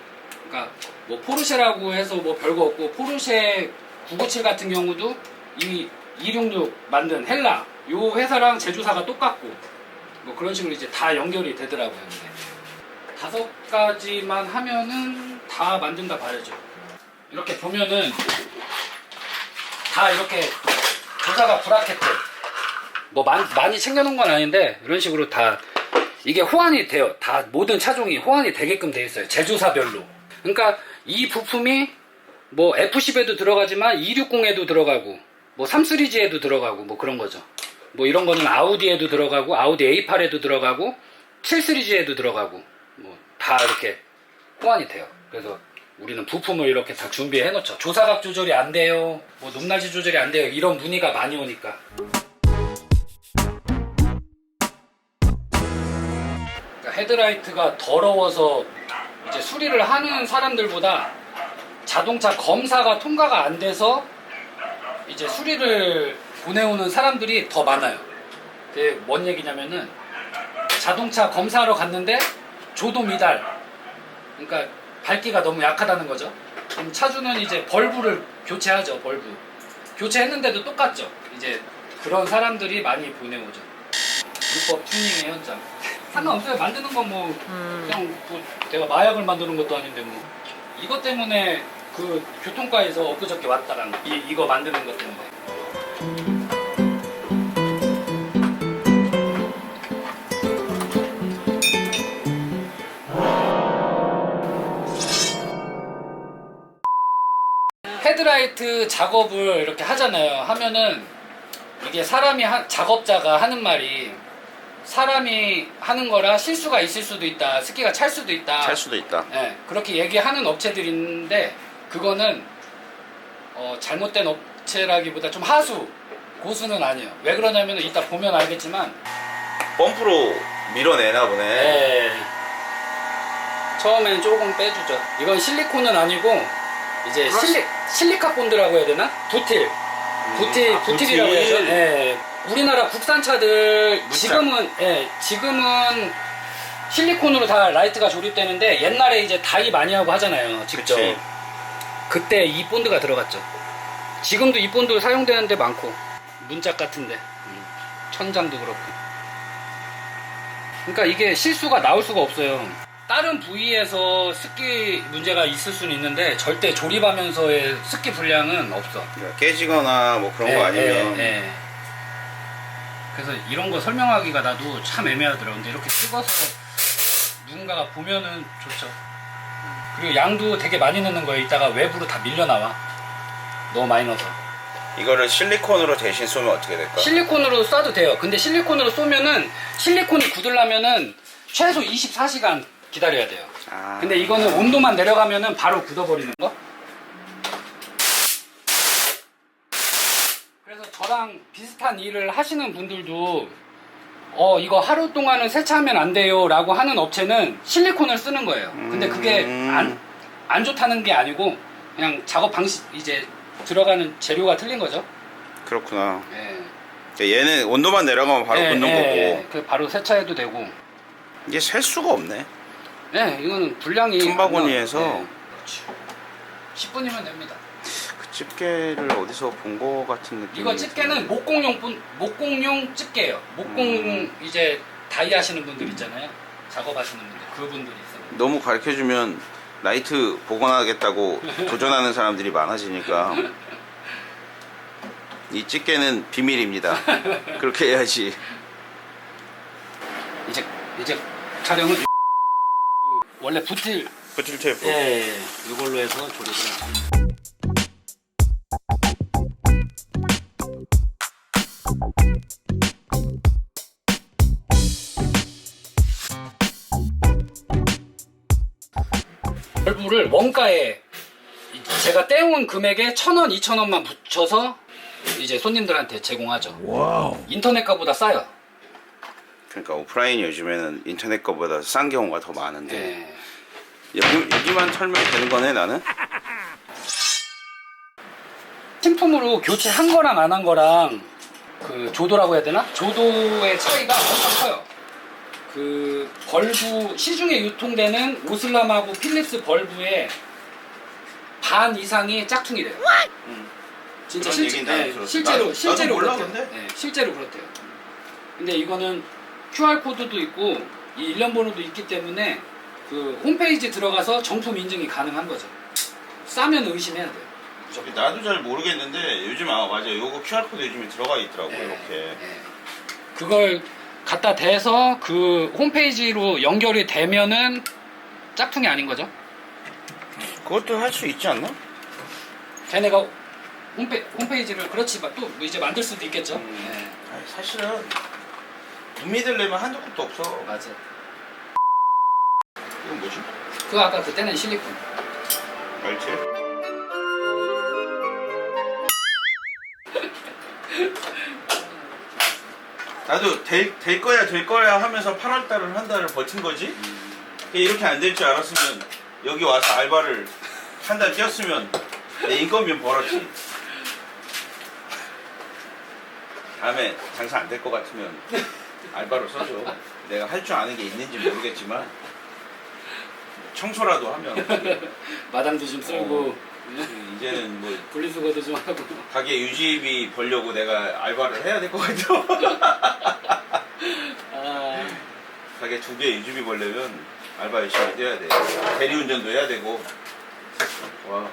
그러니까 뭐 포르쉐라고 해서 뭐 별거 없고, 포르쉐 997 같은 경우도 이 266 만든 헬라 요 회사랑 제조사가 똑같고, 뭐 그런 식으로 이제 다 연결이 되더라고요. 근데 5가지만 하면은 다 만든다 봐야죠. 이렇게 보면은 다 이렇게 조사가 브라켓들 뭐 많이 챙겨놓은 건 아닌데 이런 식으로 다 이게 호환이 돼요. 다 모든 차종이 호환이 되게끔 돼 있어요. 제조사별로. 그러니까 이 부품이 뭐 F10에도 들어가지만 260에도 들어가고 뭐 3시리즈에도 들어가고 뭐 그런 거죠. 뭐 이런 거는 아우디에도 들어가고 아우디 A8에도 들어가고 7시리즈에도 들어가고 뭐 다 이렇게 호환이 돼요. 그래서 우리는 부품을 이렇게 다 준비해 놓죠. 조사각 조절이 안 돼요, 뭐 높낮이 조절이 안 돼요, 이런 문의가 많이 오니까. 그러니까 헤드라이트가 더러워서 이제 수리를 하는 사람들보다 자동차 검사가 통과가 안 돼서 이제 수리를 보내오는 사람들이 더 많아요. 그게 뭔 얘기냐면은 자동차 검사하러 갔는데 조도 미달, 그러니까 밝기가 너무 약하다는 거죠. 그럼 차주는 이제 벌브를 교체하죠. 벌브 교체했는데도 똑같죠. 이제 그런 사람들이 많이 보내오죠. 불법 튜닝의 현장. 상관없어요. 만드는 건 뭐 그냥 뭐 내가 마약을 만드는 것도 아닌데 뭐 이것 때문에 그 교통과에서 엊그저께 왔다랑 이거 만드는 것 때문에. 헤드라이트 작업을 이렇게 하잖아요. 하면은 이게 사람이 작업자가 하는 말이, 사람이 하는 거라 실수가 있을 수도 있다, 습기가 찰 수도 있다. 찰 수도 있다. 네, 그렇게 얘기하는 업체들이 있는데 그거는 잘못된 업체라기보다 좀 하수, 고수는 아니에요. 왜 그러냐면 이따 보면 알겠지만 펌프로 밀어내나 보네. 네, 처음엔 조금 빼주죠. 이건 실리콘은 아니고 이제 실리카 본드라고 해야 되나? 부틸. 부틸이라고 해야죠. 예. 우리나라 국산차들 지금은 실리콘으로 다 라이트가 조립되는데 옛날에 이제 다이 많이 하고 하잖아요. 직접. 그치. 그때 이 본드가 들어갔죠. 지금도 이 본드 사용되는 데 많고, 문짝 같은데 천장도 그렇고. 그러니까 이게 실수가 나올 수가 없어요. 다른 부위에서 습기 문제가 있을 수는 있는데 절대 조립하면서의 습기 분량은 없어. 그러니까 깨지거나 뭐 그런 거 아니면. 그래서 이런 거 설명하기가 나도 참 애매하더라고. 근데 이렇게 찍어서 누군가가 보면은 좋죠. 그리고 양도 되게 많이 넣는 거예요. 이따가 외부로 다 밀려 나와. 너무 많이 넣어서. 이거를 실리콘으로 대신 쏘면 어떻게 될까? 실리콘으로 쏴도 돼요. 근데 실리콘으로 쏘면은 실리콘이 굳으려면은 최소 24시간 기다려야 돼요. 근데 이거는 온도만 내려가면은 바로 굳어버리는 거. 그래서 저랑 비슷한 일을 하시는 분들도 이거 하루 동안은 세차하면 안 돼요 라고 하는 업체는 실리콘을 쓰는 거예요. 근데 그게 안 좋다는 게 아니고 그냥 작업 방식, 이제 들어가는 재료가 틀린 거죠. 그렇구나. 예. 얘는 온도만 내려가면 바로 굳는 거고. 그 바로 세차해도 되고. 이게 셀 수가 없네. 네, 이거는 분량이 틈바구니에서. 네. 10분이면 됩니다. 그 집게를 어디서 본 거 같은 느낌. 이거 집게는 목공용 집게예요. 이제 다이 하시는 분들 있잖아요. 작업하시는 분들, 그분들이 있어요. 너무 가르쳐주면 라이트 복원하겠다고 도전하는 사람들이 많아지니까 이 집게는 비밀입니다. 그렇게 해야지. 이제 촬영은 원래 부틸 테이프. 이걸로 해서 조립을 해요. 벌브를 원가에 제가 떼온 금액에 1,000원, 2,000원만 붙여서 이제 손님들한테 제공하죠. 와우. 인터넷 가보다 싸요. 그러니까 오프라인이 요즘에는 인터넷 거보다 싼 경우가 더 많은데. 네. 여기만 털면 되는 거네 나는? 신품으로 교체한 거랑 안 한 거랑 그 조도라고 해야 되나? 조도의 차이가 엄청 커요. 그 벌브 시중에 유통되는 오슬람하고 필립스 벌브의 반 이상이 짝퉁이래요. 진짜 그런 얘기는 나도 들었어. 실제로 나도 그렇대요. 몰랐는데? 네, 실제로 그렇대요. 근데 이거는 QR 코드도 있고 이 일련 번호도 있기 때문에 그 홈페이지 들어가서 정품 인증이 가능한 거죠. 싸면 의심해야 돼요. 무조건. 나도 잘 모르겠는데 요즘 맞아 요거 QR코드 요즘에 들어가 있더라고 네, 이렇게. 네. 그걸 갖다 대서 그 홈페이지로 연결이 되면은 짝퉁이 아닌 거죠. 그것도 할 수 있지 않나? 걔네가 홈페이지를 그렇지 또 이제 만들 수도 있겠죠. 네. 아니, 사실은 못 믿으려면 한두 푼도 없어. 맞아. 이건 뭐지? 그 아까 그때는 실리콘. 알지? 나도 될 거야 하면서 8월달을 한 달을 버틴 거지. 이렇게 안 될 줄 알았으면 여기 와서 알바를 한 달 뛰었으면 내 인건비는 벌었지. 다음에 장사 안 될 것 같으면 알바로 써줘. 내가 할 줄 아는 게 있는지 모르겠지만 청소라도 하면 마당도 좀 쓸고 이제는 뭐 분리수거도 좀 하고. 가게 유지비 벌려고 내가 알바를 해야 될 것 같아. 아, 가게 2개 유지비 벌려면 알바 열심히 뛰어야 돼. 대리운전도 해야 되고. 와,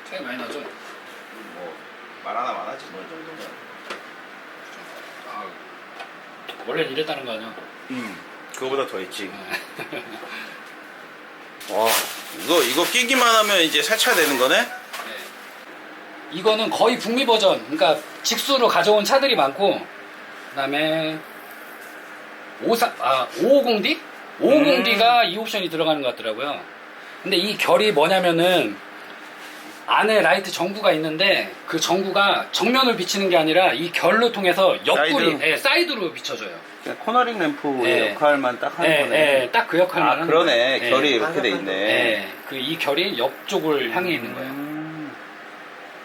차이 많이 나죠. 뭐 말 하나 많아지 뭐 이 정도면. 아, 원래는 이랬다는 거 아니야? 그거보다 더 했지. 와, 이거 끼기만 하면 이제 세차되는 거네? 네. 이거는 거의 북미 버전. 그러니까 직수로 가져온 차들이 많고, 그다음에 550D? 550D가 이 옵션이 들어가는 것 같더라고요. 근데 이 결이 뭐냐면은 안에 라이트 전구가 있는데 그 전구가 정면을 비치는 게 아니라 이 결로 통해서 옆구리, 사이드로 비춰줘요. 코너링 램프의 네. 역할만 딱 하는 거네. 딱 그 역할만 하는 그러네. 거예요. 결이 이렇게 돼 있네. 그 이 결이 옆쪽을 향해 있는 거예요.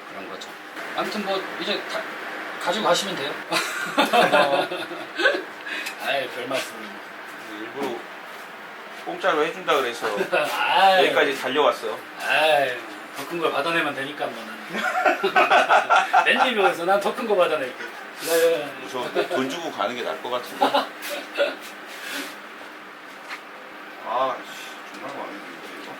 그런 거죠. 아무튼 뭐 이제 가지고 가시면 돼요. 아이 별 말씀. 일부러 공짜로 해준다 그래서 아이, 여기까지 달려왔어. 아이 더 큰 걸 받아내면 되니까 뭐 나는. 랜디명에서 난 더 큰 거 받아낼게. 네. 무서운데 돈 주고 가는 게 나을 것 같은데. 아, 정말 마음에 드는데 이거.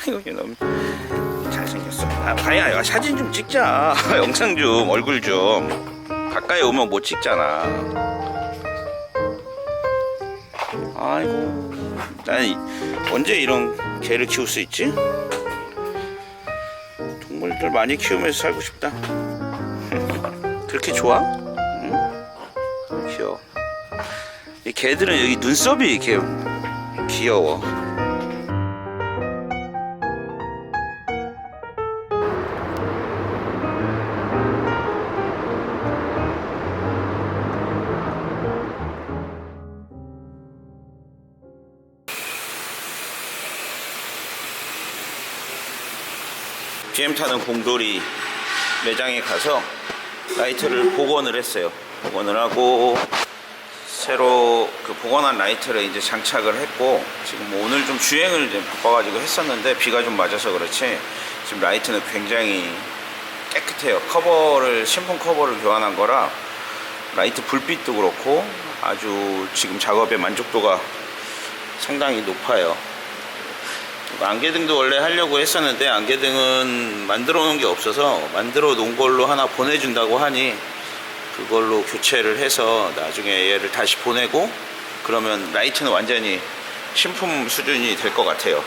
아이고 너무 잘생겼어. 바야 사진 좀 찍자. 영상 좀 얼굴 좀 가까이 오면 못 찍잖아. 아이고 난 언제 이런 개를 키울 수 있지? 동물들 많이 키우면서 살고 싶다. 그렇게 좋아? 응? 귀여워. 이 개들은 여기 눈썹이 이렇게 귀여워. GM 타는 공돌이 매장에 가서 라이트를 복원을 했어요. 복원을 하고 새로 그 복원한 라이트를 이제 장착을 했고, 지금 오늘 좀 주행을 좀 바빠가지고 했었는데 비가 좀 맞아서 그렇지 지금 라이트는 굉장히 깨끗해요. 신품 커버를 교환한 거라 라이트 불빛도 그렇고 아주 지금 작업의 만족도가 상당히 높아요. 안개등도 원래 하려고 했었는데 안개등은 만들어 놓은 게 없어서 만들어 놓은 걸로 하나 보내준다고 하니 그걸로 교체를 해서 나중에 얘를 다시 보내고 그러면 라이트는 완전히 신품 수준이 될 것 같아요.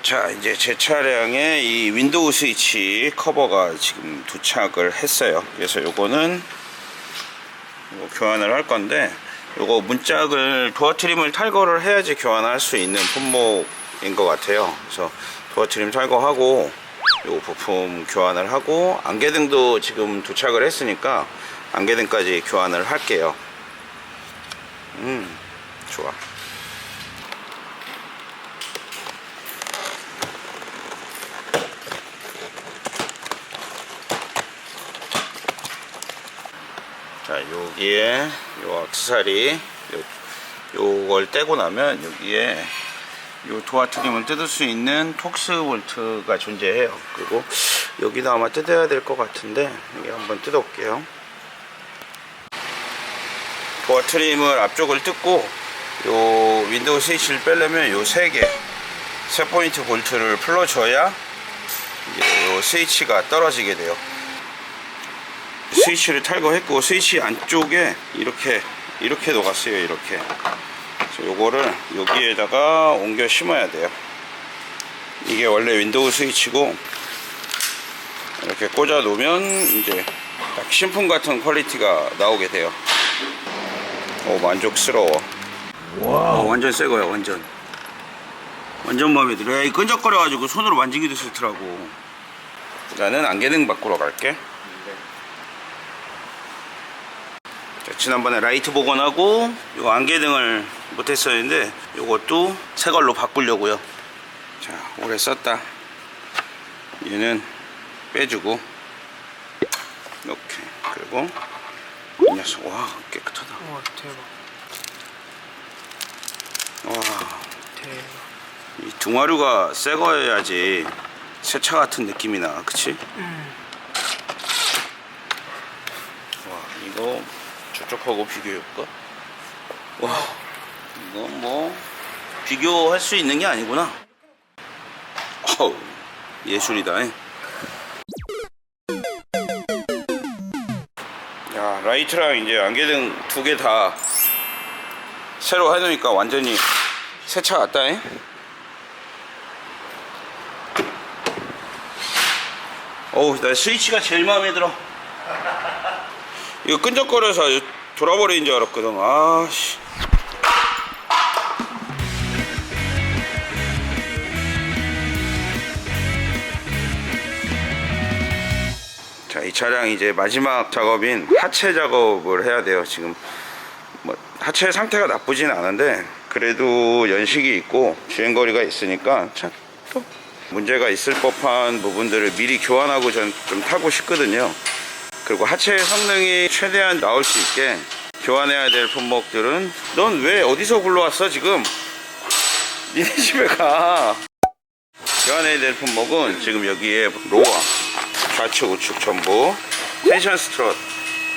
자, 이제 제 차량에 이 윈도우 스위치 커버가 지금 도착을 했어요. 그래서 요거는 교환을 할 건데, 요거 문짝을 도어 트림을 탈거를 해야지 교환할 수 있는 품목인 것 같아요. 그래서 도어 트림 탈거하고 요 부품 교환을 하고, 안개등도 지금 도착을 했으니까 안개등까지 교환을 할게요. 좋아. 자, 여기에 요 액세서리 요걸 떼고 나면 여기에 요 도어 트림을 뜯을 수 있는 톡스 볼트가 존재해요. 그리고 여기도 아마 뜯어야 될 것 같은데 여기 한번 뜯어 볼게요. 도어 트림을 앞쪽을 뜯고 요 윈도우 스위치를 빼려면 요 세 포인트 볼트를 풀어줘야 이제 요 스위치가 떨어지게 돼요. 스위치를 탈거했고, 스위치 안쪽에 이렇게 녹았어요. 이렇게. 그래서 요거를 여기에다가 옮겨 심어야 돼요. 이게 원래 윈도우 스위치고, 이렇게 꽂아 놓으면 이제 딱 신품 같은 퀄리티가 나오게 돼요. 오, 만족스러워. 와, 완전 새 거야. 완전 마음에 들어. 이 끈적거려 가지고 손으로 만지기도 싫더라고. 나는 안개등 바꾸러 갈게. 자, 지난번에 라이트 복원하고 요 안개등을 못했었는데 요것도 새 걸로 바꾸려고요. 자, 오래 썼다. 얘는 빼주고 이렇게. 그리고 이 녀석, 와, 깨끗하다. 와 대박. 와, 대박. 이 둥화류가 새 거여야지 새 차 같은 느낌이 나. 그치? 와, 이거 저쪽하고 비교해볼까? 와, 이거 뭐 비교할 수 있는 게 아니구나. 어우, 예술이다. 야, 라이트랑 이제 안개등 두 개 다 새로 해놓으니까 완전히 새 차 같다. 어우, 나 스위치가 제일 마음에 들어. 이거 끈적거려서 돌아버리는 줄 알았거든. 아씨. 자, 이 차량 이제 마지막 작업인 하체 작업을 해야 돼요. 지금 뭐 하체 상태가 나쁘진 않은데 그래도 연식이 있고 주행거리가 있으니까 참 또 문제가 있을 법한 부분들을 미리 교환하고 전 좀 타고 싶거든요. 그리고 하체의 성능이 최대한 나올 수 있게 교환해야 될 품목들은, 넌 왜 어디서 굴러왔어 지금? 니네 집에 가. 교환해야 될 품목은 지금 여기에 로어, 좌측 우측 전부, 텐션 스트럿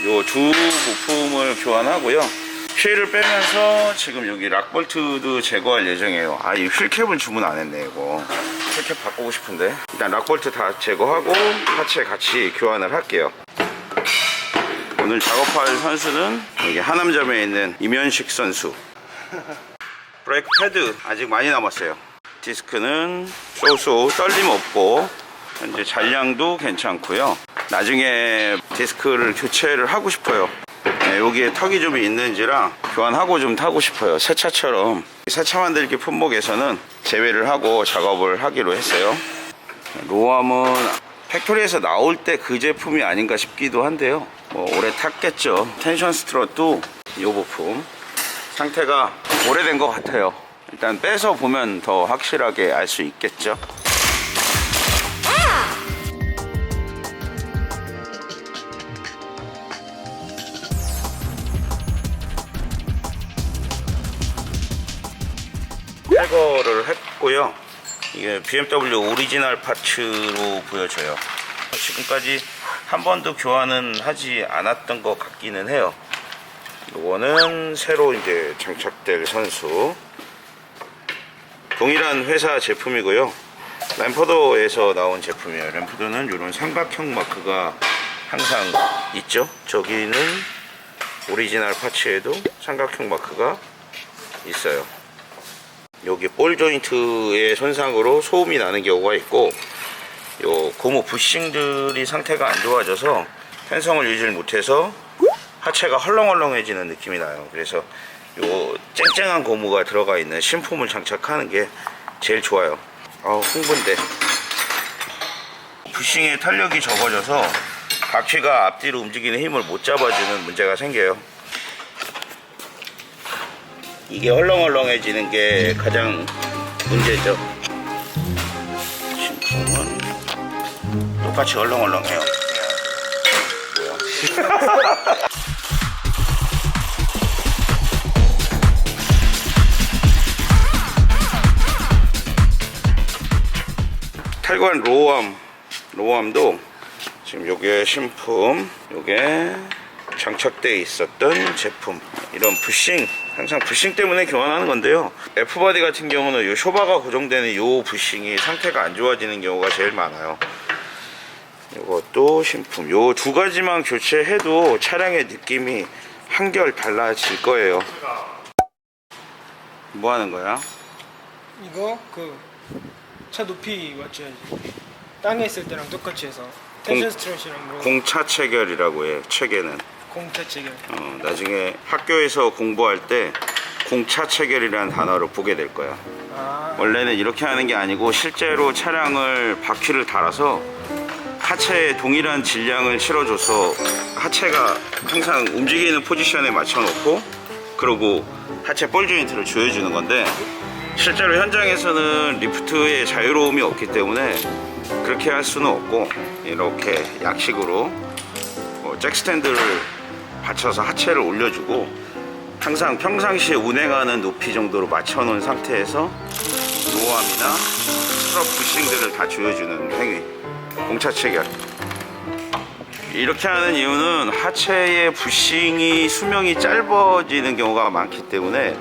요 두 부품을 교환하고요. 휠을 빼면서 지금 여기 락볼트도 제거할 예정이에요. 아, 이 휠캡은 주문 안 했네. 이거 휠캡 바꾸고 싶은데 일단 락볼트 다 제거하고 하체 같이 교환을 할게요. 오늘 작업할 선수는 여기 하남점에 있는 임현식 선수. 브레이크 패드 아직 많이 남았어요. 디스크는 쏘쏘 떨림 없고 현재 잔량도 괜찮고요. 나중에 디스크를 교체를 하고 싶어요. 네, 여기에 턱이 좀 있는지라 교환하고 좀 타고 싶어요. 새 차처럼. 새 차 만들기 품목에서는 제외를 하고 작업을 하기로 했어요. 로암은 팩토리에서 나올 때 그 제품이 아닌가 싶기도 한데요. 뭐 오래 탔겠죠. 텐션 스트럿도 이 부품 상태가 오래된 것 같아요. 일단 빼서 보면 더 확실하게 알 수 있겠죠. 탈거를 했고요. 이게 BMW 오리지널 파츠로 보여져요. 지금까지 한 번도 교환은 하지 않았던 것 같기는 해요. 이거는 새로 이제 장착될 선수. 동일한 회사 제품이고요. 램포더에서 나온 제품이에요. 램포더는 이런 삼각형 마크가 항상 있죠. 저기는 오리지널 파츠에도 삼각형 마크가 있어요. 여기 볼 조인트의 손상으로 소음이 나는 경우가 있고, 요 고무 부싱들이 상태가 안 좋아져서 편성을 유지를 못해서 하체가 헐렁헐렁해지는 느낌이 나요. 그래서 요 쨍쨍한 고무가 들어가 있는 신품을 장착하는 게 제일 좋아요. 흥분돼. 부싱의 탄력이 적어져서 바퀴가 앞뒤로 움직이는 힘을 못 잡아주는 문제가 생겨요. 이게 헐렁헐렁해지는 게 가장 문제죠. 신품은 똑같이 헐렁헐렁해요. 뭐야? 탈관 로암도 지금 요게 신품, 요게 장착되어 있었던 제품. 이런 부싱, 항상 부싱 때문에 교환하는 건데요. F바디 같은 경우는 요 쇼바가 고정되는 요 부싱이 상태가 안 좋아지는 경우가 제일 많아요. 이것도 신품. 요 두 가지만 교체해도 차량의 느낌이 한결 달라질 거예요. 뭐 하는 거야? 이거 차 높이 맞춰야지. 땅에 있을 때랑 똑같이 해서 텐션 스트레치랑 뭐 공차 체결이라고 해. 체계는 공차 체결. 나중에 학교에서 공부할 때 공차 체결이라는 단어를 보게 될 거야. 원래는 이렇게 하는 게 아니고 실제로 차량을 바퀴를 달아서 하체에 동일한 질량을 실어줘서 하체가 항상 움직이는 포지션에 맞춰 놓고, 그리고 하체 볼 조인트를 조여주는 건데, 실제로 현장에서는 리프트의 자유로움이 없기 때문에 그렇게 할 수는 없고, 이렇게 약식으로 잭스탠드를 받쳐서 하체를 올려주고 항상 평상시에 운행하는 높이 정도로 맞춰놓은 상태에서 노암이나 스트럽 부싱들을 다 조여주는 행위, 공차 체결. 이렇게 하는 이유는 하체의 부싱이 수명이 짧아지는 경우가 많기 때문에,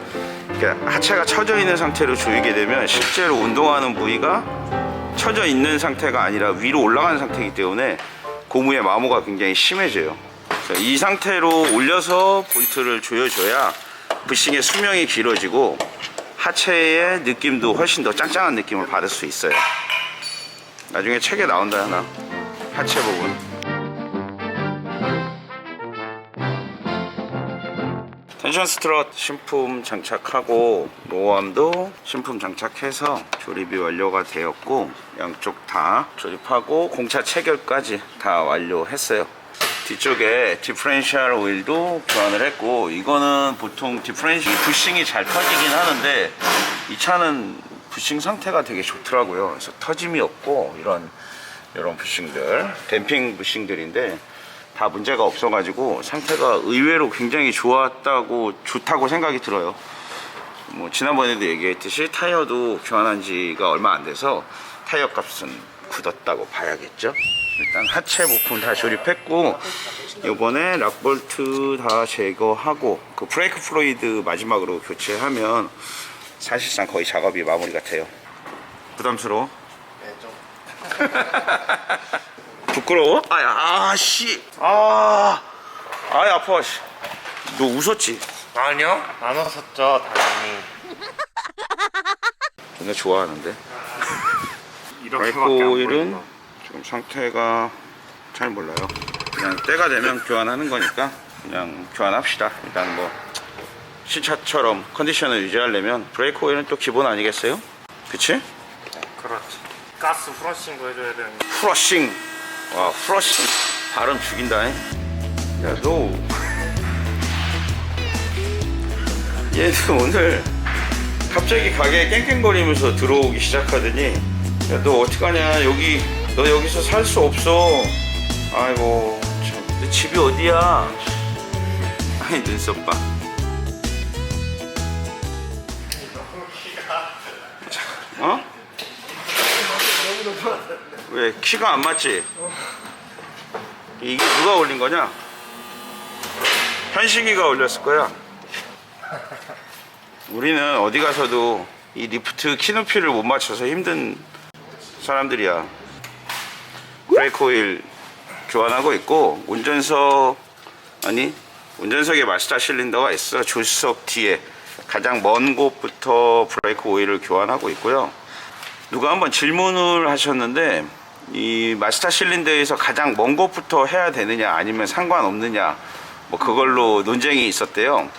하체가 처져 있는 상태로 조이게 되면 실제로 운동하는 부위가 처져 있는 상태가 아니라 위로 올라가는 상태이기 때문에 고무의 마모가 굉장히 심해져요. 그래서 이 상태로 올려서 볼트를 조여줘야 부싱의 수명이 길어지고 하체의 느낌도 훨씬 더 짱짱한 느낌을 받을 수 있어요. 나중에 책에 나온다 하나, 하체 부분. 텐션 스트럿 신품 장착하고 로암도 신품 장착해서 조립이 완료가 되었고, 양쪽 다 조립하고 공차 체결까지 다 완료했어요. 뒤쪽에 디퍼렌셜 오일도 교환을 했고, 이거는 보통 디퍼렌셜 부싱이 잘 터지긴 하는데 이 차는 부싱 상태가 되게 좋더라고요. 그래서 터짐이 없고 이런 부싱들, 댐핑 부싱들인데 다 문제가 없어가지고 상태가 의외로 굉장히 좋다고 생각이 들어요. 뭐 지난번에도 얘기했듯이 타이어도 교환한 지가 얼마 안 돼서 타이어 값은 굳었다고 봐야겠죠. 일단 하체 부품 다 조립했고, 요번에 락볼트 다 제거하고 그 브레이크 플루이드 마지막으로 교체하면 사실상 거의 작업이 마무리가 돼요. 부담스러워? 네, 좀. 부끄러워? 아씨. 아이 아파. 씨. 너 웃었지? 아니요, 안 웃었죠, 당연히. 존나 좋아하는데. 이렇게밖에 브레이크 안 오일은 보인다. 좀 상태가 잘 몰라요. 그냥 때가 되면 교환하는 거니까 그냥 교환합시다. 일단 뭐 신차처럼 컨디션을 유지하려면 브레이크 오일은 또 기본 아니겠어요? 그치? 그렇지. 가스 후러싱도 해줘야 되는. 프러싱. 와, 프러싱 발음 죽인다. 야, 너 얘는 오늘 갑자기 가게에 깽깽거리면서 들어오기 시작하더니, 야, 너 어떡하냐, 너 여기서 살 수 없어. 아이고 참, 너 집이 어디야? 아이, 눈썹 봐. 어? 왜 키가 안 맞지? 이게 누가 올린 거냐? 현식이가 올렸을 거야. 우리는 어디 가서도 이 리프트 키 높이를 못 맞춰서 힘든 사람들이야. 브레이크 오일 교환하고 있고, 운전석에 마스터 실린더가 있어. 조수석 뒤에 가장 먼 곳부터 브레이크 오일을 교환하고 있고요. 누가 한번 질문을 하셨는데 이 마스터 실린더에서 가장 먼 곳부터 해야 되느냐 아니면 상관없느냐 뭐 그걸로 논쟁이 있었대요.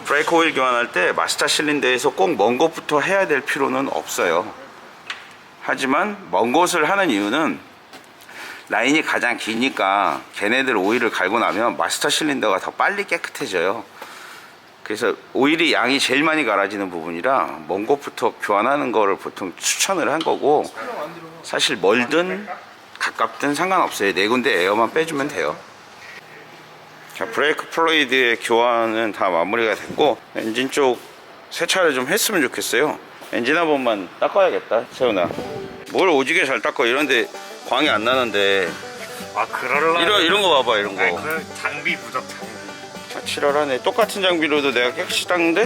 브레이크 오일 교환할 때 마스터 실린더에서 꼭 먼 곳부터 해야 될 필요는 없어요. 하지만 먼 곳을 하는 이유는 라인이 가장 기니까 걔네들 오일을 갈고 나면 마스터 실린더가 더 빨리 깨끗해져요. 그래서 오일이 양이 제일 많이 갈아지는 부분이라 먼 곳부터 교환하는 거를 보통 추천을 한 거고, 사실 멀든 가깝든 상관없어요. 네 군데 에어만 빼주면 돼요. 자, 브레이크 플루이드의 교환은 다 마무리가 됐고, 엔진 쪽 세차를 좀 했으면 좋겠어요. 엔진 한 번만 닦아야겠다. 세훈아, 뭘 오지게 잘 닦아. 이런데 광이 안 나는데. 아 그럴라. 이런 거 봐봐. 이런 거. 그 장비 부족 장비. 지랄하네. 똑같은 장비로도 내가 깨끗이 닦는데?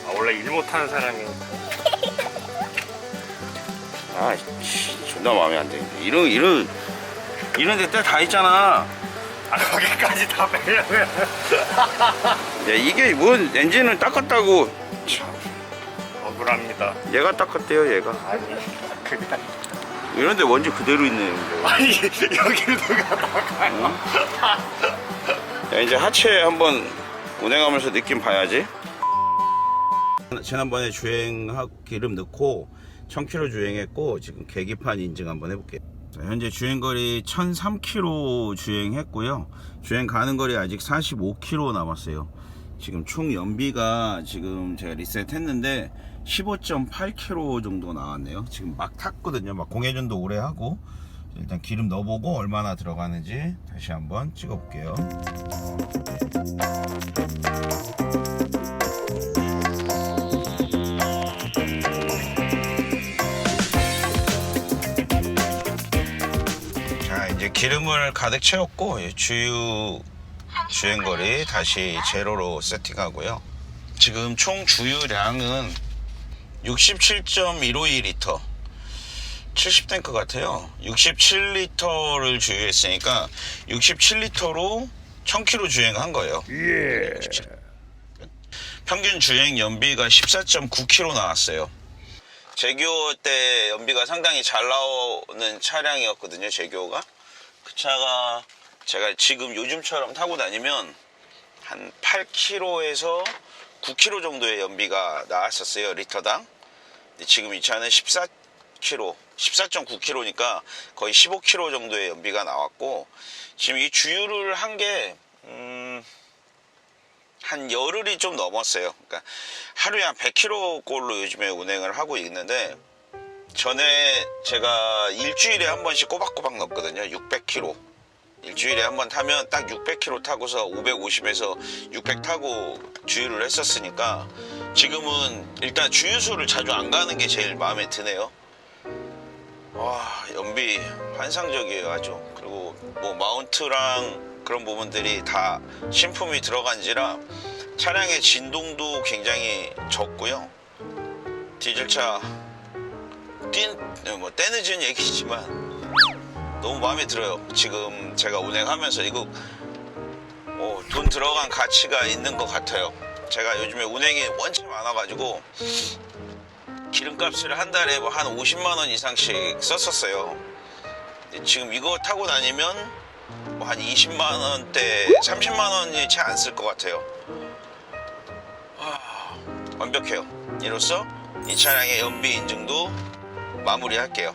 아 원래 일 못하는 사람이. 아, 존나 마음에 안 드는데. 이런 데 때 다 있잖아. 아 거기까지 다 빼려면. 야, 이게 뭔 엔진을 닦았다고. 참, 억울합니다. 얘가 닦았대요, 얘가. 아니 그냥. 이런데 먼지 그대로 있네요. 아니 여기를 누가 나가요? 야, 이제 하체 한번 운행하면서 느낌 봐야지. 지난번에 주행하고 기름 넣고 1000km 주행했고, 지금 계기판 인증 한번 해볼게요. 자, 현재 주행거리 1003km 주행했고요. 주행 가는 거리 아직 45km 남았어요. 지금 총 연비가 지금 제가 리셋 했는데 15.8km 정도 나왔네요. 지금 막 탔거든요. 막 공회전도 오래 하고. 일단 기름 넣어보고 얼마나 들어가는지 다시 한번 찍어볼게요. 자, 이제 기름을 가득 채웠고 주행거리 다시 제로로 세팅하고요. 지금 총 주유량은 67.152리터 70탱크 같아요. 67리터를 주유했으니까 67리터로 1000km 주행한 거예요. 평균 주행 연비가 14.9km 나왔어요. 제규어 때 연비가 상당히 잘 나오는 차량이었거든요. 제규어가. 그 차가 제가 지금 요즘처럼 타고 다니면 한 8km에서 9km 정도의 연비가 나왔었어요. 리터당. 근데 지금 이 차는 14.9km니까 거의 15km 정도의 연비가 나왔고, 지금 이 주유를 한 게 한 열흘이 좀 넘었어요. 그러니까 하루에 한 100km 꼴로 요즘에 운행을 하고 있는데, 전에 제가 일주일에 한 번씩 꼬박꼬박 넣었거든요. 600km. 일주일에 한 번 타면 딱 600km 타고서 550에서 600 타고 주유를 했었으니까, 지금은 일단 주유소를 자주 안 가는 게 제일 마음에 드네요. 와, 연비 환상적이에요, 아주. 그리고 뭐 마운트랑 그런 부분들이 다 신품이 들어간지라 차량의 진동도 굉장히 적고요. 디젤차 때늦은 얘기지만 너무 마음에 들어요. 지금 제가 운행하면서 이거 돈 들어간 가치가 있는 것 같아요. 제가 요즘에 운행이 원체 많아가지고 기름값을 한 달에 뭐 한 50만원 이상씩 썼었어요. 지금 이거 타고 다니면 뭐 한 20만원대 30만원이 채 안 쓸 것 같아요. 완벽해요. 이로써 이 차량의 연비 인증도 마무리할게요.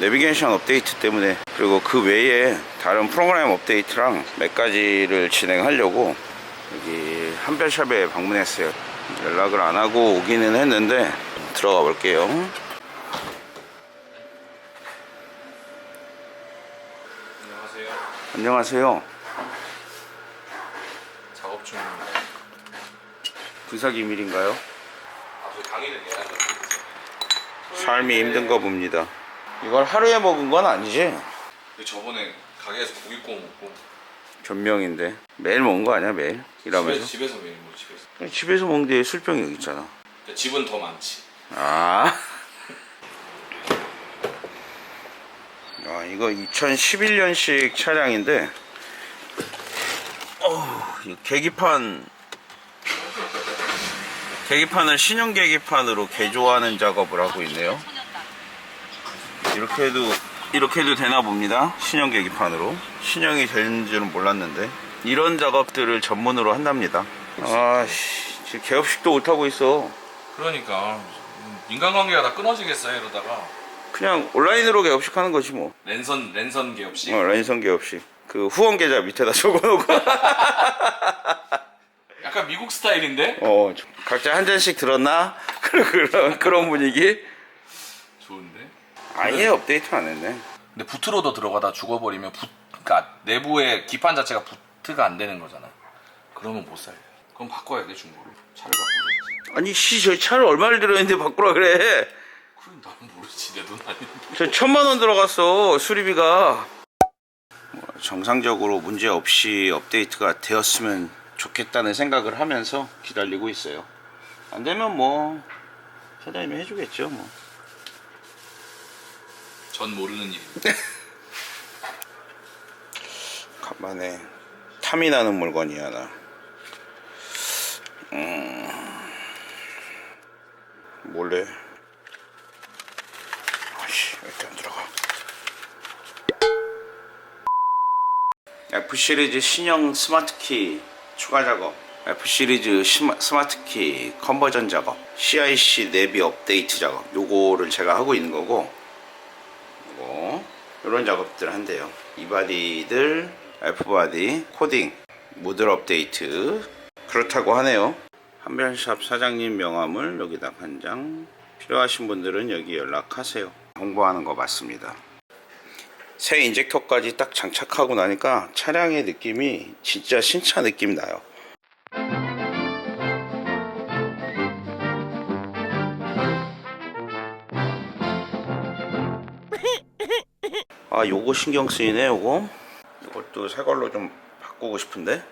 내비게이션 업데이트 때문에, 그리고 그 외에 다른 프로그램 업데이트랑 몇 가지를 진행하려고 여기 한별샵에 방문했어요. 연락을 안 하고 오기는 했는데 들어가 볼게요. 안녕하세요. 작업 중입니다. 군사기밀인가요? 저 당일에 내야 삶이 힘든가 봅니다. 이걸 하루에 먹은 건 아니지? 저번에 가게에서 고기 구워 먹고 변명인데 매일 먹은 거 아니야 매일? 일하면서? 집에서 매일 뭐 집에서. 집에서 먹는데 술병이 여기 있잖아. 근데 집은 더 많지. 아, 이거 2011년식 차량인데 이 계기판을 신형 계기판으로 개조하는 작업을 하고 있네요. 이렇게 해도 되나 봅니다. 신형 계기판으로. 신형이 되는 줄은 몰랐는데 이런 작업들을 전문으로 한답니다. 아씨, 지금 개업식도 못하고 있어. 그러니까 인간관계가 다 끊어지겠어요 이러다가. 그냥 온라인으로 개업식 하는 거지 뭐. 랜선 개업식. 랜선 개업식. 그 후원 계좌 밑에다 적어놓고 약간 미국 스타일인데? 각자 한 잔씩 들었나? 그런 분위기? 좋은데? 아예 업데이트 안 했네. 근데 부트로더 들어가다 죽어버리면 그러니까 내부의 기판 자체가 부트가 안 되는 거잖아. 그러면 못 살려. 그럼 바꿔야 돼 중고로. 차를 바꿔야지. 아니 저 차를 얼마를 들었는데 바꾸라 그래. 그럼 나는 모르지 내 돈 아닌데. 저 1,000만 원 들어갔어 수리비가. 정상적으로 문제 없이 업데이트가 되었으면 좋겠다는 생각을 하면서 기다리고 있어요. 안 되면 뭐 사장님이 해주겠죠 뭐. 전 모르는 일인데. 간만에 탐이 나는 물건이 하나. 몰래. 아씨, 왜 이렇게 안 들어가? F 시리즈 신형 스마트키 추가 작업, F 시리즈 스마트키 컨버전 작업, CIC 내비 업데이트 작업, 요거를 제가 하고 있는 거고, 이런 작업들 한대요. 이 바디들, F 바디 코딩, 모듈 업데이트 그렇다고 하네요. 한별샵 사장님 명함을 여기다 한 장. 필요하신 분들은 여기 연락하세요. 홍보하는 거 맞습니다. 새 인젝터까지 딱 장착하고 나니까 차량의 느낌이 진짜 신차 느낌 나요. 요거 신경 쓰이네. 이것도 새 걸로 좀 바꾸고 싶은데.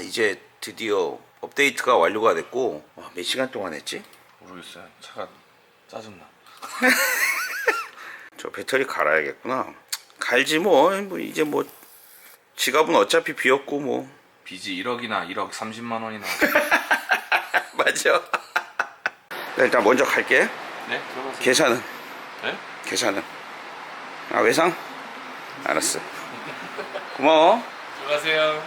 이제 드디어 업데이트가 완료가 됐고, 몇 시간 동안 했지? 모르겠어요. 차가 짜증나. 저 배터리 갈아야겠구나. 갈지 뭐 이제 뭐 지갑은 어차피 비었고 뭐. 빚이 1억이나 1억 30만 원이나. 맞아. 일단 먼저 갈게. 네? 들어가세요. 계산은? 네? 계산은? 외상? 알았어. 고마워. 들어가세요.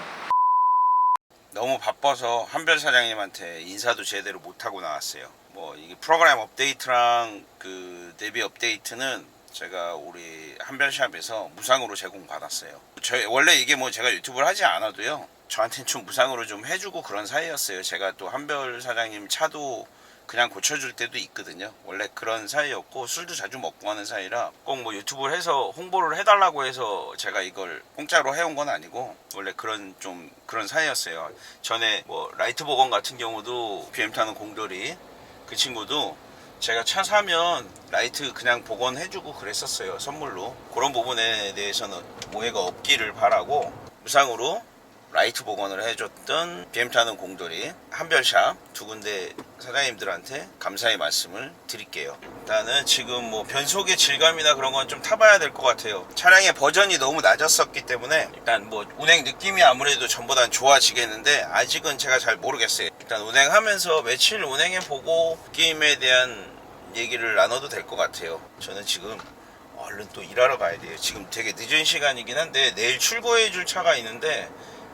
너무 바빠서 한별 사장님한테 인사도 제대로 못하고 나왔어요. 뭐 이게 프로그램 업데이트랑 그 내비 업데이트는 제가 우리 한별샵에서 무상으로 제공받았어요. 원래 이게 뭐 제가 유튜브를 하지 않아도요, 저한테는 좀 무상으로 좀 해주고 그런 사이였어요. 제가 또 한별 사장님 차도 그냥 고쳐줄 때도 있거든요. 원래 그런 사이였고, 술도 자주 먹고 하는 사이라 꼭 뭐 유튜브를 해서 홍보를 해달라고 해서 제가 이걸 공짜로 해온 건 아니고, 원래 그런 사이였어요. 전에 뭐 라이트 복원 같은 경우도 BM 타는 공돌이 그 친구도 제가 차 사면 라이트 그냥 복원해주고 그랬었어요, 선물로. 그런 부분에 대해서는 오해가 없기를 바라고 무상으로 라이트 복원을 해줬던 BM 타는 공돌이 한별샵 두 군데 사장님들한테 감사의 말씀을 드릴게요. 일단은 지금 뭐 변속의 질감이나 그런 건 좀 타봐야 될 것 같아요. 차량의 버전이 너무 낮았었기 때문에 일단 뭐 운행 느낌이 아무래도 전보단 좋아지겠는데, 아직은 제가 잘 모르겠어요. 일단 운행하면서 며칠 운행해보고 게임에 대한 얘기를 나눠도 될 것 같아요. 저는 지금 얼른 또 일하러 가야 돼요. 지금 되게 늦은 시간이긴 한데 내일 출고해 줄 차가 있는데,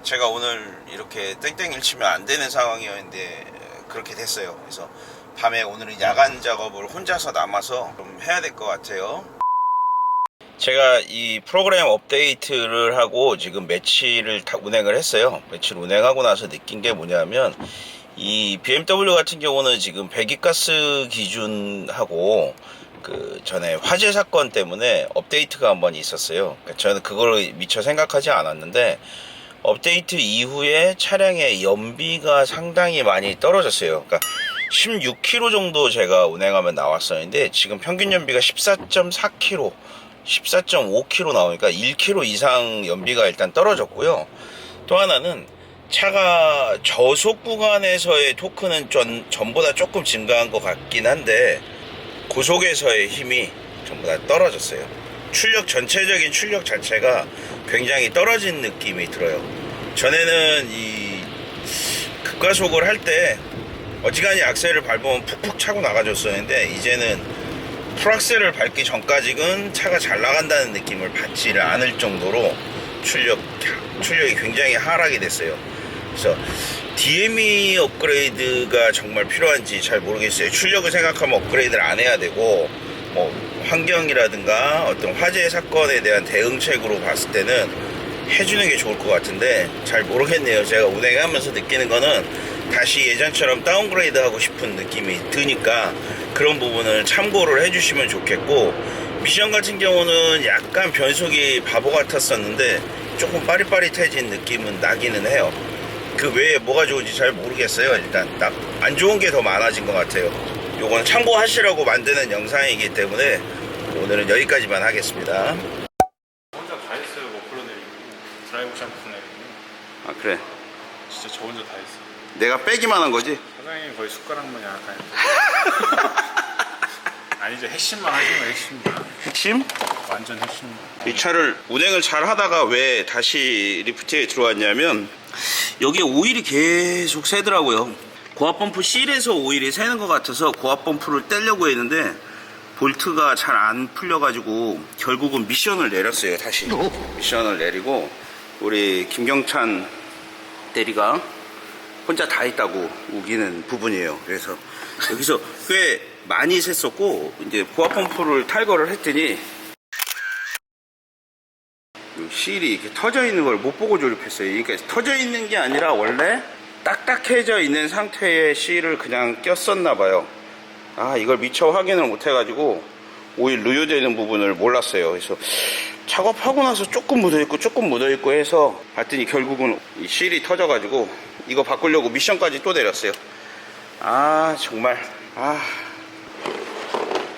제가 오늘 이렇게 땡땡일 치면 안 되는 상황이었는데 그렇게 됐어요. 그래서 밤에 오늘은 야간 작업을 혼자서 남아서 좀 해야 될 것 같아요. 제가 이 프로그램 업데이트를 하고 지금 며칠을 다 운행을 했어요. 며칠 운행하고 나서 느낀 게 뭐냐면, 이 BMW 같은 경우는 지금 배기가스 기준하고 그 전에 화재 사건 때문에 업데이트가 한번 있었어요. 그러니까 저는 그걸 미처 생각하지 않았는데, 업데이트 이후에 차량의 연비가 상당히 많이 떨어졌어요. 그러니까 16km 정도 제가 운행하면 나왔었는데, 지금 평균 연비가 14.4km, 14.5km 나오니까 1km 이상 연비가 일단 떨어졌고요. 또 하나는 차가 저속 구간에서의 토크는 전보다 조금 증가한 것 같긴 한데 고속에서의 힘이 전보다 떨어졌어요. 전체적인 출력 자체가 굉장히 떨어진 느낌이 들어요. 전에는 이 급가속을 할 때 어지간히 악셀을 밟으면 푹푹 차고 나가줬었는데 이제는 풀악셀을 밟기 전까지는 차가 잘 나간다는 느낌을 받지를 않을 정도로 출력이 굉장히 하락이 됐어요. 그래서 DME 업그레이드가 정말 필요한지 잘 모르겠어요. 출력을 생각하면 업그레이드를 안 해야 되고 뭐 환경이라든가 어떤 화재 사건에 대한 대응책으로 봤을 때는 해주는 게 좋을 것 같은데 잘 모르겠네요. 제가 운행하면서 느끼는 거는 다시 예전처럼 다운그레이드 하고 싶은 느낌이 드니까 그런 부분을 참고를 해주시면 좋겠고, 미션 같은 경우는 약간 변속이 바보 같았었는데 조금 빠릿빠릿해진 느낌은 나기는 해요. 그 외에 뭐가 좋은지 잘 모르겠어요. 일단 딱 안 좋은 게 더 많아진 것 같아요. 요건 참고하시라고 만드는 영상이기 때문에 오늘은 여기까지만 하겠습니다. 혼자 다 했어요. 머플러 내리고 드라이브 샴푸 내리고. 아 그래? 진짜 저 혼자 다 했어요. 내가 빼기만 한 거지? 사장님 거의 숟가락만 약간 했는데. 아니죠, 핵심만 하신 거예요. 핵심만. 핵심? 완전 핵심만. 이 차를 운행을 잘 하다가 왜 다시 리프트에 들어왔냐면 여기에 오일이 계속 새더라고요. 고압 펌프 실에서 오일이 새는 것 같아서 고압 펌프를 떼려고 했는데 볼트가 잘 안 풀려가지고 결국은 미션을 내렸어요. 다시 미션을 내리고 우리 김경찬 대리가 혼자 다 했다고 우기는 부분이에요. 그래서 여기서 꽤 많이 샜었고 이제 고압 펌프를 탈거를 했더니 실이 이렇게 터져 있는 걸 못 보고 조립했어요. 그러니까 터져 있는 게 아니라 원래 딱딱해져 있는 상태의 실을 그냥 꼈었나 봐요. 아, 이걸 미처 확인을 못 해가지고 오일 누유되는 부분을 몰랐어요. 그래서 작업하고 나서 조금 묻어있고 해서 봤더니 결국은 이 실이 터져가지고 이거 바꾸려고 미션까지 또 내렸어요. 아, 정말.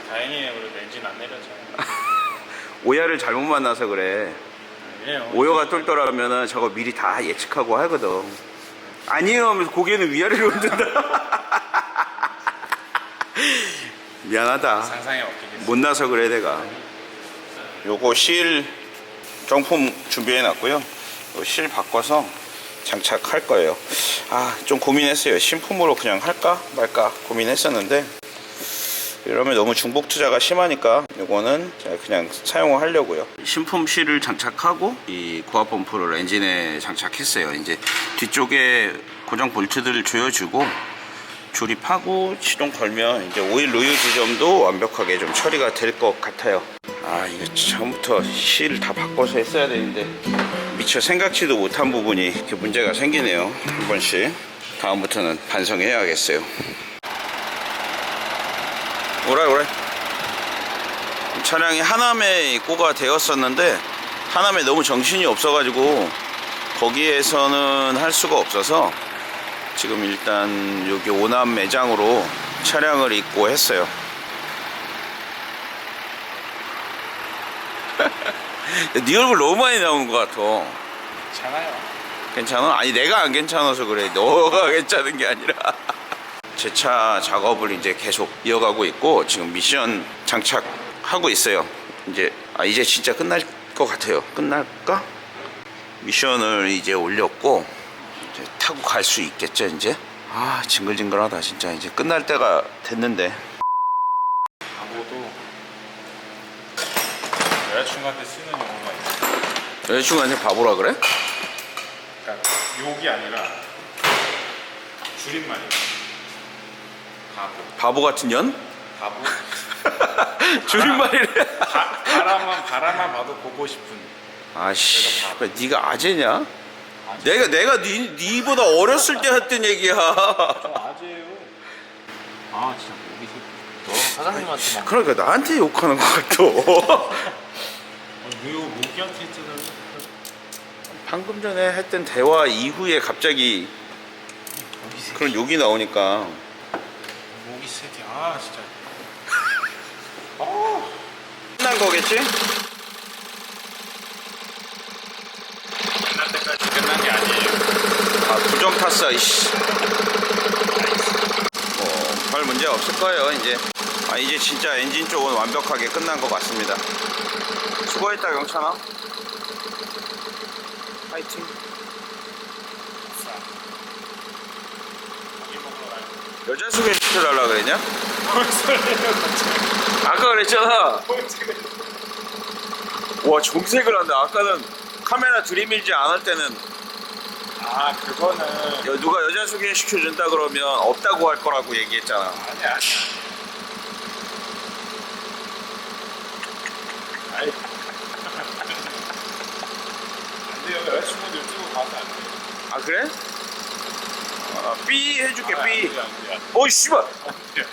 다행이에요. 그래도 엔진 안 내렸잖아요. 오야를 잘못 만나서 그래. 아니에요. 오여가 똘똘하면은 저거 미리 다 예측하고 하거든. 아니에요 하면서 고개는 위아래로 흔든다. 미안하다. 상상에 없겠어요. 못나서 그래 내가. 요거 실 정품 준비해 놨고요. 실 바꿔서 장착할 거예요. 좀 고민했어요. 신품으로 그냥 할까 말까 고민했었는데 이러면 너무 중복 투자가 심하니까 요거는 제가 그냥 사용을 하려고요. 신품 실을 장착하고 이 고압 펌프를 엔진에 장착했어요. 이제 뒤쪽에 고정 볼트들을 조여주고 조립하고 시동 걸면 이제 오일 누유 지점도 완벽하게 좀 처리가 될 것 같아요. 이거 처음부터 실 다 바꿔서 했어야 되는데 미처 생각지도 못한 부분이 이렇게 문제가 생기네요. 한 번씩. 다음부터는 반성해야겠어요. 오라이. 차량이 하남에 입고가 되었었는데 하남에 너무 정신이 없어가지고 거기에서는 할 수가 없어서 지금 일단 여기 오남 매장으로 차량을 입고했어요. 네 얼굴 너무 많이 나오는 것 같아. 괜찮아요. 괜찮아? 아니 내가 안 괜찮아서 그래. 너가 괜찮은 게 아니라. 제 차 작업을 이제 계속 이어가고 있고 지금 미션 장착하고 있어요. 이제 진짜 끝날 것 같아요. 끝날까? 미션을 이제 올렸고 이제 타고 갈 수 있겠죠 이제. 징글징글하다 진짜. 이제 끝날 때가 됐는데. 바보도 여자친구한테 쓰는 용어가 있어요. 여자친구한테 바보라 그래? 그러니까 욕이 아니라 줄임말이에요. 바보 같은 년? 바보. 줄임말이래. 바라만 봐도 보고 싶은. 네가 아재냐? 내가 니보다 어렸을 때 했던 얘기야. 아재예요. 진짜 목이 너 사장님한테 그러니까 나한테 욕하는 것 같아. 왜 모기한테 했잖아요. 방금 전에 했던 대화 이후에 갑자기 그런 욕이 나오니까. 모기 새끼. 진짜. 끝난 거겠지? 끝날 때까지 끝난 게 아니에요. 아, 부정 탔어, 이씨. 별 문제 없을 거예요, 이제. 이제 진짜 엔진 쪽은 완벽하게 끝난 것 같습니다. 수고했다, 경찬아. 파이팅. 여자 소개시켜달라 그랬냐? 아까 그랬잖아. 와, 정색을 한다. 아까는 카메라 들이밀지 않을 때는 그거는 누가 여자 소개시켜준다 그러면 없다고 할 거라고 얘기했잖아. 아니야. 아니. 안 돼요. 여자친구들 유튜브 가면 안 돼요. 아, 그래? 삐 해줄게, 안 삐. 돼요, 안 돼요. 어이, 씨발. 안 돼요.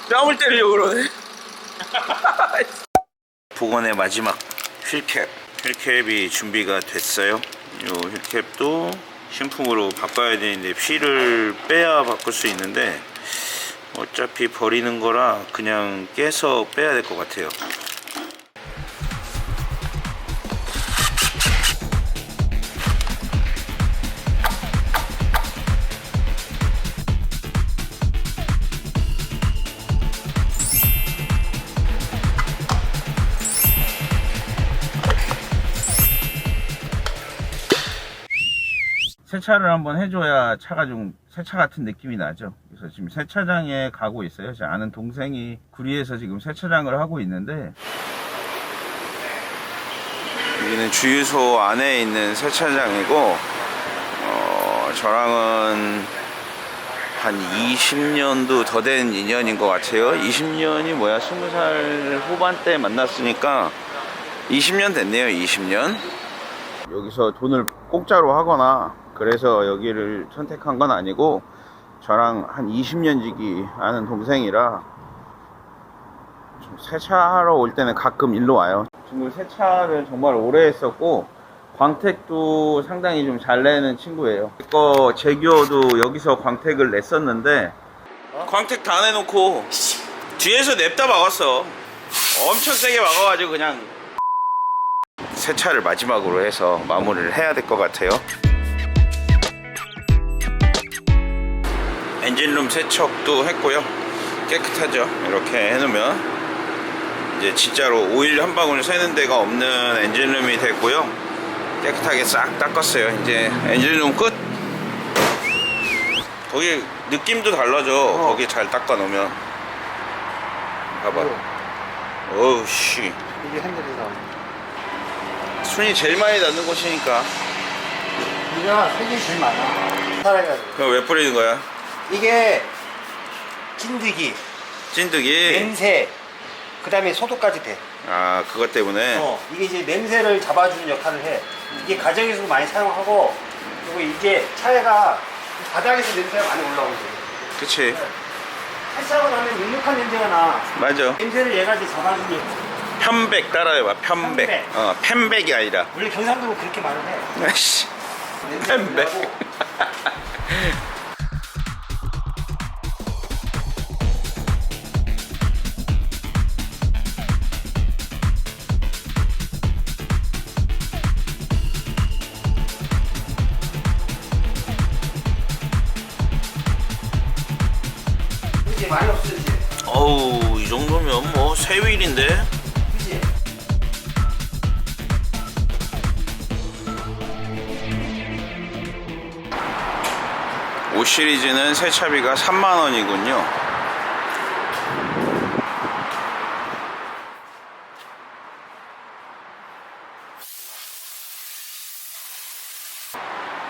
뺨을 때리려고 그러네. 복원의 마지막 휠캡. 휠캡이 준비가 됐어요. 이 휠캡도 신품으로 바꿔야 되는데 휠을 빼야 바꿀 수 있는데 어차피 버리는 거라 그냥 깨서 빼야 될 것 같아요. 세차를 한번 해줘야 차가 좀 세차 같은 느낌이 나죠. 그래서 지금 세차장에 가고 있어요. 제 아는 동생이 구리에서 지금 세차장을 하고 있는데, 여기는 주유소 안에 있는 세차장이고, 저랑은 한 20년도 더 된 인연인 것 같아요. 20년이 뭐야, 20살 후반때 만났으니까 20년 됐네요. 20년. 여기서 돈을 공짜로 하거나 그래서 여기를 선택한 건 아니고, 저랑 한 20년 지기 아는 동생이라 좀 세차하러 올 때는 가끔 일로 와요. 친구 세차를 정말 오래 했었고 광택도 상당히 좀 잘 내는 친구예요. 이거 제규어도 여기서 광택을 냈었는데 광택 다 내놓고 뒤에서 냅다 막았어. 엄청 세게 막아가지고 그냥 세차를 마지막으로 해서 마무리를 해야 될 것 같아요. 엔진룸 세척도 했고요. 깨끗하죠. 이렇게 해놓으면 이제 진짜로 오일 한 방울 새는 데가 없는 엔진룸이 됐고요. 깨끗하게 싹 닦았어요. 이제 엔진룸 끝. 거기 느낌도 달라져. 거기 잘 닦아 놓으면 봐봐. 어우 씨, 이게 핸들에서 손이 제일 많이 닿는 곳이니까. 우리가 색이 제일 많아. 살아가지고 그럼 왜 뿌리는 거야? 이게 찐득이, 찐득이. 냄새, 그 다음에 소독까지 돼. 아, 그것 때문에. 이게 이제 냄새를 잡아주는 역할을 해. 이게 가정에서도 많이 사용하고, 그리고 이게 차에가 바닥에서 냄새가 많이 올라오거든. 그치. 세차하고 나면 눅눅한 냄새가 나. 맞아. 냄새를 얘가 이제 잡아주는 역할. 편백 따라해봐. 편백. 편백. 펜백이 아니라. 원래 경상도는 그렇게 말을 해. 아이씨. 냄새가 편백. 올라오고. 이제 많이 없어지지. 어우, 이 정도면 뭐 새 휠인데. 그치? 오 시리즈는 세차비가 3만원이군요.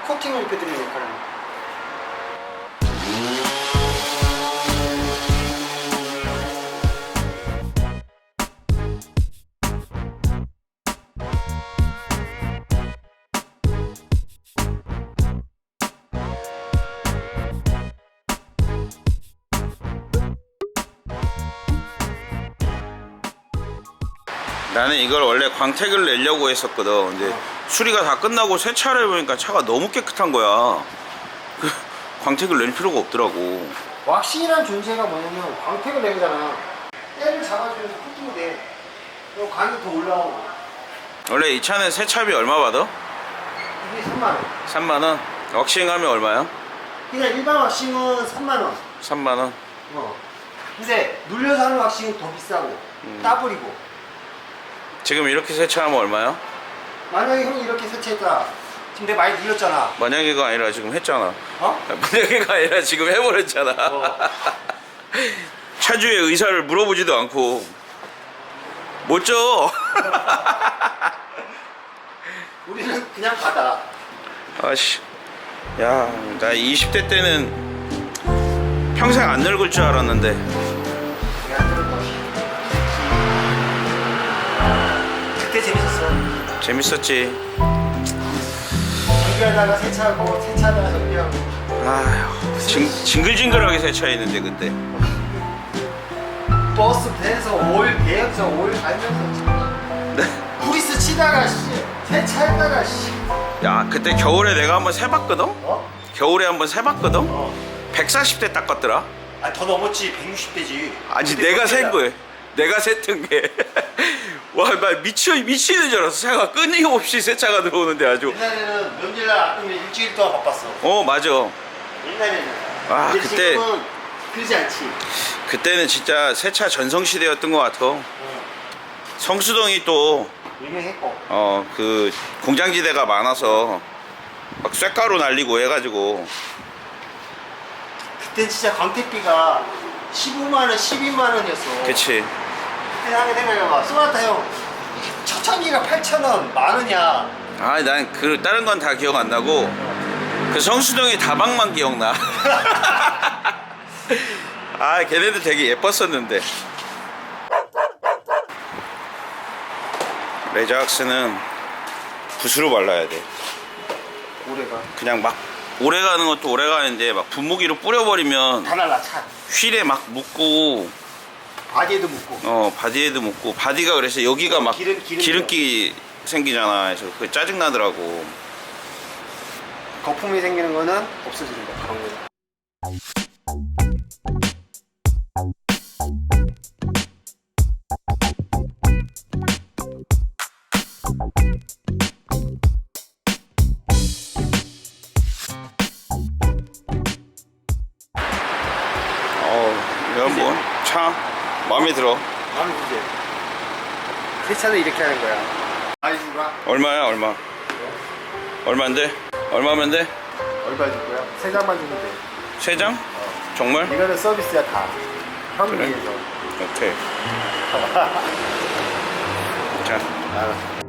코팅을 입혀드리는 역할을 합니다. 나는 이걸 원래 광택을 내려고 했었거든. 근데 수리가 다 끝나고 세차를 해보니까 차가 너무 깨끗한 거야. 광택을 낼 필요가 없더라고. 왁싱이란 존재가 뭐냐면 광택을 내잖아. 때를 잡아주면서 코팅이 돼. 그리고 광이 더 올라오고. 원래 이 차는 세차비 얼마 받아? 이게 3만 원. 3만원? 왁싱하면 얼마야? 그냥 일반 왁싱은 3만원. 3만원. 근데 눌려서 하는 왁싱은 더 비싸고 따블이고. 지금 이렇게 세차하면 얼마야? 만약에 형이 이렇게 세차했다. 지금 내가 많이 눌렸잖아. 만약에가 아니라 지금 했잖아. 어? 만약에가 아니라 지금 해버렸잖아. 차주의 의사를 물어보지도 않고 못 줘. 우리는 그냥 받아. 아씨, 야, 나 20대 때는 평생 안 늙을 줄 알았는데. 내가 들을 거. 그때 재밌었어. 재밌었지. 정비하다가 세차하고 세차하다가 정비하고. 아휴, 징글징글하게 세차했는데 그때. 버스 배에서 오일 배에서 오일 갈면서 브리스 치다가 씨 세차했다가 씨. 야, 그때 겨울에 내가 한번 세봤거든? 어? 겨울에 한번 세봤거든? 어. 140대 닦았더라. 아 더 넘었지 160대지. 아니, 내가 센 거야. 내가 샜던 게. 와, 나 미치는 줄 알았어. 차가 끊임없이 세차가 들어오는데 아주. 옛날에는 명절날 아니면 일주일 동안 바빴어. 어, 맞아. 옛날에는. 아, 근데 그때. 지금은 그러지 않지. 그때는 진짜 세차 전성시대였던 것 같아. 성수동이 또, 유명했고. 그, 공장지대가 많아서 막 쇳가루 날리고 해가지고. 그때 진짜 광택비가 15만원, 12만원이었어. 그치. 그때 하게 생각해봐. 소나타 형, 초창기가 8,000원, 만원이야. 아, 난 그, 다른 건 다 기억 안 나고, 그 성수동의 다방만 기억나. 아, 걔네들 되게 예뻤었는데. 레자악스는 붓으로 발라야 돼. 올해가. 그냥 막 오래 가는 것도 오래 가는데 막 분무기로 뿌려버리면 다 날라, 차. 휠에 막 묻고 바디에도 묻고. 바디에도 묻고 바디가 그래서 여기가 막 기름기요. 기름기 생기잖아. 그래서 그게 짜증 나더라고. 거품이 생기는 거는 없어지는 거야, 그런 거. 이건 뭐 차 마음에 들어. 마음에 들지? 세차는 이렇게 하는 거야. 아이즈가 얼마야? 얼마인데? 얼마면 돼? 얼마 줄 거야? 3장만 주면 돼. 3장? 정말? 이거는 서비스야 다. 형 그래? 위해서. 오케이. 자, 알았어.